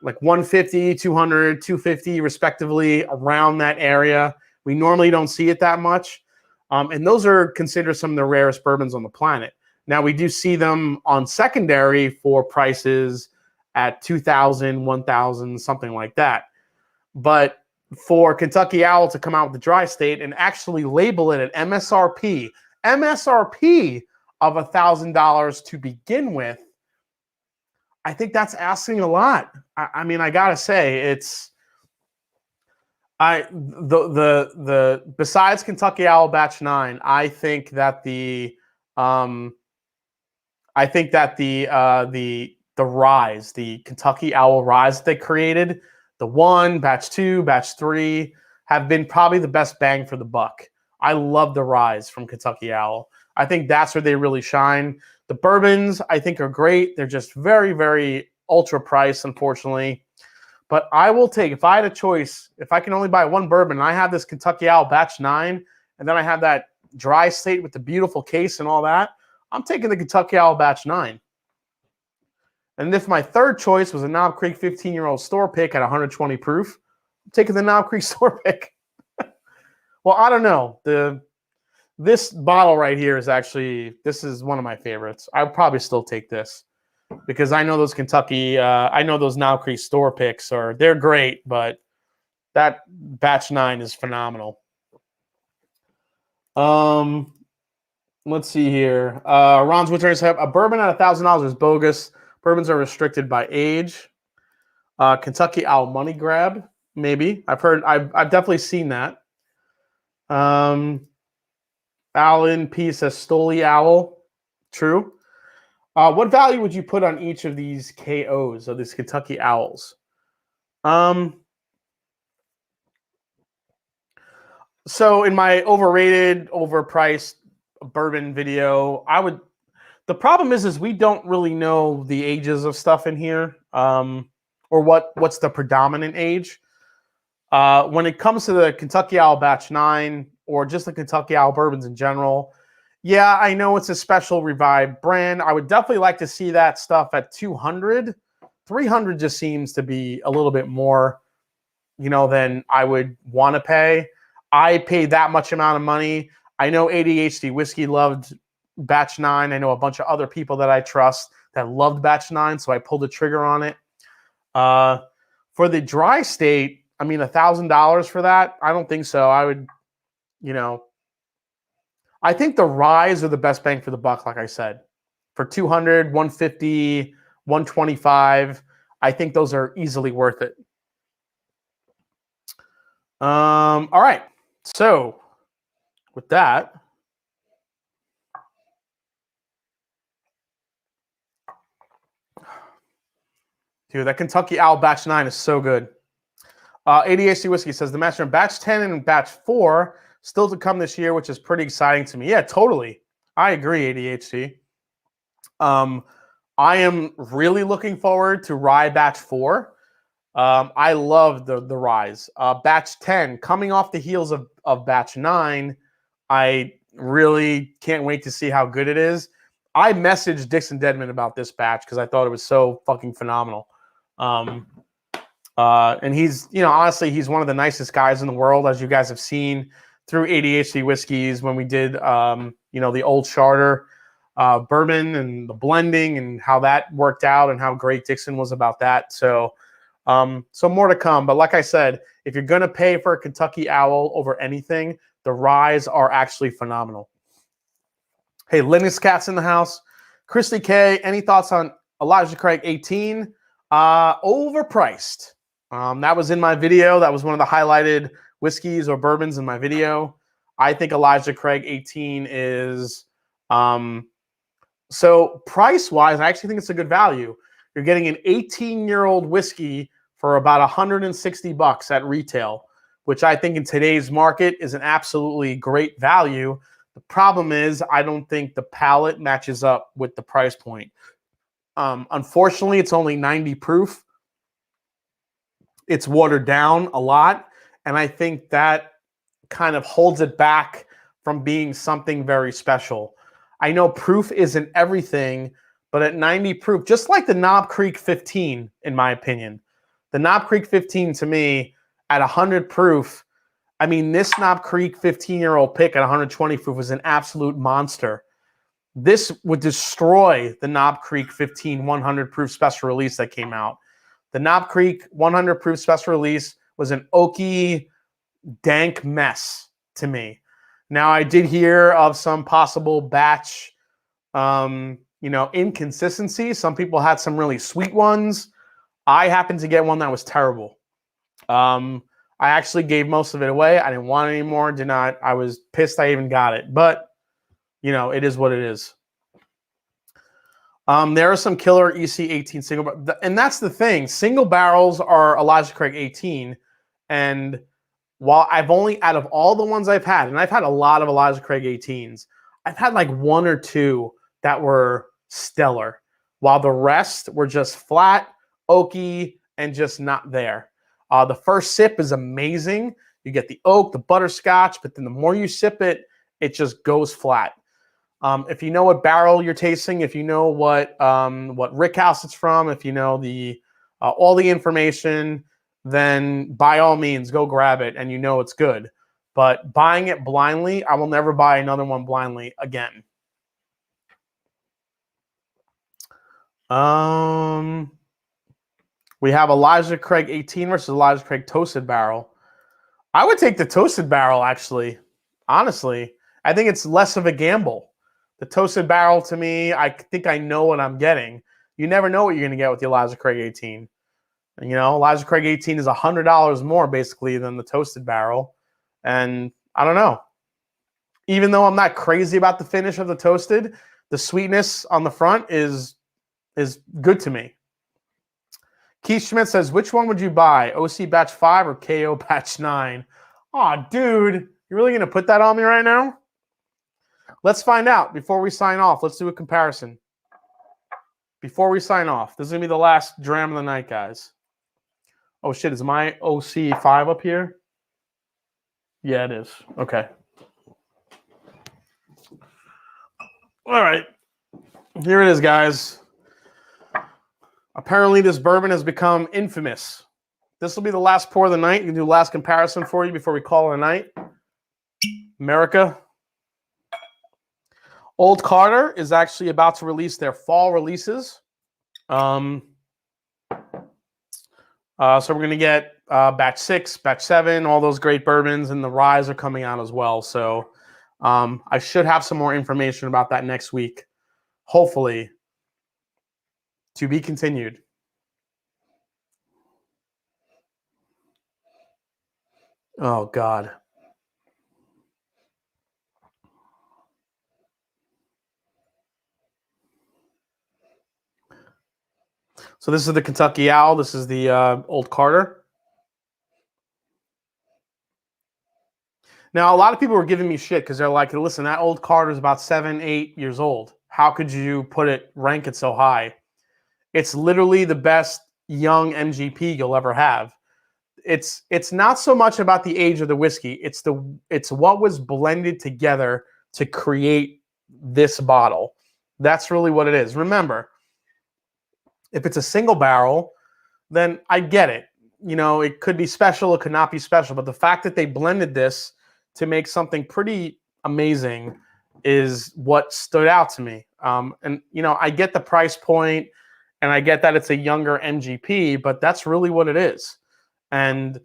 Like 150, 200, 250 respectively, around that area. We normally don't see it that much. And those are considered some of the rarest bourbons on the planet. Now, we do see them on secondary for prices at $2,000, $1,000, something like that. But for Kentucky Owl to come out with the dry state and actually label it at MSRP of $1,000 to begin with, I think that's asking a lot. I mean, I gotta say, it's besides Kentucky Owl Batch 9, I think that the Rise, the Kentucky Owl Rise that they created, the 1, Batch 2, Batch 3, have been probably the best bang for the buck. I love the Rise from Kentucky Owl. I think that's where they really shine. The bourbons, I think, are great. They're just very, very ultra priced, unfortunately. But I will take, if I had a choice, if I can only buy one bourbon, and I have this Kentucky Owl Batch 9, and then I have that dry state with the beautiful case and all that, I'm taking the Kentucky Owl Batch 9. And if my third choice was a Knob Creek 15-year-old store pick at 120 proof, I'm taking the Knob Creek store pick. Well, I don't know. This bottle right here is actually, this is one of my favorites. I would probably still take this because I know those Kentucky, I know those Knob Creek store picks they're great, but that Batch 9 is phenomenal. Let's see here. Ron's Winters have a bourbon at $1,000 is bogus. Bourbons are restricted by age. Kentucky Owl money grab, maybe. I've definitely seen that. Alan P says Stoli Owl. True. What value would you put on each of these KOs of these Kentucky Owls? So in my overrated, overpriced bourbon video, the problem is we don't really know the ages of stuff in here, or what's the predominant age. When it comes to the Kentucky Owl Batch 9 or just the Kentucky Owl bourbons in general, yeah, I know it's a special revived brand. I would definitely like to see that stuff at 200. 300 just seems to be a little bit more, than I would want to pay. I paid that much amount of money. I know ADHD Whiskey loved Batch 9. I know a bunch of other people that I trust that loved Batch 9, so I pulled the trigger on it. For the dry state, I mean, $1,000 for that? I don't think so. I would, I think the Rise are the best bang for the buck, like I said. For 200, 150, 125, I think those are easily worth it. All right. So, with that, dude, that Kentucky Owl Batch 9 is so good. ADHD Whiskey says the Master Batch 10 and Batch 4 still to come this year, which is pretty exciting to me. Yeah, totally. I agree, ADHD. I am really looking forward to Rye Batch 4. I love the Ryes. Batch 10, coming off the heels of Batch 9, I really can't wait to see how good it is. I messaged Dixon Deadman about this batch because I thought it was so fucking phenomenal. And he's, honestly, he's one of the nicest guys in the world, as you guys have seen through ADHD Whiskeys when we did, the old charter bourbon and the blending and how that worked out and how great Dixon was about that. So more to come. But like I said, if you're going to pay for a Kentucky Owl over anything, the Ryes are actually phenomenal. Hey, Linus Cat's in the house. Christy K, any thoughts on Elijah Craig 18? Overpriced. That was in my video. That was one of the highlighted whiskeys or bourbons in my video. I think Elijah Craig 18 is... so price-wise, I actually think it's a good value. You're getting an 18-year-old whiskey for about $160 at retail, which I think in today's market is an absolutely great value. The problem is I don't think the palate matches up with the price point. Unfortunately, it's only 90 proof. It's watered down a lot, and I think that kind of holds it back from being something very special. I know proof isn't everything, but at 90 proof, just like the Knob Creek 15, in my opinion, the Knob Creek 15 to me at 100 proof, I mean, this Knob Creek 15-year-old pick at 120 proof was an absolute monster. This would destroy the Knob Creek 15 100 proof special release that came out. The Knob Creek 100 proof special release was an oaky, dank mess to me. Now, I did hear of some possible batch, inconsistency. Some people had some really sweet ones. I happened to get one that was terrible. I actually gave most of it away. I didn't want it anymore. I was pissed I even got it. But, it is what it is. There are some killer EC18 single, and that's the thing. Single barrels are Elijah Craig 18, and while I've only, out of all the ones I've had, and I've had a lot of Elijah Craig 18s, I've had like one or two that were stellar, while the rest were just flat, oaky, and just not there. The first sip is amazing. You get the oak, the butterscotch, but then the more you sip it, it just goes flat. If you know what barrel you're tasting, if you know what rickhouse it's from, if you know all the information, then by all means go grab it and it's good. But buying it blindly, I will never buy another one blindly again. We have Elijah Craig 18 versus Elijah Craig Toasted Barrel. I would take the Toasted Barrel, actually. Honestly, I think it's less of a gamble. The Toasted Barrel, to me, I think I know what I'm getting. You never know what you're going to get with the Elijah Craig 18. Elijah Craig 18 is $100 more, basically, than the Toasted Barrel. And I don't know. Even though I'm not crazy about the finish of the Toasted, the sweetness on the front is good to me. Keith Schmidt says, which one would you buy? OC Batch 5 or KO Batch 9? Aw, dude. You're really going to put that on me right now? Let's find out before we sign off. Let's do a comparison. Before we sign off. This is going to be the last dram of the night, guys. Oh, shit. Is my OC 5 up here? Yeah, it is. Okay. All right. Here it is, guys. Apparently, this bourbon has become infamous. This will be the last pour of the night. You can do the last comparison for you before we call it a night. America. Old Carter is actually about to release their fall releases. So we're going to get Batch 6, Batch 7, all those great bourbons, and the Ryes are coming out as well. So I should have some more information about that next week. Hopefully. To be continued. Oh, God. So this is the Kentucky Owl. This is the Old Carter. Now, a lot of people were giving me shit because they're like, listen, that old card is about 7, 8 years old. How could you rank it so high? It's literally the best young MGP you'll ever have. It's not so much about the age of the whiskey. It's what was blended together to create this bottle. That's really what it is. Remember, if it's a single barrel, then I get it. You know, it could be special, it could not be special. But the fact that they blended this to make something pretty amazing is what stood out to me. And, you know, I get the price point and I get that it's a younger MGP, but that's really what it is. And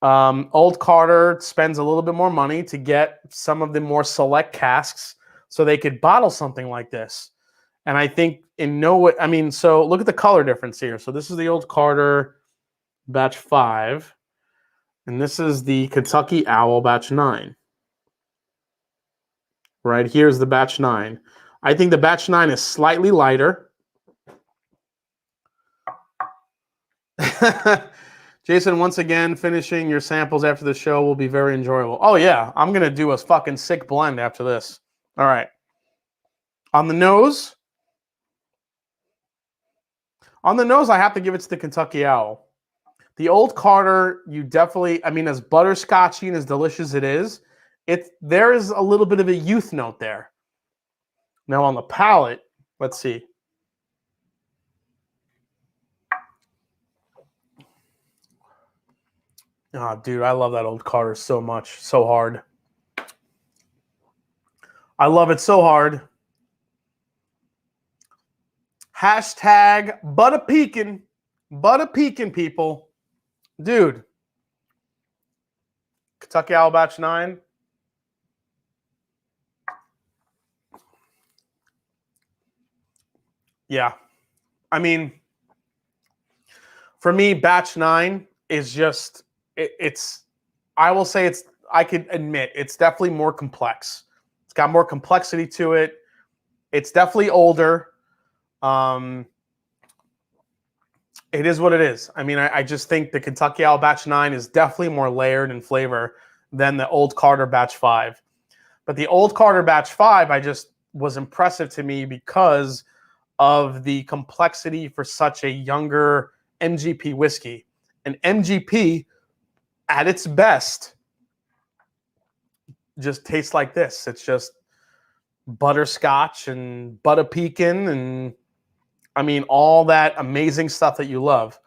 Old Carter spends a little bit more money to get some of the more select casks so they could bottle something like this. And I think so look at the color difference here. So this is the Old Carter batch 5, and this is the Kentucky Owl batch 9. Right here's the batch 9. I think the batch 9 is slightly lighter. Jason, once again, finishing your samples after the show will be very enjoyable. Oh, yeah. I'm going to do a fucking sick blend after this. All right. On the nose, I have to give it to the Kentucky Owl. The Old Carter, you definitely, I mean, as butterscotchy and as delicious it is, there is a little bit of a youth note there. Now on the palate, let's see. Oh, dude, I love that Old Carter so much. So hard. I love it so hard. Hashtag Butter Pekin, people. Dude. Kentucky Owl Batch 9. Yeah. I mean, for me, Batch 9 is just, I will say I could admit, it's definitely more complex. It's got more complexity to it. It's definitely older. It is what it is. I mean, I just think the Kentucky Owl Batch 9 is definitely more layered in flavor than the Old Carter Batch 5. But the Old Carter Batch 5, I just was impressive to me because of the complexity for such a younger MGP whiskey. And MGP, at its best, just tastes like this. It's just butterscotch and butter pecan and, I mean, all that amazing stuff that you love.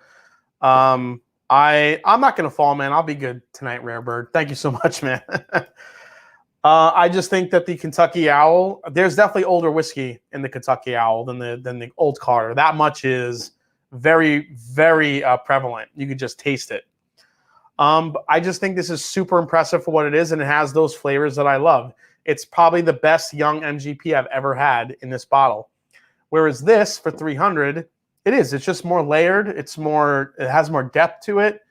I'm not going to fall, man. I'll be good tonight, Rare Bird. Thank you so much, man. I just think that the Kentucky Owl, there's definitely older whiskey in the Kentucky Owl than the Old Carter. That much is very, very prevalent. You could just taste it. I just think this is super impressive for what it is, and it has those flavors that I love. It's probably the best young MGP I've ever had in this bottle. Whereas this, for $300, it's just more layered. It has more depth to it.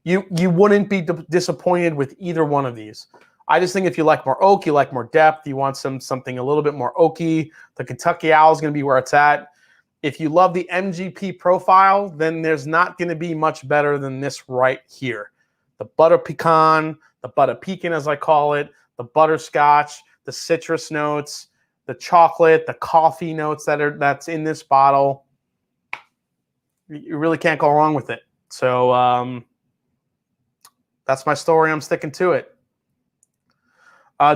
You wouldn't be disappointed with either one of these. I just think if you like more oak, you like more depth, you want something a little bit more oaky, the Kentucky Owl is going to be where it's at. If you love the MGP profile, then there's not going to be much better than this right here. The butter pecan, the butter pecan as I call it, the butterscotch, the citrus notes, the chocolate, the coffee notes that's in this bottle. You really can't go wrong with it. So that's my story. I'm sticking to it.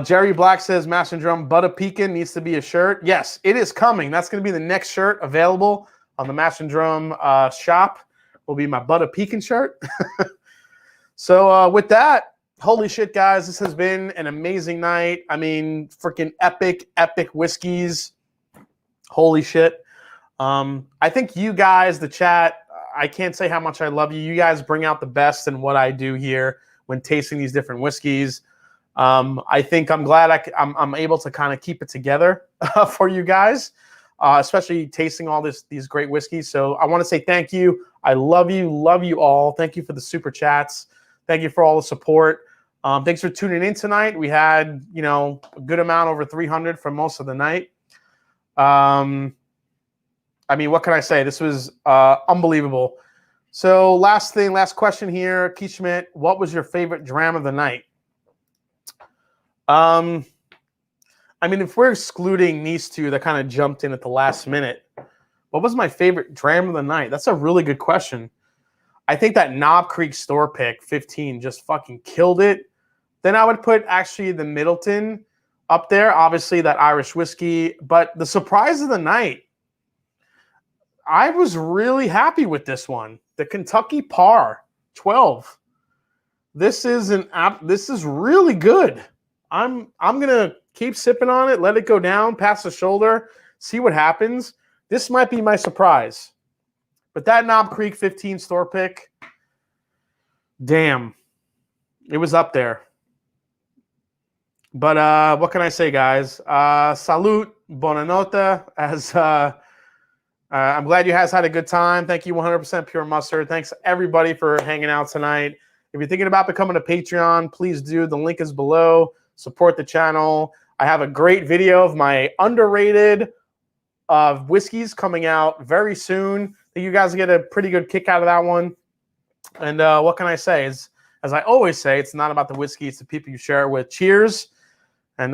Jerry Black says, Master Drum, Butter Pecan needs to be a shirt. Yes, it is coming. That's going to be the next shirt available on the Master Drum shop. Will be my Butter Pecan shirt. So with that, holy shit, guys, this has been an amazing night. I mean, freaking epic whiskeys. Holy shit. I think you guys, the chat, I can't say how much I love you. You guys bring out the best in what I do here when tasting these different whiskeys. I think I'm glad I'm able to kind of keep it together for you guys, especially tasting all these great whiskeys. So I want to say thank you. I love you all. Thank you for the super chats. Thank you for all the support. Thanks for tuning in tonight. We had, a good amount, over 300 for most of the night. I mean, what can I say? This was unbelievable. So last question here, Keith Schmidt, what was your favorite dram of the night? I mean, if we're excluding these two that kind of jumped in at the last minute, what was my favorite dram of the night? That's a really good question. I think that Knob Creek store pick 15 just fucking killed it. Then I would put actually the Midleton up there. Obviously that Irish whiskey, but the surprise of the night, I was really happy with this one. The Kentucky Par 12. This is really good. I'm gonna keep sipping on it, let it go down past the shoulder, see what happens. This might be my surprise. But that Knob Creek 15 store pick, damn, it was up there. But what can I say, guys? Salute, buonanotte. As I'm glad you guys had a good time. Thank you, 100% Pure Mustard. Thanks everybody for hanging out tonight. If you're thinking about becoming a Patreon, please do. The link is below. Support the channel. I have a great video of my underrated whiskeys coming out very soon. I think you guys get a pretty good kick out of that one. And what can I say? As I always say, it's not about the whiskey, it's the people you share it with. Cheers. And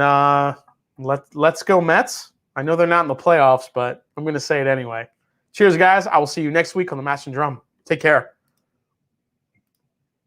let's go Mets. I know they're not in the playoffs, but I'm going to say it anyway. Cheers, guys. I will see you next week on the Mash and Drum. Take care.